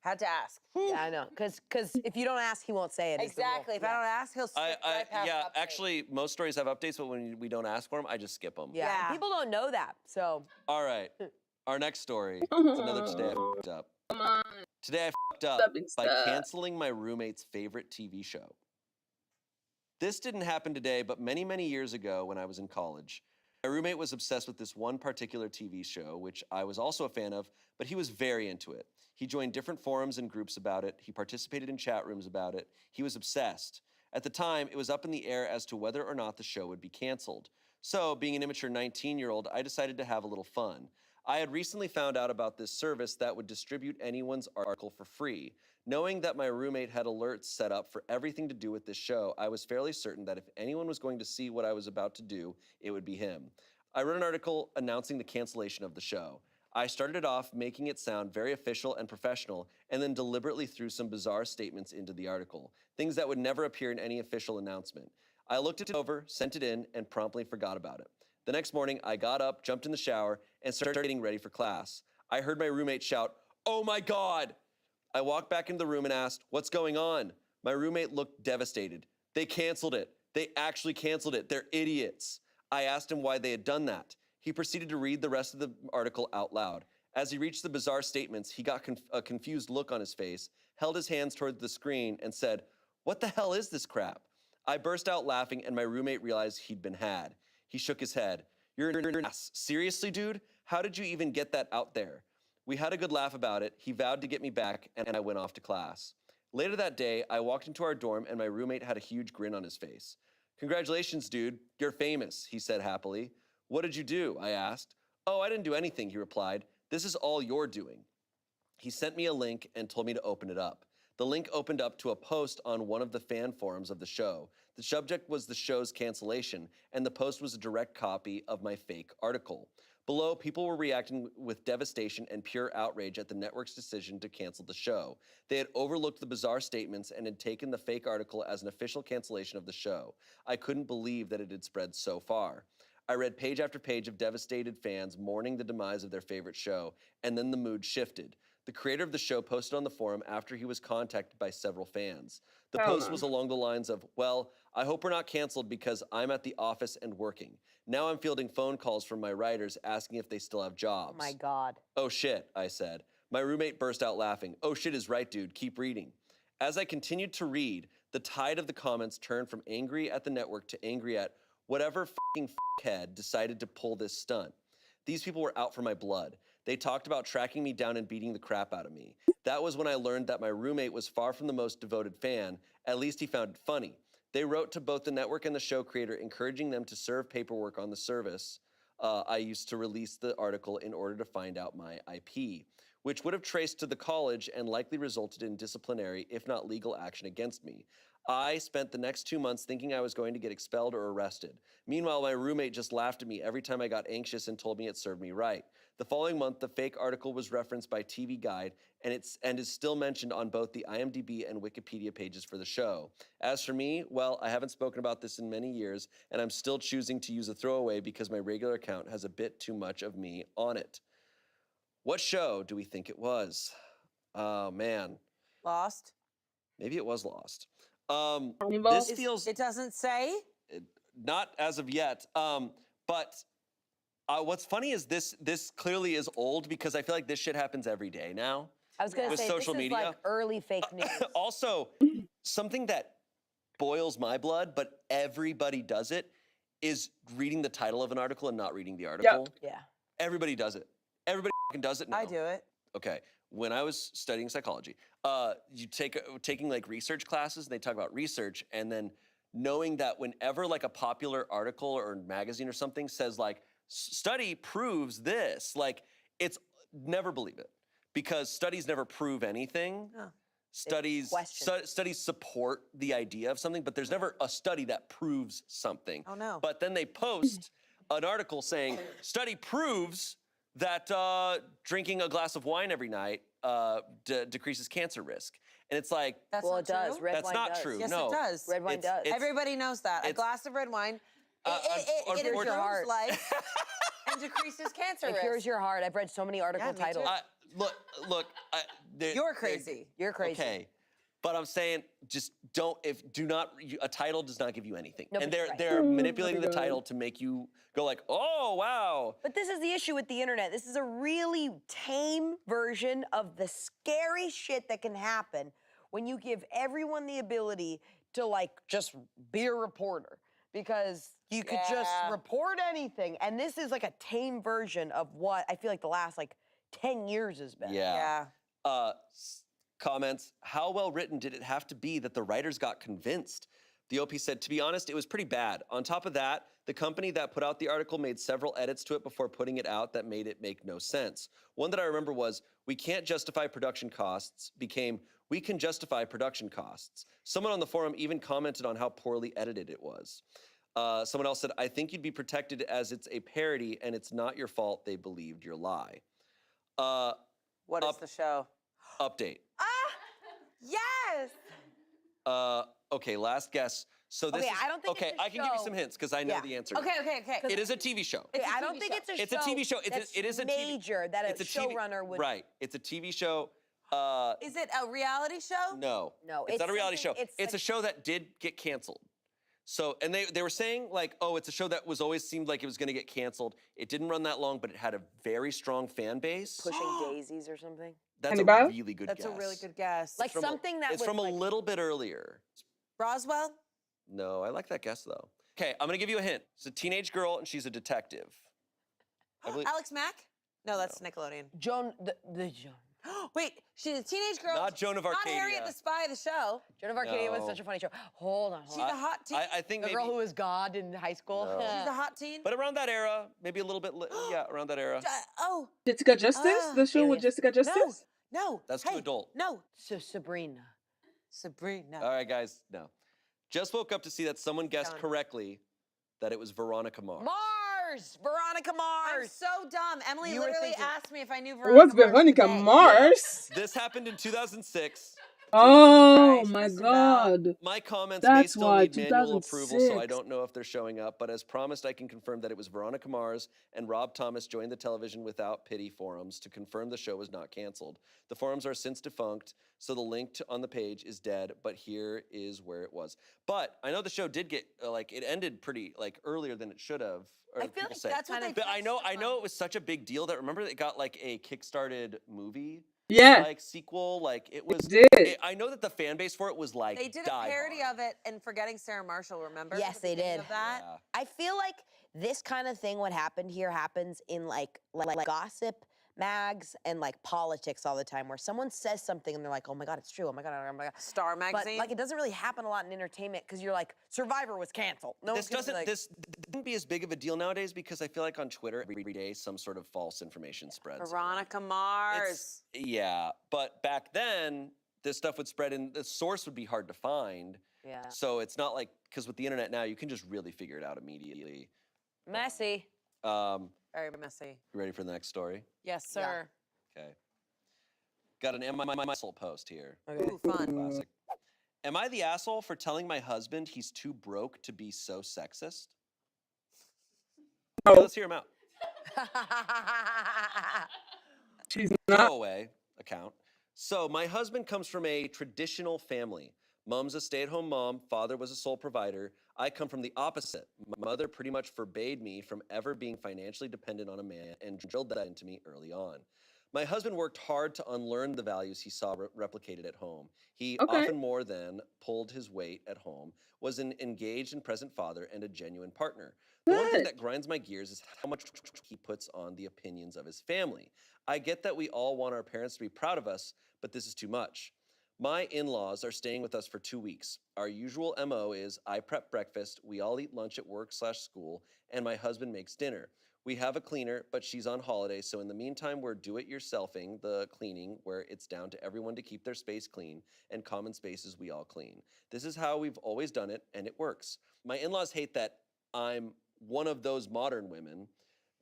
Had to ask. Yeah, I know. Because if you don't ask, he won't say it. is the rule. Exactly. If I don't ask, he'll skip right past Yeah, the update. actually, most stories have updates, but when we don't ask for them, I just skip them. Yeah. People don't know that, so. All right. Our next story is another Today I Fucked Up. Come on. Today I fucked up by canceling my roommate's favorite TV show. This didn't happen today, but many, many years ago when I was in college, my roommate was obsessed with this one particular TV show, which I was also a fan of, but he was very into it. He joined different forums and groups about it. He participated in chat rooms about it. He was obsessed. At the time, it was up in the air as to whether or not the show would be canceled. So, being an immature 19-year-old, I decided to have a little fun. I had recently found out about this service that would distribute anyone's article for free. Knowing that my roommate had alerts set up for everything to do with this show, I was fairly certain that if anyone was going to see what I was about to do, it would be him. I wrote an article announcing the cancellation of the show. I started it off making it sound very official and professional, and then deliberately threw some bizarre statements into the article, things that would never appear in any official announcement. I looked it over, sent it in, and promptly forgot about it. The next morning, I got up, jumped in the shower, and started getting ready for class. I heard my roommate shout, "Oh my God!" I walked back into the room and asked, "What's going on?" My roommate looked devastated. "They canceled it. They actually canceled it. They're idiots." I asked him why they had done that. He proceeded to read the rest of the article out loud. As he reached the bizarre statements, he got a confused look on his face, held his hands toward the screen, and said, "What the hell is this crap?" I burst out laughing, and my roommate realized he'd been had. He shook his head. "You're an ass. Seriously, dude? How did you even get that out there?" We had a good laugh about it. He vowed to get me back, and I went off to class. Later that day, I walked into our dorm, and my roommate had a huge grin on his face. "Congratulations, dude. You're famous," he said happily. "What did you do?" I asked. "Oh, I didn't do anything," he replied. "This is all you're doing." He sent me a link and told me to open it up. The link opened up to a post on one of the fan forums of the show. The subject was the show's cancellation, and the post was a direct copy of my fake article. Below, people were reacting with devastation and pure outrage at the network's decision to cancel the show. They had overlooked the bizarre statements and had taken the fake article as an official cancellation of the show. I couldn't believe that it had spread so far. I read page after page of devastated fans mourning the demise of their favorite show, and then the mood shifted. The creator of the show posted on the forum after he was contacted by several fans. The post was along the lines of, "Well, I hope we're not canceled because I'm at the office and working. Now I'm fielding phone calls from my writers asking if they still have jobs." Oh my God. "Oh shit," I said. My roommate burst out laughing. "Oh shit is right, dude. Keep reading." As I continued to read, the tide of the comments turned from angry at the network to angry at whatever fucking head decided to pull this stunt. These people were out for my blood. They talked about tracking me down and beating the crap out of me. That was when I learned that my roommate was far from the most devoted fan. At least he found it funny. They wrote to both the network and the show creator, encouraging them to serve paperwork on the service I used to release the article in order to find out my IP, which would have traced to the college and likely resulted in disciplinary, if not legal action against me. I spent the next 2 months thinking I was going to get expelled or arrested. Meanwhile, my roommate just laughed at me every time I got anxious and told me it served me right. The following month, the fake article was referenced by TV Guide and is still mentioned on both the IMDb and Wikipedia pages for the show. As for me, well, I haven't spoken about this in many years, and I'm still choosing to use a throwaway because my regular account has a bit too much of me on it. What show do we think it was? Oh, man. Lost? Maybe it was Lost. This feels... It doesn't say? Not as of yet. But what's funny is this clearly is old because I feel like this shit happens every day now. I was going to with say, social this media. is like early fake news. Also, something that boils my blood, but everybody does it, is reading the title of an article and not reading the article. Yeah. Everybody does it. Everybody fucking does it now. I do it. Okay. When I was studying psychology, you taking like research classes, and they talk about research, and then knowing that whenever like a popular article or magazine or something says like study proves this, like it's never believe it, because studies never prove anything. Oh. Studies support the idea of something, but there's never a study that proves something. Oh no. But then they post an article saying study proves that drinking a glass of wine every night decreases cancer risk. And it's like, That's well, not it does. true? Red that's wine not does. true. Yes, no. it does. Red wine does. Everybody knows that. A glass of red wine, it improves heart. life and decreases cancer It risk. cures your heart. I've read so many article me titles. too. Look. You're crazy. You're crazy. Okay. But I'm saying, just don't. A title does not give you anything, No, and but you're right. they're manipulating the title to make you go like, oh wow. But this is the issue with the internet. This is a really tame version of the scary shit that can happen when you give everyone the ability to like just be a reporter, because you could just report anything. And this is like a tame version of what I feel like the last like 10 years has been. Yeah. Comments, how well written did it have to be that the writers got convinced? The OP said, to be honest, it was pretty bad. On top of that, the company that put out the article made several edits to it before putting it out that made it make no sense. One that I remember was, we can't justify production costs, became, we can justify production costs. Someone on the forum even commented on how poorly edited it was. Someone else said, I think you'd be protected as it's a parody and it's not your fault they believed your lie. What is the show? Update. Yes! Okay, last guess. So this Okay, is, I don't think okay, it's a I can give you show. some hints because I know the answer. Okay. It is a TV show. Okay, I don't think it's a show. It's a TV show. That's It is a major that a it's a TV showrunner would. Right. It's a TV show. Is it a reality show? No. No, It's not a reality show. something- It's a show that did get canceled. So, and they were saying like, oh, it's a show that was always seemed like it was going to get canceled. It didn't run that long, but it had a very strong fan base. Pushing Daisies or something. That's Hannibal? a really good guess. That's a really good guess. Like something that It's was from like, a little bit earlier. Roswell? No, I like that guess though. Okay, I'm gonna give you a hint. It's a teenage girl and she's a detective. I believe, Alex Mack? No, that's Nickelodeon. Joan the Joan. Wait, she's a teenage girl. Not Joan of Arcadia. Not Harriet the Spy, the show. Joan of Arcadia was No. such a funny show. Hold on. She's a hot teen. I think The maybe, girl who was God in high school. No. She's a hot teen. but around that era, maybe a little bit, yeah, around that era. Oh. Jessica Justice? The show with Jessica Justice? No. That's hey, too adult. No. So Sabrina. Sabrina. All right, guys, no. Just woke up to see that someone guessed Done. correctly that it was Veronica Mars. Mars! Veronica Mars! I'm so dumb. Emily You were literally thinking- asked me if I knew Veronica What's Mars Veronica today. Mars? This happened in 2006. Oh Christ, my Mr. God. My comments may That's still why, need manual approval, so I 2006. don't know if they're showing up. But as promised, I can confirm that it was Veronica Mars and Rob Thomas joined the Television Without Pity forums to confirm the show was not canceled. The forums are since defunct, so the link on the page is dead. But here is where it was. But I know the show did get it ended pretty earlier than it should have. Or I feel people like say. that's what they But I know touched it was such a big deal that remember it got like a kickstarted movie. Yeah. Like sequel, like it was. did. I know that the fan base for it was like They did a die parody hard. of it and Forgetting Sarah Marshall, remember? Yes, At the they beginning did. Of that? Yeah. I feel like this kind of thing, what happened here, happens in like gossip mags and like politics all the time, where someone says something and they're like, oh my God, it's true. Oh my God, oh my God. Star But Magazine. like it doesn't really happen a lot in entertainment because you're like, Survivor was canceled. No This one's gonna be like, this wouldn't be as big of a deal nowadays because I feel like on Twitter every day some sort of false information spreads. Veronica Mars. Yeah, but back then this stuff would spread and the source would be hard to find. yeah. So it's not like because with the internet now you can just really figure it out immediately. Messy. Very messy. You ready for the next story? Yes, sir. Okay. Got an Am I the Asshole post here. Ooh, fun. Classic. Am I the asshole for telling my husband he's too broke to be so sexist? No. Okay, let's hear him out. She's not. Throwaway account. So my husband comes from a traditional family. Mom's a stay-at-home mom. Father was a sole provider. I come from the opposite. My mother pretty much forbade me from ever being financially dependent on a man and drilled that into me early on. My husband worked hard to unlearn the values he saw replicated at home. He Okay. often more than pulled his weight at home, was an engaged and present father, and a genuine partner. The one thing Good. that grinds my gears is how much he puts on the opinions of his family. I get that we all want our parents to be proud of us, but this is too much. My in-laws are staying with us for 2 weeks. Our usual MO is I prep breakfast, we all eat lunch at work/school, and my husband makes dinner. We have a cleaner, but she's on holiday, so in the meantime, we're do-it-yourselfing the cleaning, where it's down to everyone to keep their space clean, and common spaces we all clean. This is how we've always done it, and it works. My in-laws hate that I'm one of those modern women.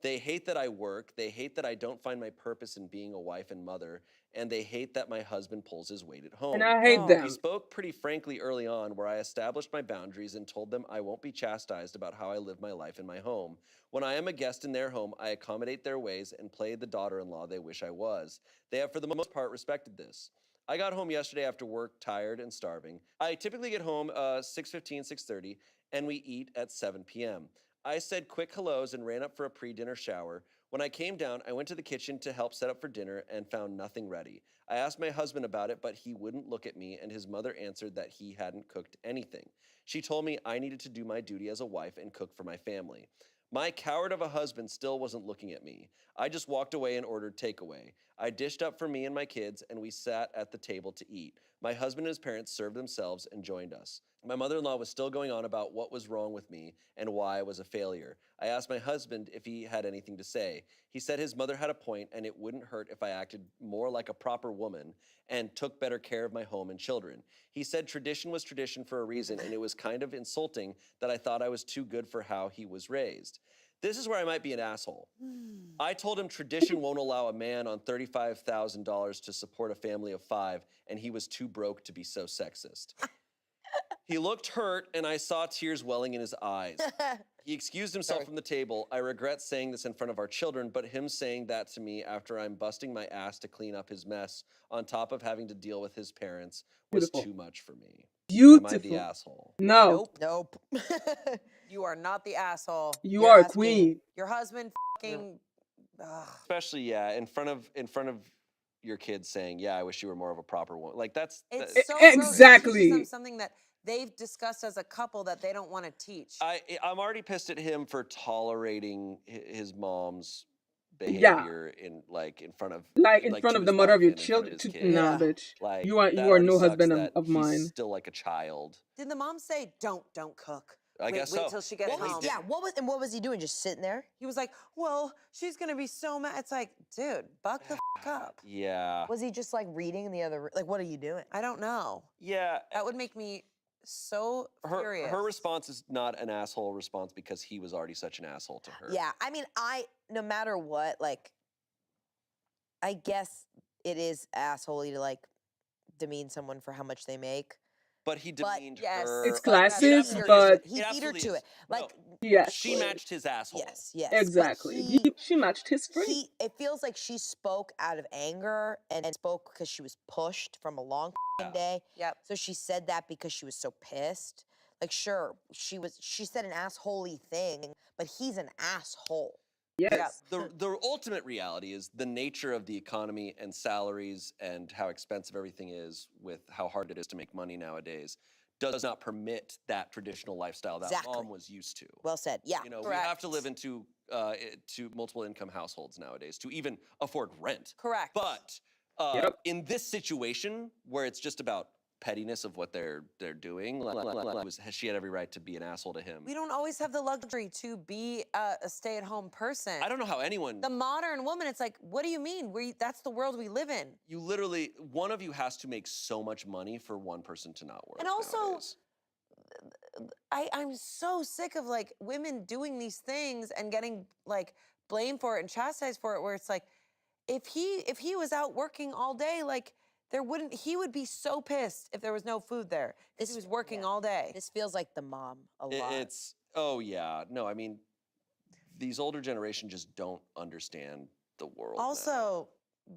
They hate that I work, they hate that I don't find my purpose in being a wife and mother, and they hate that my husband pulls his weight at home. And I hate them. We spoke pretty frankly early on, where I established my boundaries and told them I won't be chastised about how I live my life in my home. When I am a guest in their home, I accommodate their ways and play the daughter-in-law they wish I was. They have, for the most part, respected this. I got home yesterday after work, tired and starving. I typically get home 6:15, 6:30, and we eat at 7 p.m. I said quick hellos and ran up for a pre-dinner shower. When I came down, I went to the kitchen to help set up for dinner and found nothing ready. I asked my husband about it, but he wouldn't look at me, and his mother answered that he hadn't cooked anything. She told me I needed to do my duty as a wife and cook for my family. My coward of a husband still wasn't looking at me. I just walked away and ordered takeaway. I dished up for me and my kids, and we sat at the table to eat. My husband and his parents served themselves and joined us. My mother-in-law was still going on about what was wrong with me and why I was a failure. I asked my husband if he had anything to say. He said his mother had a point and it wouldn't hurt if I acted more like a proper woman and took better care of my home and children. He said tradition was tradition for a reason, and it was kind of insulting that I thought I was too good for how he was raised. This is where I might be an asshole. I told him tradition won't allow a man on $35,000 to support a family of 5, and he was too broke to be so sexist. He looked hurt, and I saw tears welling in his eyes. He excused himself from the table. I regret saying this in front of our children, but him saying that to me after I'm busting my ass to clean up his mess, on top of having to deal with his parents, was Beautiful. too much for me. Beautiful. Am I the asshole? No. Nope. You are not the asshole. You You're are a asking queen. Your husband fucking. Ugh. Especially, yeah, in front of your kids saying, "Yeah, I wish you were more of a proper one." Like that's It's that- so gross. It Exactly. teaches them something that they've discussed as a couple that they don't want to teach. I'm already pissed at him for tolerating his mom's Yeah. behavior in front of In front to of the his mother of wife your and in front of children. his kids. Nah, bitch. Like You are that no already sucks husband that of he's mine. still like a child. Did the mom say, "Don't cook"? I guess wait so. till she gets home. Yeah, what was he doing? Just sitting there? He was like, "Well, she's gonna be so mad." It's like, dude, buck the up. Yeah. Was he just like reading in the other? Like, what are you doing? I don't know. Yeah. That would make me so furious. Her response is not an asshole response because he was already such an asshole to her. Yeah, I mean, no matter what, like, I guess it is assholey to like demean someone for how much they make. But he demeaned yes. her. It's classist, but he beat her to it. Like, yes. She matched his asshole. Yes. Exactly. She matched his free. It feels like she spoke out of anger and spoke because she was pushed from a long day. Yep. So she said that because she was so pissed. Like, sure, she said an assholey thing, but he's an asshole. Yes. The ultimate reality is the nature of the economy and salaries and how expensive everything is with how hard it is to make money nowadays does not permit that traditional lifestyle that mom was used to. Well said. Yeah. You know, we have to live into to multiple income households nowadays to even afford rent. Correct. But in this situation where it's just about pettiness of what they're doing, she had every right to be an asshole to him. We don't always have the luxury to be a stay-at-home person. I don't know how anyone. The modern woman, it's like, what do you mean? That's the world we live in. You literally, one of you has to make so much money for one person to not work. And also, nowadays. I'm so sick of like women doing these things and getting like blamed for it and chastised for it. Where it's like, if he was out working all day, like. He would be so pissed if there was no food there. Because he was working all day. This feels like the mom a lot. Oh yeah. No, I mean, these older generation just don't understand the world. Also,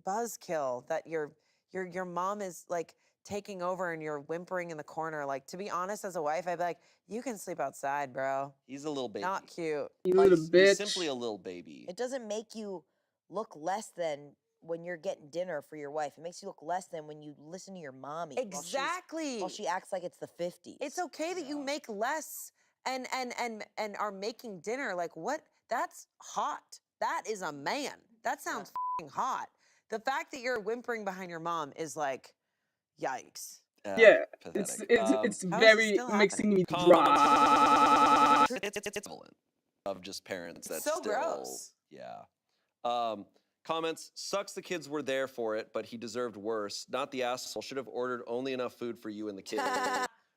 buzzkill that your mom is like taking over and you're whimpering in the corner. Like, to be honest, as a wife, I'd be like, you can sleep outside, bro. He's a little baby. Not cute. You little bitch. He's simply a little baby. It doesn't make you look less than when you're getting dinner for your wife. It makes you look less than when you listen to your mommy. Exactly. While she acts like it's the 50s. It's okay that you make less and are making dinner. Like what? That's hot. That is a man. That sounds f***ing hot. The fact that you're whimpering behind your mom is like, yikes. Yeah, Pathetic. it's How is it very still makes me Comments. dry. It's prevalent of just parents that so still. gross. Yeah. Comments. Sucks the kids were there for it, but he deserved worse. Not the asshole. Should have ordered only enough food for you and the kids.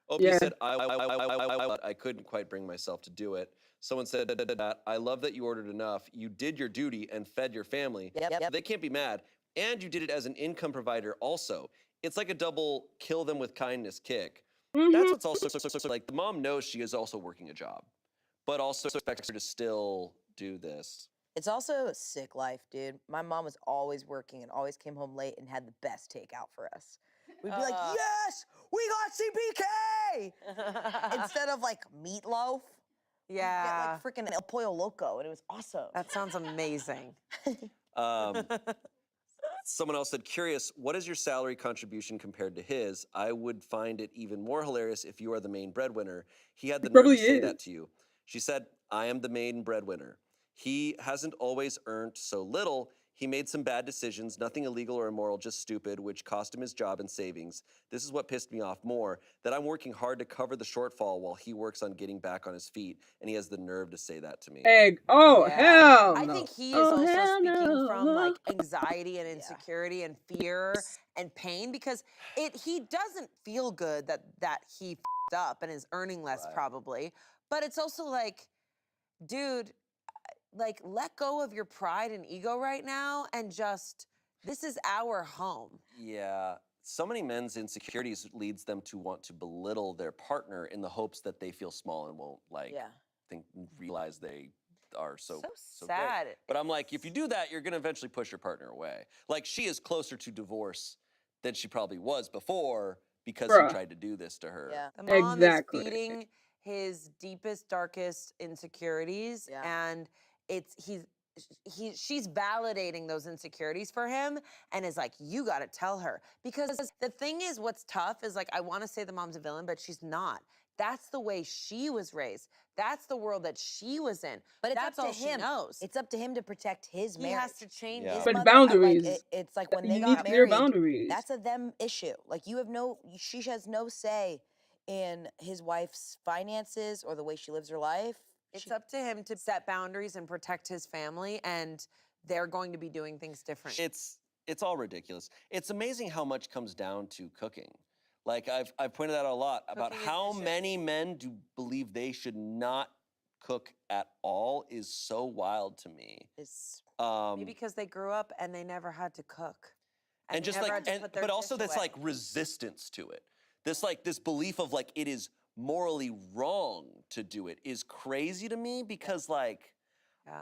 Opie Yeah. said, I couldn't quite bring myself to do it. Someone said that, I love that you ordered enough. You did your duty and fed your family. Yep. They can't be mad. And you did it as an income provider also. It's like a double kill them with kindness kick. That's what's also like the mom knows she is also working a job, but also expects her to still do this. It's also a sick life, dude. My mom was always working and always came home late and had the best takeout for us. We'd be like, yes, we got CPK! Instead of like meatloaf. Yeah. We'd get like freaking El Pollo Loco, and it was awesome. That sounds amazing. Someone else said, curious, what is your salary contribution compared to his? I would find it even more hilarious if you are the main breadwinner. He had the nerve to say that to you. She said, I am the main breadwinner. He hasn't always earned so little. He made some bad decisions, nothing illegal or immoral, just stupid, which cost him his job and savings. This is what pissed me off more, that I'm working hard to cover the shortfall while he works on getting back on his feet, and he has the nerve to say that to me. Egg. Oh, hell no. I think he is also speaking from like anxiety and insecurity and fear and pain because he doesn't feel good that he f***ed up and is earning less probably. But it's also like, dude, like let go of your pride and ego right now and just, this is our home. Yeah. So many men's insecurities leads them to want to belittle their partner in the hopes that they feel small and won't realize they are so sad. great. But I'm like, if you do that, you're gonna eventually push your partner away. Like she is closer to divorce than she probably was before because he tried to do this to her. Yeah. The mom is feeding his deepest, darkest insecurities, and she's validating those insecurities for him and is like, you gotta tell her. Because the thing is, what's tough is like, I wanna say the mom's a villain, but she's not. That's the way she was raised. That's the world that she was in. But it's that's up to all him. She knows. It's up to him to protect his marriage. He has to change his But mother. boundaries. It's like when they You got need clear married, boundaries. that's a them issue. Like she has no say in his wife's finances or the way she lives her life. It's up to him to set boundaries and protect his family, and they're going to be doing things different. It's all ridiculous. It's amazing how much comes down to cooking. Like I've pointed out a lot about how many men do believe they should not cook at all is so wild to me. Maybe because they grew up and they never had to cook. And just like, but also this like resistance to it. This belief of like it is morally wrong to do it is crazy to me because like,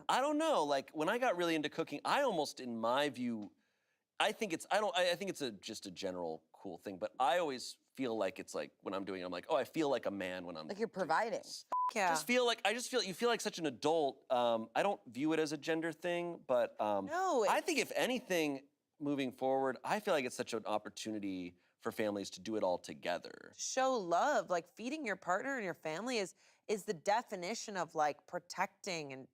I don't know, like when I got really into cooking, I almost, in my view, I think it's just a general cool thing, but I always feel like it's like when I'm doing it, I'm like, oh, I feel like a man when I'm like you're providing. I just feel you feel like such an adult. I don't view it as a gender thing, but no, I think if anything, moving forward, I feel like it's such an opportunity for families to do it all together. Show love, like feeding your partner and your family is the definition of like protecting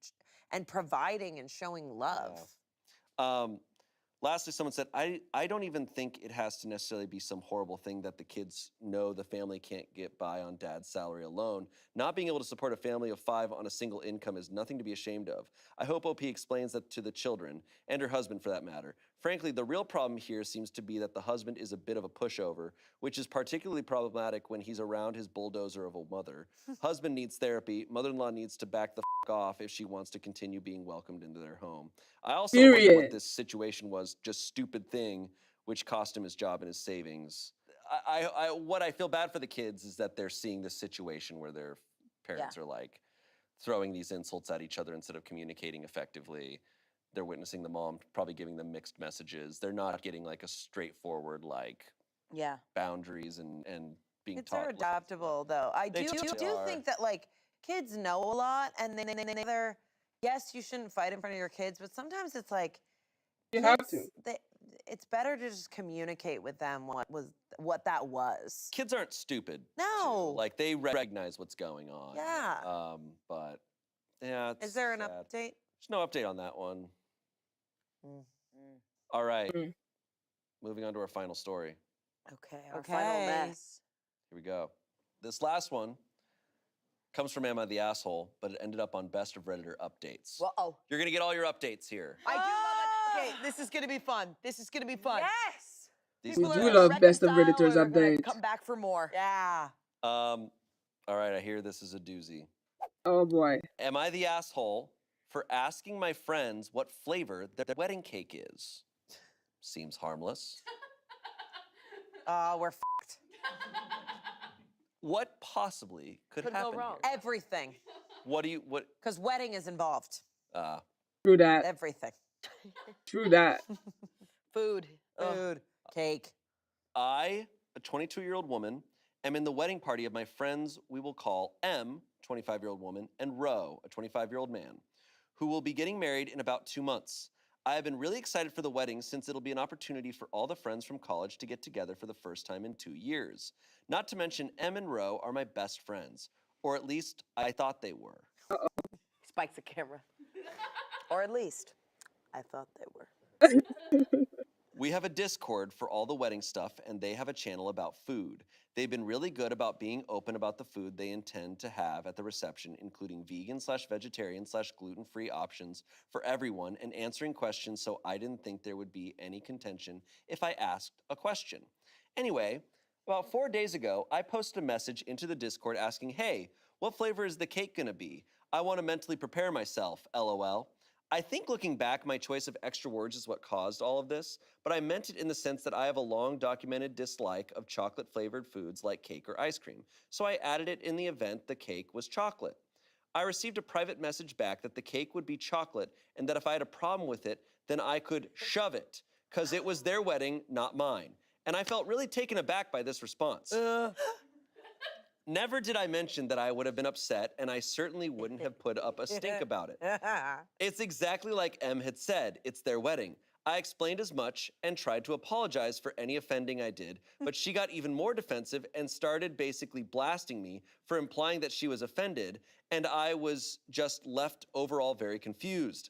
and providing and showing love. Lastly, someone said, I don't even think it has to necessarily be some horrible thing that the kids know the family can't get by on dad's salary alone. Not being able to support a family of 5 on a single income is nothing to be ashamed of. I hope OP explains that to the children, and her husband for that matter. Frankly, the real problem here seems to be that the husband is a bit of a pushover, which is particularly problematic when he's around his bulldozer of a mother. Husband needs therapy. Mother-in-law needs to back the f off if she wants to continue being welcomed into their home. I also wonder what this situation was, just stupid thing, which cost him his job and his savings. What I feel bad for the kids is that they're seeing this situation where their parents are like throwing these insults at each other instead of communicating effectively. They're witnessing the mom probably giving them mixed messages. They're not getting like a straightforward like boundaries and being Kids taught. are adaptable though. I do think that like kids know a lot and then yes, you shouldn't fight in front of your kids, but sometimes it's like You have to. It's better to just communicate with them what that was. Kids aren't stupid. No. Too. Like they recognize what's going on. Yeah. But yeah, it's Is there an sad. update? There's no update on that one. All right. Moving on to our final story. Okay, our final mess. Here we go. This last one comes from Emma the Asshole, but it ended up on Best of Redditor updates. Uh-oh. You're gonna get all your updates here. I do love it. Okay, this is gonna be fun. This is gonna be fun. Yes! These We are the do best. love Best of Redditors We're gonna updates. come back for more. Yeah. All right, I hear this is a doozy. Oh boy. Am I the asshole for asking my friends what flavor their wedding cake is? Seems harmless. We're f***ed. What possibly could happen go wrong. here? Everything. What? Because wedding is involved. True that. Everything. True that. Food. Food. Cake. I, a 22-year-old woman, am in the wedding party of my friends we will call M, 25-year-old woman, and Ro, a 25-year-old man, who will be getting married in about 2 months. I have been really excited for the wedding since it'll be an opportunity for all the friends from college to get together for the first time in 2 years. Not to mention M and Ro are my best friends, or at least I thought they were. Spikes the camera. Or at least, I thought they were. We have a Discord for all the wedding stuff, and they have a channel about food. They've been really good about being open about the food they intend to have at the reception, including vegan/vegetarian/gluten-free options for everyone, and answering questions, so I didn't think there would be any contention if I asked a question. Anyway, about 4 days ago, I posted a message into the Discord asking, hey, what flavor is the cake gonna be? I want to mentally prepare myself, LOL. I think looking back, my choice of extra words is what caused all of this, but I meant it in the sense that I have a long documented dislike of chocolate-flavored foods like cake or ice cream, so I added it in the event the cake was chocolate. I received a private message back that the cake would be chocolate and that if I had a problem with it, then I could shove it, because it was their wedding, not mine. And I felt really taken aback by this response. Never did I mention that I would have been upset, and I certainly wouldn't have put up a stink about it. It's exactly like M had said, it's their wedding. I explained as much and tried to apologize for any offending I did, but she got even more defensive and started basically blasting me for implying that she was offended, and I was just left overall very confused.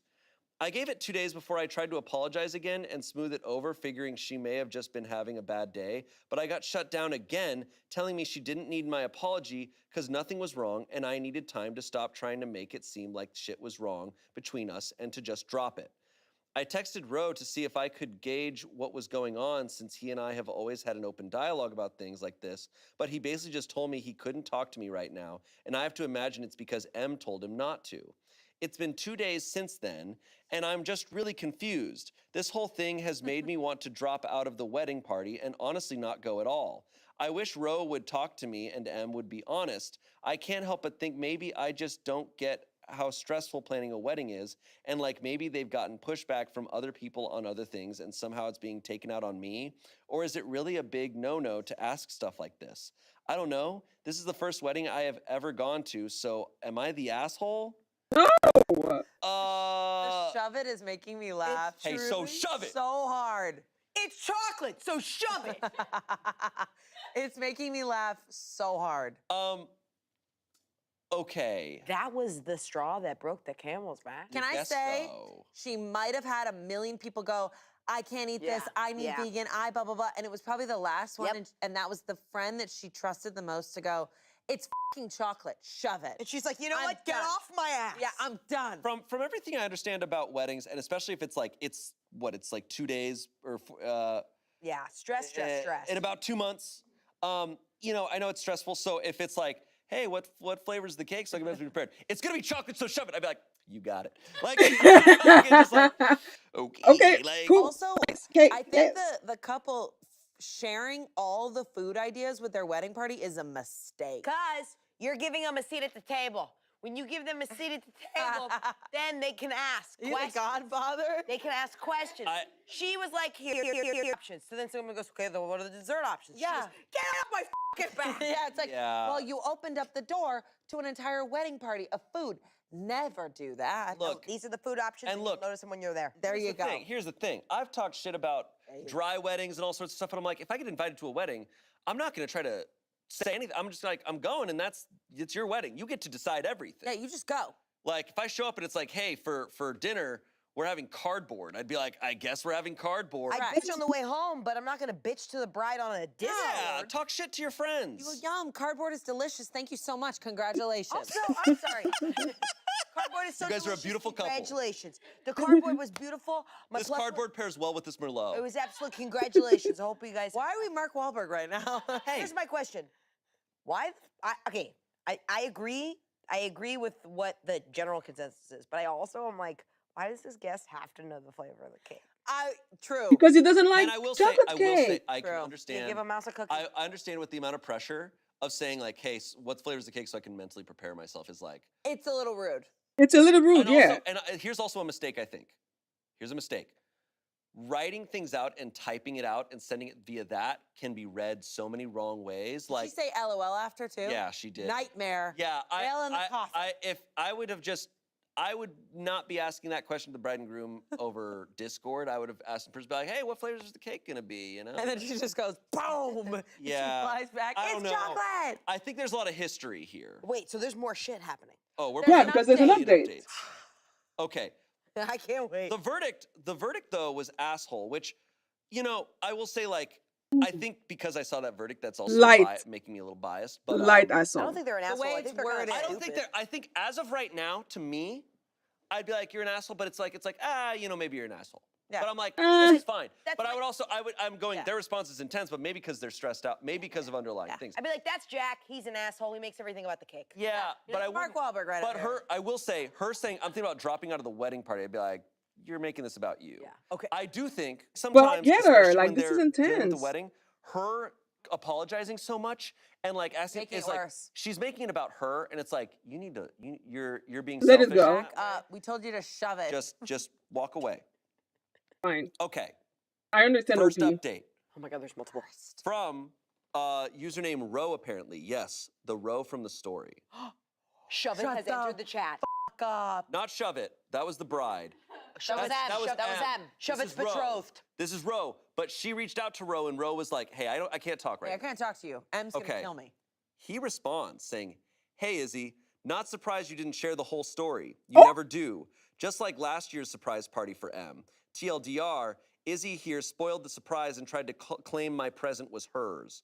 I gave it 2 days before I tried to apologize again and smooth it over, figuring she may have just been having a bad day, but I got shut down again, telling me she didn't need my apology because nothing was wrong and I needed time to stop trying to make it seem like shit was wrong between us and to just drop it. I texted Ro to see if I could gauge what was going on since he and I have always had an open dialogue about things like this, but he basically just told me he couldn't talk to me right now, and I have to imagine it's because M told him not to. It's been 2 days since then, and I'm just really confused. This whole thing has made me want to drop out of the wedding party and honestly not go at all. I wish Ro would talk to me and M would be honest. I can't help but think maybe I just don't get how stressful planning a wedding is, and like maybe they've gotten pushback from other people on other things and somehow it's being taken out on me? Or is it really a big no-no to ask stuff like this? I don't know. This is the first wedding I have ever gone to, so am I the asshole? No! The shove it is making me laugh. Hey, so shove it! So hard. It's chocolate, so shove it! It's making me laugh so hard. Okay. That was the straw that broke the camel's back. Can I say, she might have had a million people go, I can't eat this, I need vegan, I blah, blah, blah. And it was probably the last one, and that was the friend that she trusted the most to go, it's fucking chocolate, shove it. And she's like, you know what, get off my ass. Yeah, I'm done. From everything I understand about weddings, and especially if it's like, it's 2 days or yeah, stress. in about 2 months. You know, I know it's stressful, so if it's like, hey, what flavor's the cake so I can be prepared? It's gonna be chocolate, so shove it. I'd be like, you got it. Like, just like okay, like, cool. Also, Okay, I think the couple sharing all the food ideas with their wedding party is a mistake. Because you're giving them a seat at the table. When you give them a seat at the table, then they can ask You're questions. the godfather? They can ask questions. She was like, here options. So then someone goes, okay, then what are the dessert options? Yeah. She goes, get off my fucking back. Yeah, it's like, well, you opened up the door to an entire wedding party of food. Never do that. Look, These are the food options, and look, you'll notice them when you're there. There you go. Here's the thing. I've talked shit about dry weddings and all sorts of stuff, and I'm like, if I get invited to a wedding, I'm not gonna try to say anything. I'm just like, I'm going, and it's your wedding. You get to decide everything. Yeah, you just go. Like, if I show up and it's like, hey, for dinner, we're having cardboard, I'd be like, I guess we're having cardboard. I bitch on the way home, but I'm not gonna bitch to the bride on a dinner. Yeah, talk shit to your friends. You go, yum, cardboard is delicious. Thank you so much. Congratulations. Also, I'm sorry. Cardboard is so You guys are a delicious. beautiful couple. Congratulations. The cardboard was beautiful. This cardboard pairs well with this Merlot. It was absolute congratulations. I hope you guys. Why are we Mark Wahlberg right now? Hey. Here's my question. Why? I agree. I agree with what the general consensus is, but I also am like, why does this guest have to know the flavor of the cake? True. Because he doesn't like And I will chocolate say, cake. I can You understand. give a mouse a cookie. I understand what the amount of pressure of saying like, hey, what flavor's the cake so I can mentally prepare myself is like. It's a little rude. It's a little rude, And yeah. also, and here's also a mistake, I think. Here's a mistake. Writing things out and typing it out and sending it via that can be read so many wrong ways. Did she say LOL after too? Yeah, she did. Nightmare. Yeah, Nail in the coffin. if I would have just, I would not be asking that question to the bride and groom over Discord. I would have asked the person, be like, hey, what flavor is the cake gonna be? You know? And then she just goes, boom. Yeah. She flies back. I don't It's know. chocolate. I think there's a lot of history here. Wait, so there's more shit happening. Oh, we're Yeah, because there's an update. Okay. I can't wait. The verdict though was asshole, which, you know, I will say like, I think because I saw that verdict, that's also making me a little biased. But Light I asshole. don't think they're an The asshole. way I it's think they're worded. kind I of don't think they're. I think as of right now, to me, I'd be like, you're an asshole. But it's like, you know, maybe you're an asshole. Yeah. But I'm like, this is fine. That's But I fine. would also, I'm going. Their response is intense, but maybe because they're stressed out, maybe because of underlying things. I'd be like, that's Jack. He's an asshole. He makes everything about the cake. Yeah, but I Mark wouldn't- Wahlberg right But over I will say, her saying, I'm thinking about dropping out of the wedding party. I'd be like, you're making this about you. Yeah. Okay. I do think Well, sometimes, get her. especially Like, when this is they're dealing with intense. the wedding, her apologizing so much and like asking Making is it like worse. she's making it about her, and it's like you need to you're being Let it selfish. go. in that way. We told you to shove it. Just walk away. Fine. Okay. I understand. First OP. update Oh my God, there's multiple. from username Row. Apparently, yes, the Row from the story. Shove it Shut has the entered the chat. Fuck up. Not Shove It. That was the bride. Shove it. That was That was M. M. Shove This it's is Row. betrothed. This is Row, but she reached out to Row, and Row was like, "Hey, I can't talk right Hey, I now." can't talk to you. M's gonna Okay. kill me. He responds saying, "Hey Izzy, not surprised you didn't share the whole story. You never do. Just like last year's surprise party for M. TLDR, Izzy here spoiled the surprise and tried to claim my present was hers.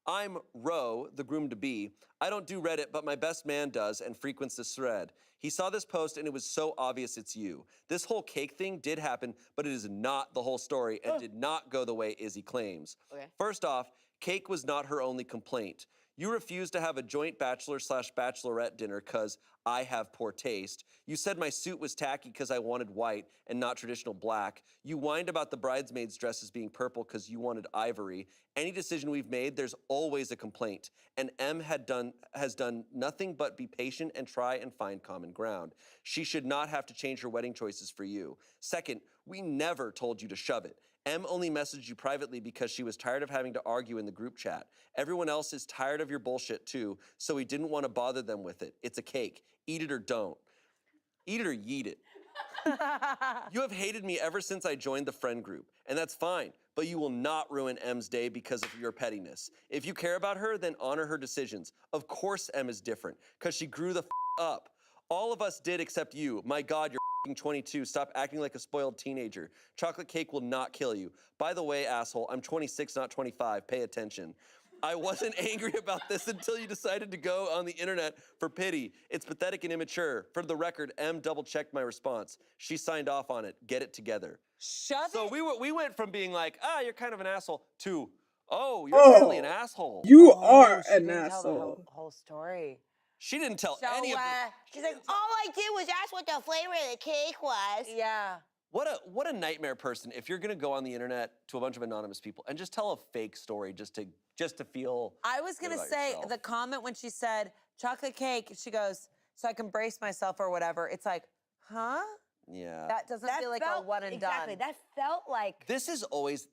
I'm Ro, the groom-to-be. I don't do Reddit, but my best man does and frequents this thread. He saw this post and it was so obvious it's you. This whole cake thing did happen, but it is not the whole story and did not go the way Izzy claims. Okay. First off, cake was not her only complaint. You refused to have a joint bachelor/bachelorette dinner because I have poor taste. You said my suit was tacky because I wanted white and not traditional black. You whined about the bridesmaids' dresses being purple because you wanted ivory. Any decision we've made, there's always a complaint. And M has done nothing but be patient and try and find common ground. She should not have to change her wedding choices for you. Second, we never told you to shove it. M only messaged you privately because she was tired of having to argue in the group chat. Everyone else is tired of your bullshit too, so we didn't want to bother them with it. It's a cake. Eat it or don't. Eat it or yeet it. You have hated me ever since I joined the friend group, and that's fine, but you will not ruin M's day because of your pettiness. If you care about her, then honor her decisions. Of course M is different, because she grew the up. All of us did except you. My God, you're 22. Stop acting like a spoiled teenager. Chocolate cake will not kill you. By the way, asshole, I'm 26, not 25. Pay attention. I wasn't angry about this until you decided to go on the internet for pity. It's pathetic and immature. For the record, M double-checked my response. She signed off on it. Get it together. Shove So it. we went from being like, you're kind of an asshole, to, you're really an asshole. You are She an didn't tell the asshole. whole story. She didn't tell So, any of it. She's like, all I did was ask what the flavor of the cake was. Yeah. What a nightmare person if you're gonna go on the internet to a bunch of anonymous people and just tell a fake story just to feel. I was good gonna about say yourself. the comment when she said chocolate cake, she goes, so I can brace myself or whatever. It's like, huh? Yeah. That doesn't feel like a one and exactly. done. That felt like This is always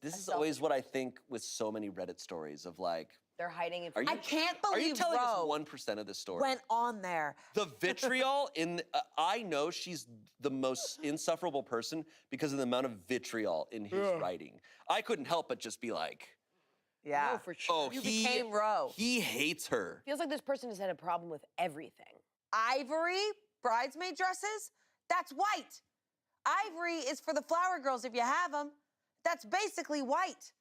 what I think with so many Reddit stories of like They're hiding it. I can't Are you believe telling us Ro 1% of this story? went on there. The vitriol I know she's the most insufferable person because of the amount of vitriol in his writing. I couldn't help but just be like, Yeah. No, for sure. oh, You became Ro. he hates her. Feels like this person has had a problem with everything. Ivory bridesmaid dresses, that's white. Ivory is for the flower girls if you have them. That's basically white.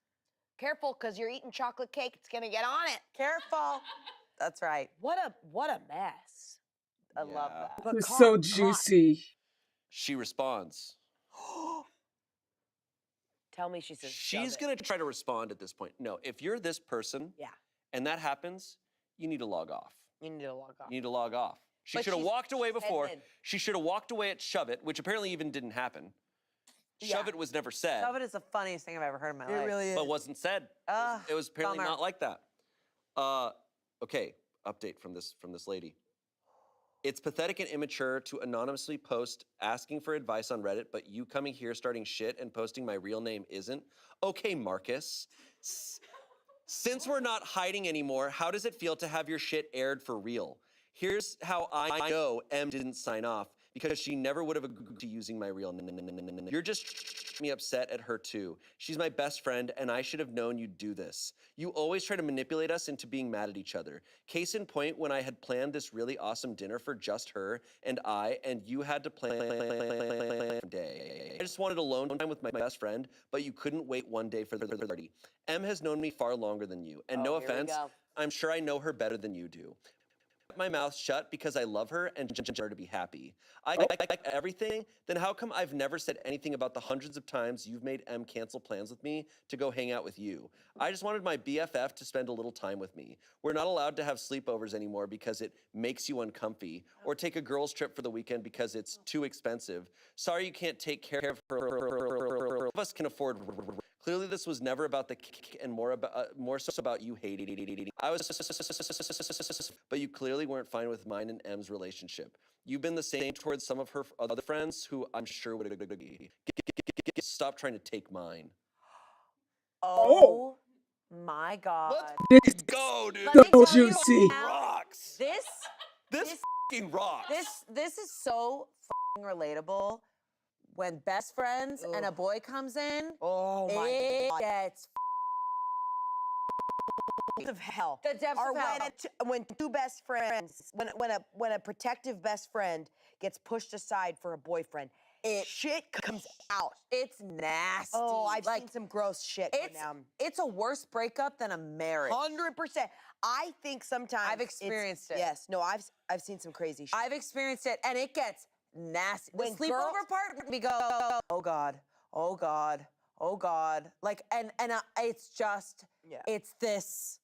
Careful, because you're eating chocolate cake. It's gonna get on it. Careful. That's right. What a mess. I love that. But It's so caught. juicy. She responds. Tell me she says. She's gonna try to respond at this point. No, if you're this person, and that happens, you need to log off. You need to log off. You need to log off. She But should have she's walked away before. headed. She should have walked away at Shove It, which apparently even didn't happen. Shove It was never said. Shove It is the funniest thing I've ever heard in my life. really But wasn't said. It was apparently bummer. not like that. Okay, update from this lady. It's pathetic and immature to anonymously post asking for advice on Reddit, but you coming here starting shit and posting my real name isn't. Okay, Marcus. Since we're not hiding anymore, how does it feel to have your shit aired for real? Here's how I know M didn't sign off, because she never would have agreed to using my real name. You're just me upset at her too. She's my best friend, and I should have known you'd do this. You always try to manipulate us into being mad at each other. Case in point, when I had planned this really awesome dinner for just her and you had to plan a day. I just wanted alone time with my best friend, but you couldn't wait one day for the party. M has known me far longer than you, and no here we offense, go. I'm sure I know her better than you do. My mouth shut because I love her and just her to be happy. I like everything, then how come I've never said anything about the hundreds of times you've made M cancel plans with me to go hang out with you? I just wanted my BFF to spend a little time with me. We're not allowed to have sleepovers anymore because it makes you uncomfy, or take a girls trip for the weekend because it's too expensive. Sorry you can't take care of her. Of us can afford. Clearly, this was never about the and more so about you hating. I was, but you clearly weren't fine with mine and M's relationship. You've been the same towards some of her other friends who I'm sure would stop trying to take mine. Oh my God. This Go, dude. Let me so tell you juicy. now, Rocks. This fucking rocks. This is so fucking relatable. When best friends and a boy comes in, my God. gets Of hell. the depths Or of hell. when two best friends, when a protective best friend gets pushed aside for a boyfriend, shit comes out. It's nasty. Oh, I've seen some gross shit go down. It's a worse breakup than a marriage. 100%. I think sometimes I've experienced it. Yes. No, I've seen some crazy shit. I've experienced it, and it gets nasty. When The sleepover part, we go, oh God, oh God, oh God. Like, and it's just, it's this.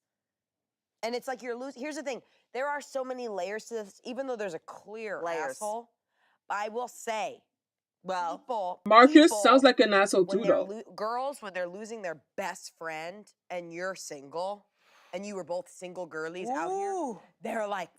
And it's like you're losing. Here's the thing. There are so many layers to this, even though there's a clear asshole. I will say, people. Marcus sounds like an asshole when too, they're though. girls, when they're losing their best friend and you're single, and you were both single girlies out here, they're like,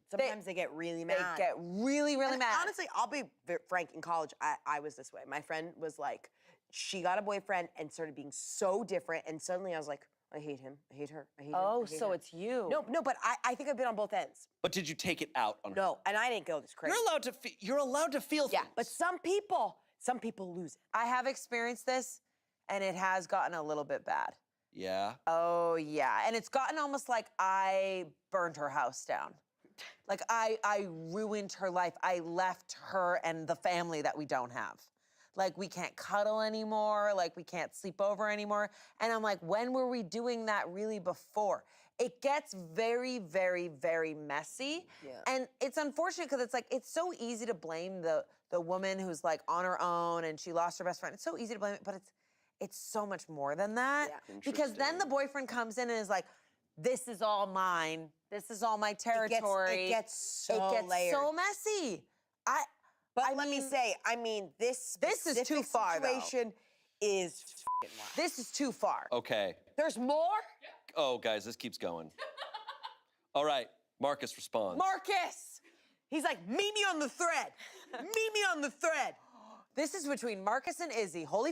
sometimes they get really mad. They get really, really And mad. honestly, I'll be frank, in college, I was this way. My friend was like, she got a boyfriend and started being so different, and suddenly I was like, I hate him, I hate her, I hate him. Oh, I hate so her. it's you. No, but I think I've been on both ends. But did you take it out on her? No, and I didn't go this crazy. You're allowed to feel Yeah, things. but some people lose it. I have experienced this, and it has gotten a little bit bad. Yeah. Oh, yeah. And it's gotten almost like I burned her house down. Like I ruined her life. I left her and the family that we don't have. Like, we can't cuddle anymore. Like, we can't sleep over anymore. And I'm like, when were we doing that really before? It gets very, very, very messy. Yeah. And it's unfortunate because it's like, it's so easy to blame the woman who's like on her own and she lost her best friend. It's so easy to blame it, but it's so much more than that. Yeah. Because then the boyfriend comes in and is like, this is all mine. This is all my territory. It gets so layered. so messy. But let me say, I mean, this is too far, though. situation is f***ing wild. This is too far. Okay. There's more? Oh, guys, this keeps going. All right, Marcus responds. Marcus! He's like, meet me on the thread. Meet me on the thread. This is between Marcus and Izzy. Holy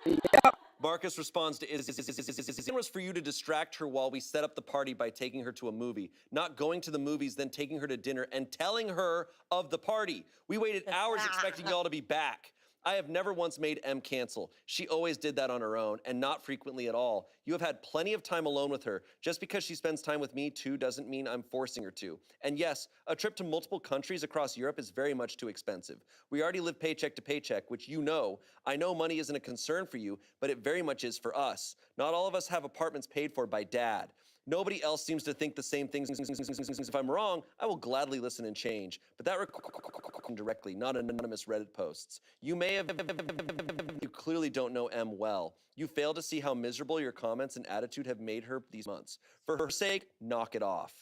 f***. Marcus responds to it was for you to distract her while we set up the party by taking her to a movie, not going to the movies, then taking her to dinner and telling her of the party. We waited hours expecting y'all to be back. I have never once made M cancel. She always did that on her own, and not frequently at all. You have had plenty of time alone with her. Just because she spends time with me too doesn't mean I'm forcing her to. And yes, a trip to multiple countries across Europe is very much too expensive. We already live paycheck to paycheck, which you know. I know money isn't a concern for you, but it very much is for us. Not all of us have apartments paid for by dad. Nobody else seems to think the same things. If I'm wrong, I will gladly listen and change. But that directly, not anonymous Reddit posts. You may have, you clearly don't know M well. You fail to see how miserable your comments and attitude have made her these months. For her sake, knock it off.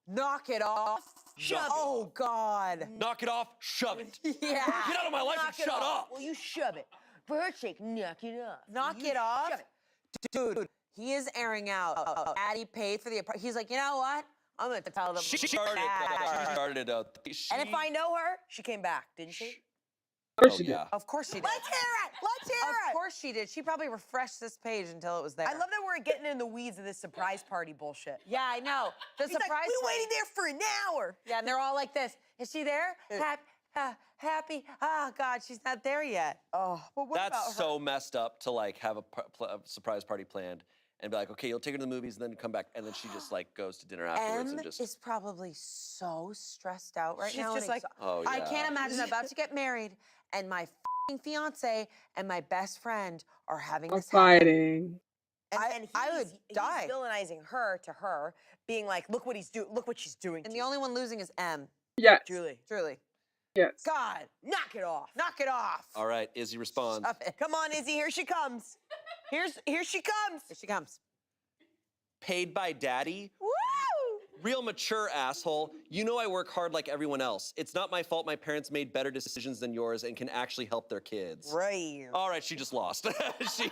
Knock it off. Shove it. Oh, God. Knock it off, shove it. Yeah. Get out of my life Knock and it shut off. up. Well, you shove it. For her sake, knock it off. Knock You it off? shove it. Dude, he is airing out. Daddy paid for the apartment. He's like, you know what? I'm going to tell them. She started it out. And if I know her, she came back, didn't she? Oh, yeah. Of course she did. Let's hear it. Let's hear it. Of course she did. She probably refreshed this page until it was there. I love that we're getting in the weeds of this surprise party bullshit. Yeah, I know. The He's surprise like, we party- waited there for an hour. Yeah, and they're all like this. Is she there? Happy? Oh, God, she's not there yet. Oh, but what about That's her? so messed up to like have a surprise party planned and be like, okay, you'll take her to the movies and then come back, and then she just like goes to dinner afterwards M and just. is probably so stressed out right She's now. just and like, oh yeah. I can't imagine I'm about to get married and my fiance and my best friend are having this happen. Fighting. And I would die. He's villainizing her to her, being like, look what he's doing. Look what she's doing. And to the you. only one losing is M. Yes. Julie. Truly. Yes. God, knock it off. Knock it off. All right, Izzy responds. Stop it. Come on, Izzy, here she comes. Here she comes. Here she comes. Paid by daddy? Woo! Real mature asshole. You know I work hard like everyone else. It's not my fault my parents made better decisions than yours and can actually help their kids. Right. All right, she just lost. she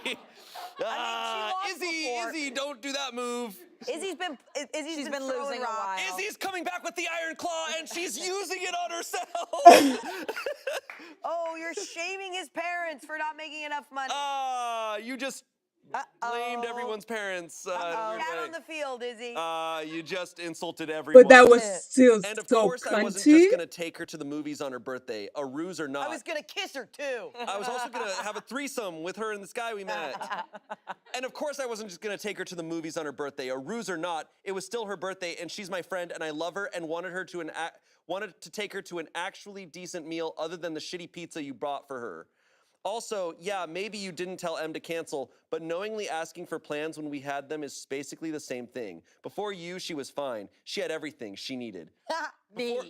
lost before. Izzy, don't do that move. Izzy's been She's been throwing losing a rocks. while. Izzy's coming back with the iron claw and she's using it on herself. Oh, you're shaming his parents for not making enough money. You just blamed everyone's parents. Out on the field, Izzy. You just insulted everyone. But that was still And of so course, I wasn't cunty. just gonna take her to the movies on her birthday, a ruse or not. I was gonna kiss her too. I was also gonna have a threesome with her and this guy we met. And of course, I wasn't just gonna take her to the movies on her birthday, a ruse or not. It was still her birthday, and she's my friend, and I love her, and wanted to take her to an actually decent meal other than the shitty pizza you brought for her. Also, yeah, maybe you didn't tell M to cancel, but knowingly asking for plans when we had them is basically the same thing. Before you, she was fine. She had everything she needed.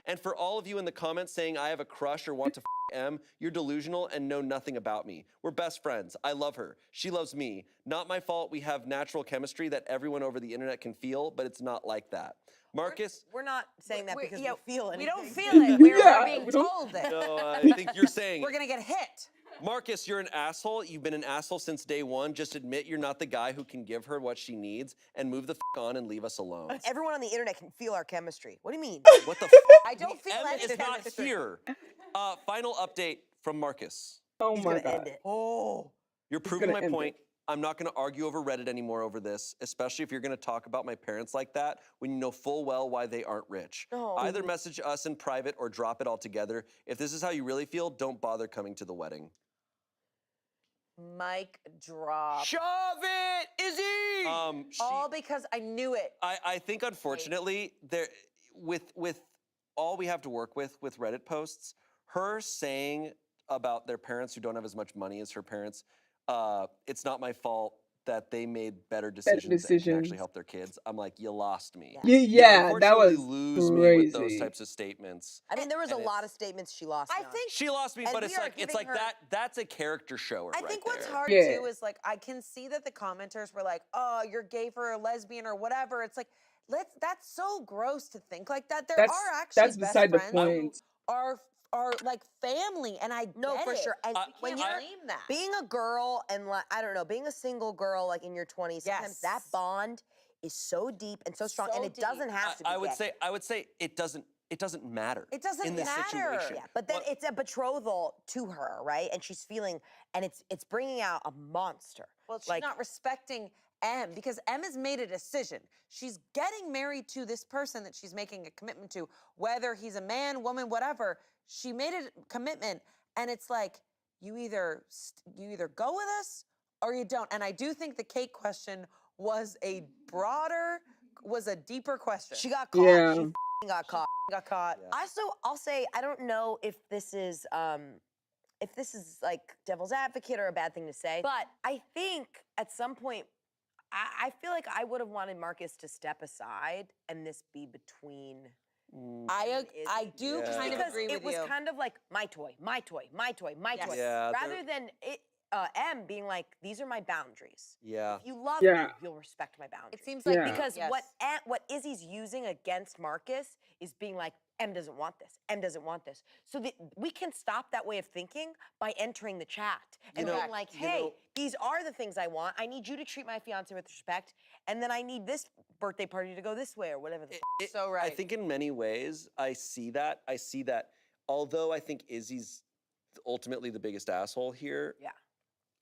And for all of you in the comments saying I have a crush or want to M, you're delusional and know nothing about me. We're best friends. I love her. She loves me. Not my fault we have natural chemistry that everyone over the internet can feel, but it's not like that. Marcus? We're not saying that because we feel anything. We don't feel it. We're being told it. No, I think you're saying We're gonna get hit. Marcus, you're an asshole. You've been an asshole since day one. Just admit you're not the guy who can give her what she needs and move the on and leave us alone. Everyone on the internet can feel our chemistry. What do you mean? What the I don't feel M any is not chemistry. here. Final update from Marcus. Oh He's my gonna god. end it. Oh. You're He's proving gonna my end point. I'm not going to argue over Reddit anymore over this, especially if you're going to talk about my parents like that when you know full well why they aren't rich. No. Either message us in private or drop it altogether. If this is how you really feel, don't bother coming to the wedding. Mic drop. Shove it, Izzy! All because I knew it. I think unfortunately there with all we have to work with Reddit posts, her saying about their parents who don't have as much money as her parents, it's not my fault that they made better decisions that can actually help their kids. I'm like, you lost me. Yeah, You that was unfortunately lose me with those crazy. types of statements. I mean, there was And a lot of statements she lost. I me on. think She lost me, And but we it's are like giving her- that's a character shower. I right think what's there. hard Yeah. too is like I can see that the commenters were like, "Oh, you're gay for a lesbian or whatever." It's like, that's so gross to think like that. There That's- are actually that's best beside the friends point. who are like family, and I No, get for it. sure. And when Can't you're blame that. being a girl and like, I don't know, being a single girl like in your 20s, sometimes that Yes. bond is so deep and so strong, So and it deep. doesn't have to be. I would gay. say it doesn't matter. It doesn't in this matter. situation. Yeah, but then it's a betrothal to her, right? And she's feeling, and it's bringing out a monster. Well, she's Like- not respecting M because M has made a decision. She's getting married to this person that she's making a commitment to, whether he's a man, woman, whatever. She made a commitment, and it's like you either go with us or you don't. And I do think the cake question was a deeper question. She got caught. Yeah. She got caught. got caught. I'll say I don't know if this is like devil's advocate or a bad thing to say, but I think at some point I feel like I would have wanted Marcus to step aside and this be between. I do kind of because agree with you. it was kind of like my toy, my toy, my toy, my Yes. toy, Yeah, rather than it. M being like, these are my boundaries. Yeah. If you love Yeah. me, you'll respect my boundaries. It seems like Yeah. Because yes. what Izzy's using against Marcus is being like, M doesn't want this. M doesn't want this. So we can stop that way of thinking by entering the chat and being like, hey, these are the things I want. I need you to treat my fiance with respect, and then I need this birthday party to go this way or whatever. So right. I think in many ways, I see that. Although I think Izzy's ultimately the biggest asshole here. Yeah.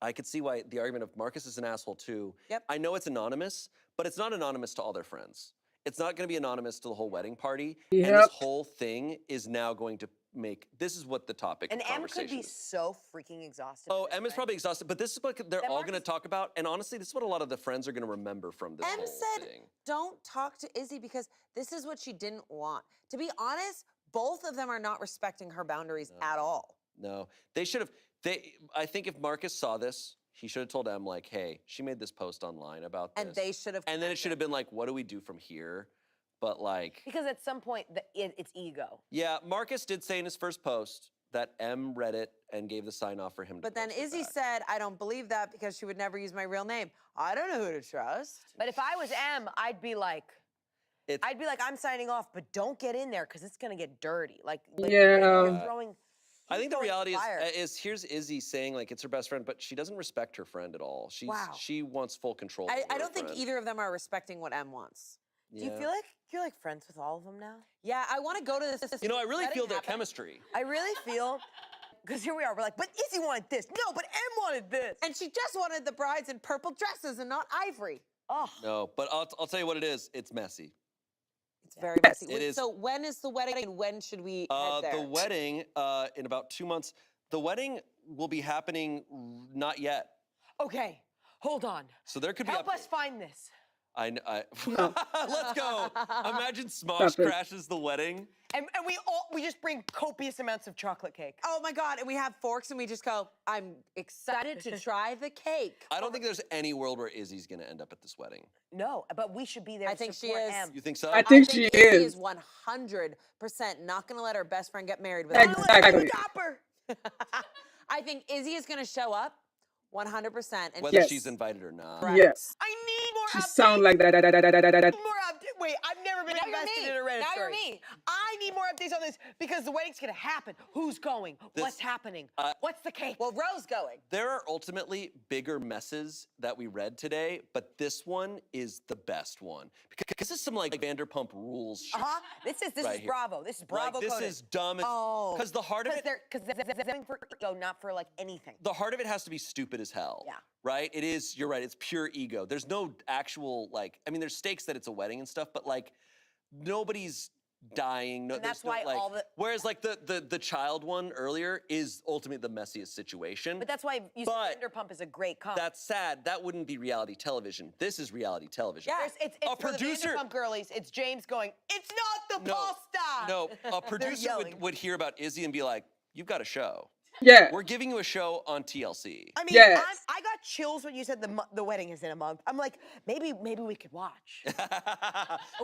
I could see why the argument of Marcus is an asshole too. Yep. I know it's anonymous, but it's not anonymous to all their friends. It's not going to be anonymous to the whole wedding party. Yep. And this whole thing is now going to make, this is what the topic And of M conversation could be is. so freaking exhausted. Oh, M is probably exhausted, but this is what they're Then all going to Marcus- talk about. And honestly, this is what a lot of the friends are going to remember from this M whole said, thing. don't talk to Izzy because this is what she didn't want. To be honest, both of them are not respecting her boundaries at all. No, they should have, I think if Marcus saw this, he should have told M like, hey, she made this post online about this. And they should have. And then it should have been like, what do we do from here? But like, Because at some point, it's ego. yeah, Marcus did say in his first post that M read it and gave the sign off for him. But to then post it Izzy back. said, I don't believe that because she would never use my real name. I don't know who to trust. But if I was M, I'd be like, I'm signing off, but don't get in there because it's gonna get dirty. Like Yeah. you're throwing. I think the throwing reality fire. is here's Izzy saying like it's her best friend, but she doesn't respect her friend at all. She wants full control. I over her don't think friend. either of them are respecting what M wants. Do you feel like you're like friends with all of them now? Yeah, I want to go to this. You know, I really wedding feel their happen. chemistry. I really feel, because here we are, we're like, but Izzy wanted this. No, but M wanted this. And she just wanted the brides in purple dresses and not ivory. Oh. No, but I'll tell you what it is. It's messy. It's very messy. It is. So when is the wedding and when should we head there? The wedding in about 2 months. The wedding will be happening not yet. Okay, hold on. So there could be Help us find this. Let's go. Imagine Smosh Stop it. crashes the wedding. And we just bring copious amounts of chocolate cake. Oh my God, and we have forks and we just go, I'm excited to try the cake. I don't think there's any world where Izzy's gonna end up at this wedding. No, but we should be there I to think she support is. M. You think so? I think Izzy she is. 100% not going to let her best friend get married without Exactly. I think Izzy is going to show up 100%. And Whether Yes. she's invited or not. Yes. I need more She updates. sound like that. More updates. Wait, I've never been Now you're invested me. in a Reddit Now you're story. me. I need more updates on this because the wedding's gonna happen. Who's going? What's happening? What's the cake? Well, Rose going. There are ultimately bigger messes that we read today, but this one is the best one because this is some like Vanderpump Rules shit. This is right is here. Bravo. This is Bravo. Like, this coded. is dumb. Oh, Because the heart of it, because they're aiming for ego, not for like anything. the heart of it has to be stupid as hell. Yeah. Right? It is, you're right, it's pure ego. There's no actual, like, I mean, there's stakes that it's a wedding and stuff, but like, nobody's dying. No, And that's there's no, why like, all the- whereas like the child one earlier is ultimately the messiest situation. But that's why you But Vanderpump is a great comp. that's sad. That wouldn't be reality television. This is reality television. Yeah, it's a for producer. the Vanderpump girlies. It's James going, it's not the No, pasta. No, a They're producer yelling. would hear about Izzy and be like, you've got a show. Yeah. We're giving you a show on TLC. I mean, Yes. I got chills when you said the wedding is in a month. I'm like, maybe we could watch.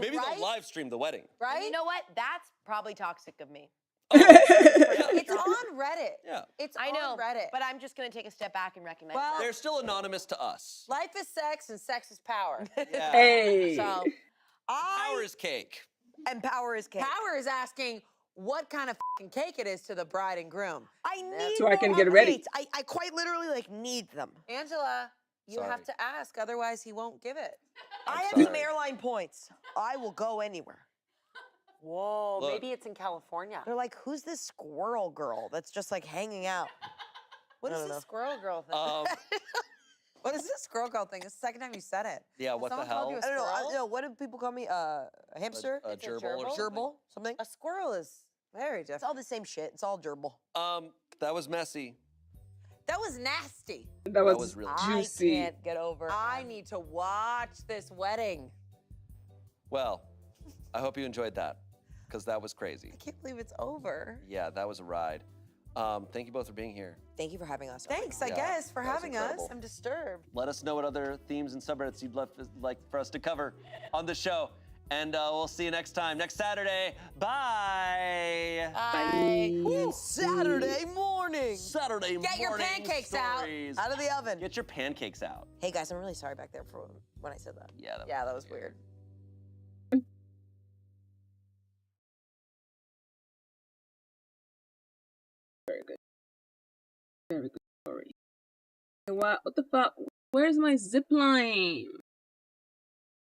Maybe Right? they'll live stream the wedding. Right? And you know what? That's probably toxic of me. It's on Reddit. Yeah. It's I know, on Reddit. but I'm just gonna take a step back and recognize Well, that. They're still anonymous to us. life is sex and sex is power. Yeah. Hey. So Power is cake. And power is cake. Power is asking what kind of fucking cake it is to the bride and groom. I need So I can more get ready. updates. I quite literally like need them. Angela, you Sorry. have to ask, otherwise he won't give it. I have sorry. some airline points. I will go anywhere. Whoa, Look. maybe it's in California. They're like, who's this squirrel girl that's just like hanging out? What I is don't this know. squirrel girl thing? What is this squirrel girl thing? It's the second time you said it. Yeah, Has what the someone called hell? you a I don't know. squirrel? What do people call me? A hamster? A It's a gerbil or gerbil? something? Gerbil? Something? A squirrel is very different. It's all the same shit. It's all gerbil. That was messy. That was nasty. That was really juicy. I can't get over. I need to watch this wedding. Well, I hope you enjoyed that, because that was crazy. I can't believe it's over. Yeah, that was a ride. Thank you both for being here. Thank you for having us. Thanks, I Yeah, guess, for that was having us. incredible. I'm disturbed. Let us know what other themes and subreddits you'd like for us to cover on the show. And we'll see you next time, next Saturday. Bye. Bye. Woo, Saturday morning. Saturday morning. Get your pancakes stories. Out of the oven. Get your pancakes out. Hey guys, I'm really sorry back there for when I said that. Yeah, That was weird. Very good. Very good story. What the fuck? Where's my zip line?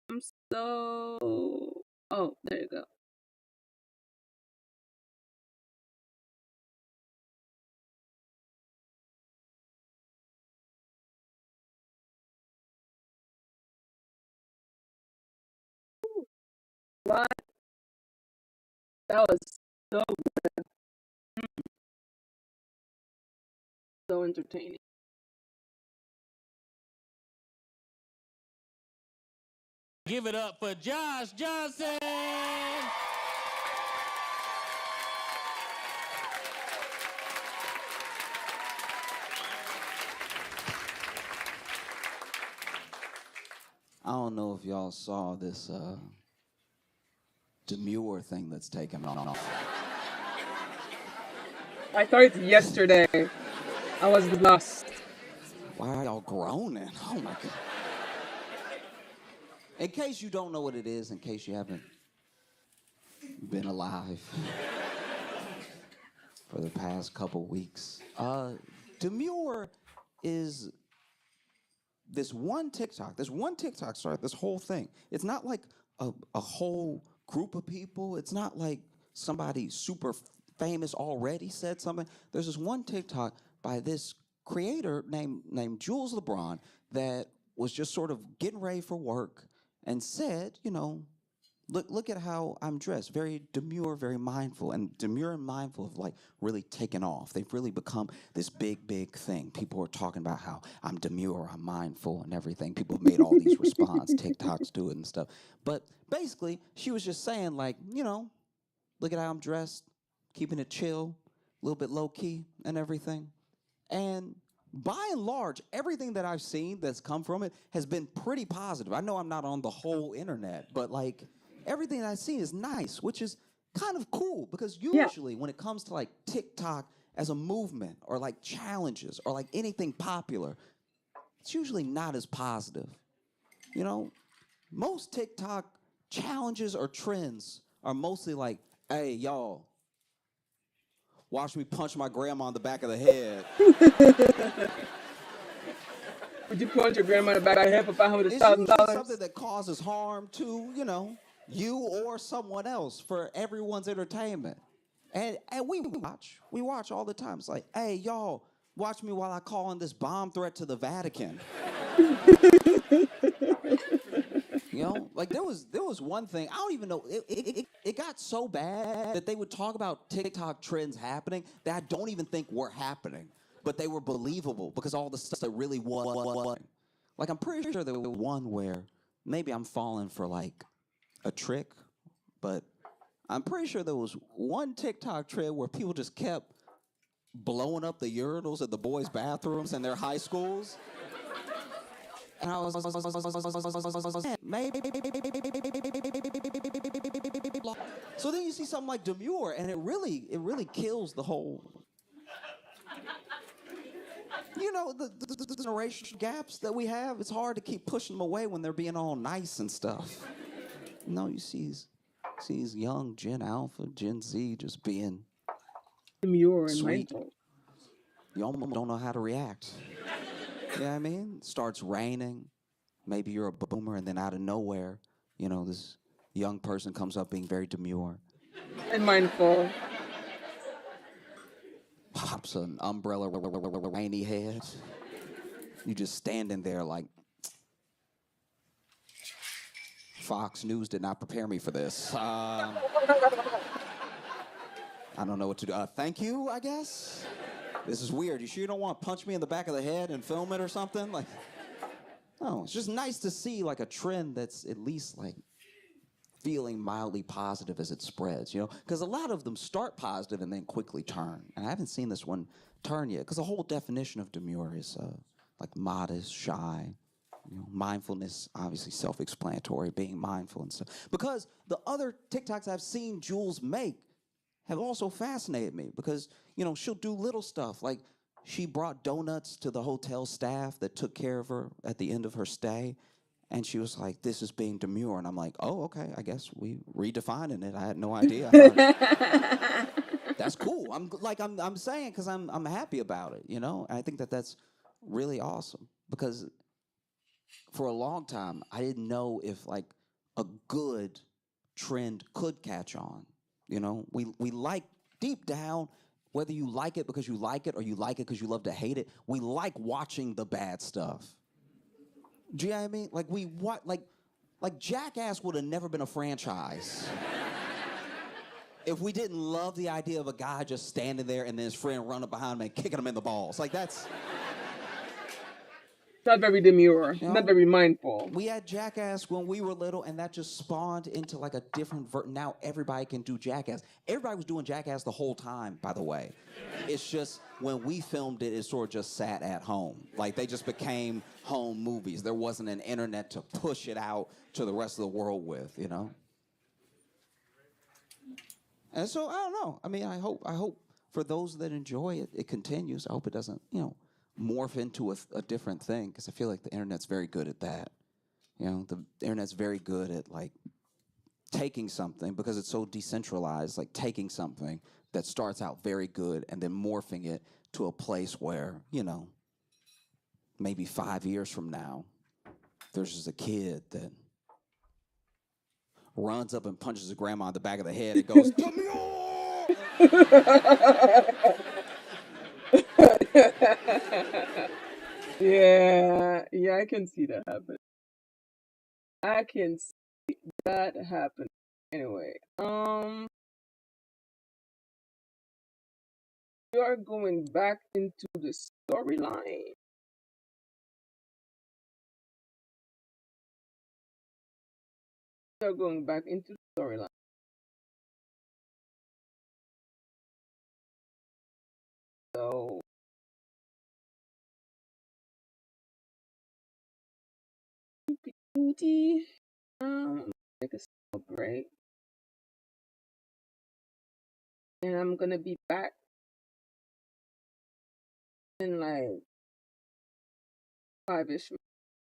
I'm so... Oh, there you go. What? That was so good. So entertaining. Give it up for Josh Johnson. I don't know if y'all saw this demure thing that's taken off. I saw it yesterday. I was lost. Why are y'all groaning? Oh my God. In case you don't know what it is, in case you haven't been alive for the past couple weeks, demure is this one TikTok started this whole thing. It's not like a whole group of people. It's not like somebody super famous already said something. There's this one TikTok by this creator named Jules LeBron that was just sort of getting ready for work and said, you know, look at how I'm dressed. Very demure, very mindful, and demure and mindful have like really taken off. They've really become this big thing. People are talking about how I'm demure, I'm mindful, and everything. People have made all these response TikToks to it and stuff. But basically, she was just saying like, you know, look at how I'm dressed, keeping it chill, a little bit low key and everything. And by and large, everything that I've seen that's come from it has been pretty positive. I know I'm not on the whole internet, but like everything I see is nice, which is kind of cool because usually when it comes to like TikTok as a movement or like challenges or like anything popular, it's usually not as positive. You know, most TikTok challenges or trends are mostly like, hey, y'all, watch me punch my grandma in the back of the head. Would you punch your grandma in the back of the head for $500,000? It's usually something that causes harm to, you know, you or someone else for everyone's entertainment. And we watch all the time. It's like, hey, y'all, watch me while I call in this bomb threat to the Vatican. You know, like there was one thing, I don't even know, it got so bad that they would talk about TikTok trends happening that I don't even think were happening, but they were believable because all the stuff that really was. Like I'm pretty sure there was one where maybe I'm falling for like a trick, but I'm pretty sure there was one TikTok trend where people just kept blowing up the urinals at the boys' bathrooms in their high schools. And I was maybe. So then you see something like demure, and it really kills the whole. You know, the generation gaps that we have. It's hard to keep pushing them away when they're being all nice and stuff. No, you see these young Gen Alpha, Gen Z just being demure and sweet. mindful. You almost don't know how to react. You know what I mean? Starts raining. Maybe you're a boomer, and then out of nowhere, you know, this young person comes up being very demure. And mindful. Pops an umbrella rainy head. You just standing there like, Fox News did not prepare me for this. I don't know what to do. Thank you, I guess. This is weird. You sure you don't want to punch me in the back of the head and film it or something? Like, no, it's just nice to see like a trend that's at least like feeling mildly positive as it spreads, you know? Because a lot of them start positive and then quickly turn. And I haven't seen this one turn yet, because the whole definition of demure is like modest, shy, you know, mindfulness, obviously self-explanatory, being mindful and stuff. Because the other TikToks I've seen Jules make have also fascinated me, because, you know, she'll do little stuff like she brought donuts to the hotel staff that took care of her at the end of her stay. And she was like, this is being demure. And I'm like, oh, okay, I guess we redefining it. I had no idea. That's cool. I'm saying, because I'm happy about it, you know? And I think that that's really awesome, because for a long time, I didn't know if like a good trend could catch on. You know, we like, deep down, whether you like it because you like it or you like it because you love to hate it, we like watching the bad stuff. Do you know what I mean? Like like Jackass would have never been a franchise if we didn't love the idea of a guy just standing there and then his friend running behind him and kicking him in the balls. Like that's not very demure, you know, not very mindful. We had Jackass when we were little, and that just spawned into like a different now everybody can do Jackass. Everybody was doing Jackass the whole time, by the way. It's just when we filmed it, it sort of just sat at home. Like they just became home movies. There wasn't an internet to push it out to the rest of the world with, you know? And so I don't know. I mean, I hope for those that enjoy it, it continues. I hope it doesn't, you know, morph into a different thing, because I feel like the internet's very good at that. You know, the internet's very good at like taking something, because it's so decentralized, like taking something that starts out very good and then morphing it to a place where, you know, maybe 5 years from now, there's just a kid that runs up and punches his grandma in the back of the head and goes, yeah, I can see that happen. I can see that happen. Anyway, we are going back into the storyline. We are going back into the storyline. So, take a small break, and I'm gonna be back in like 5-ish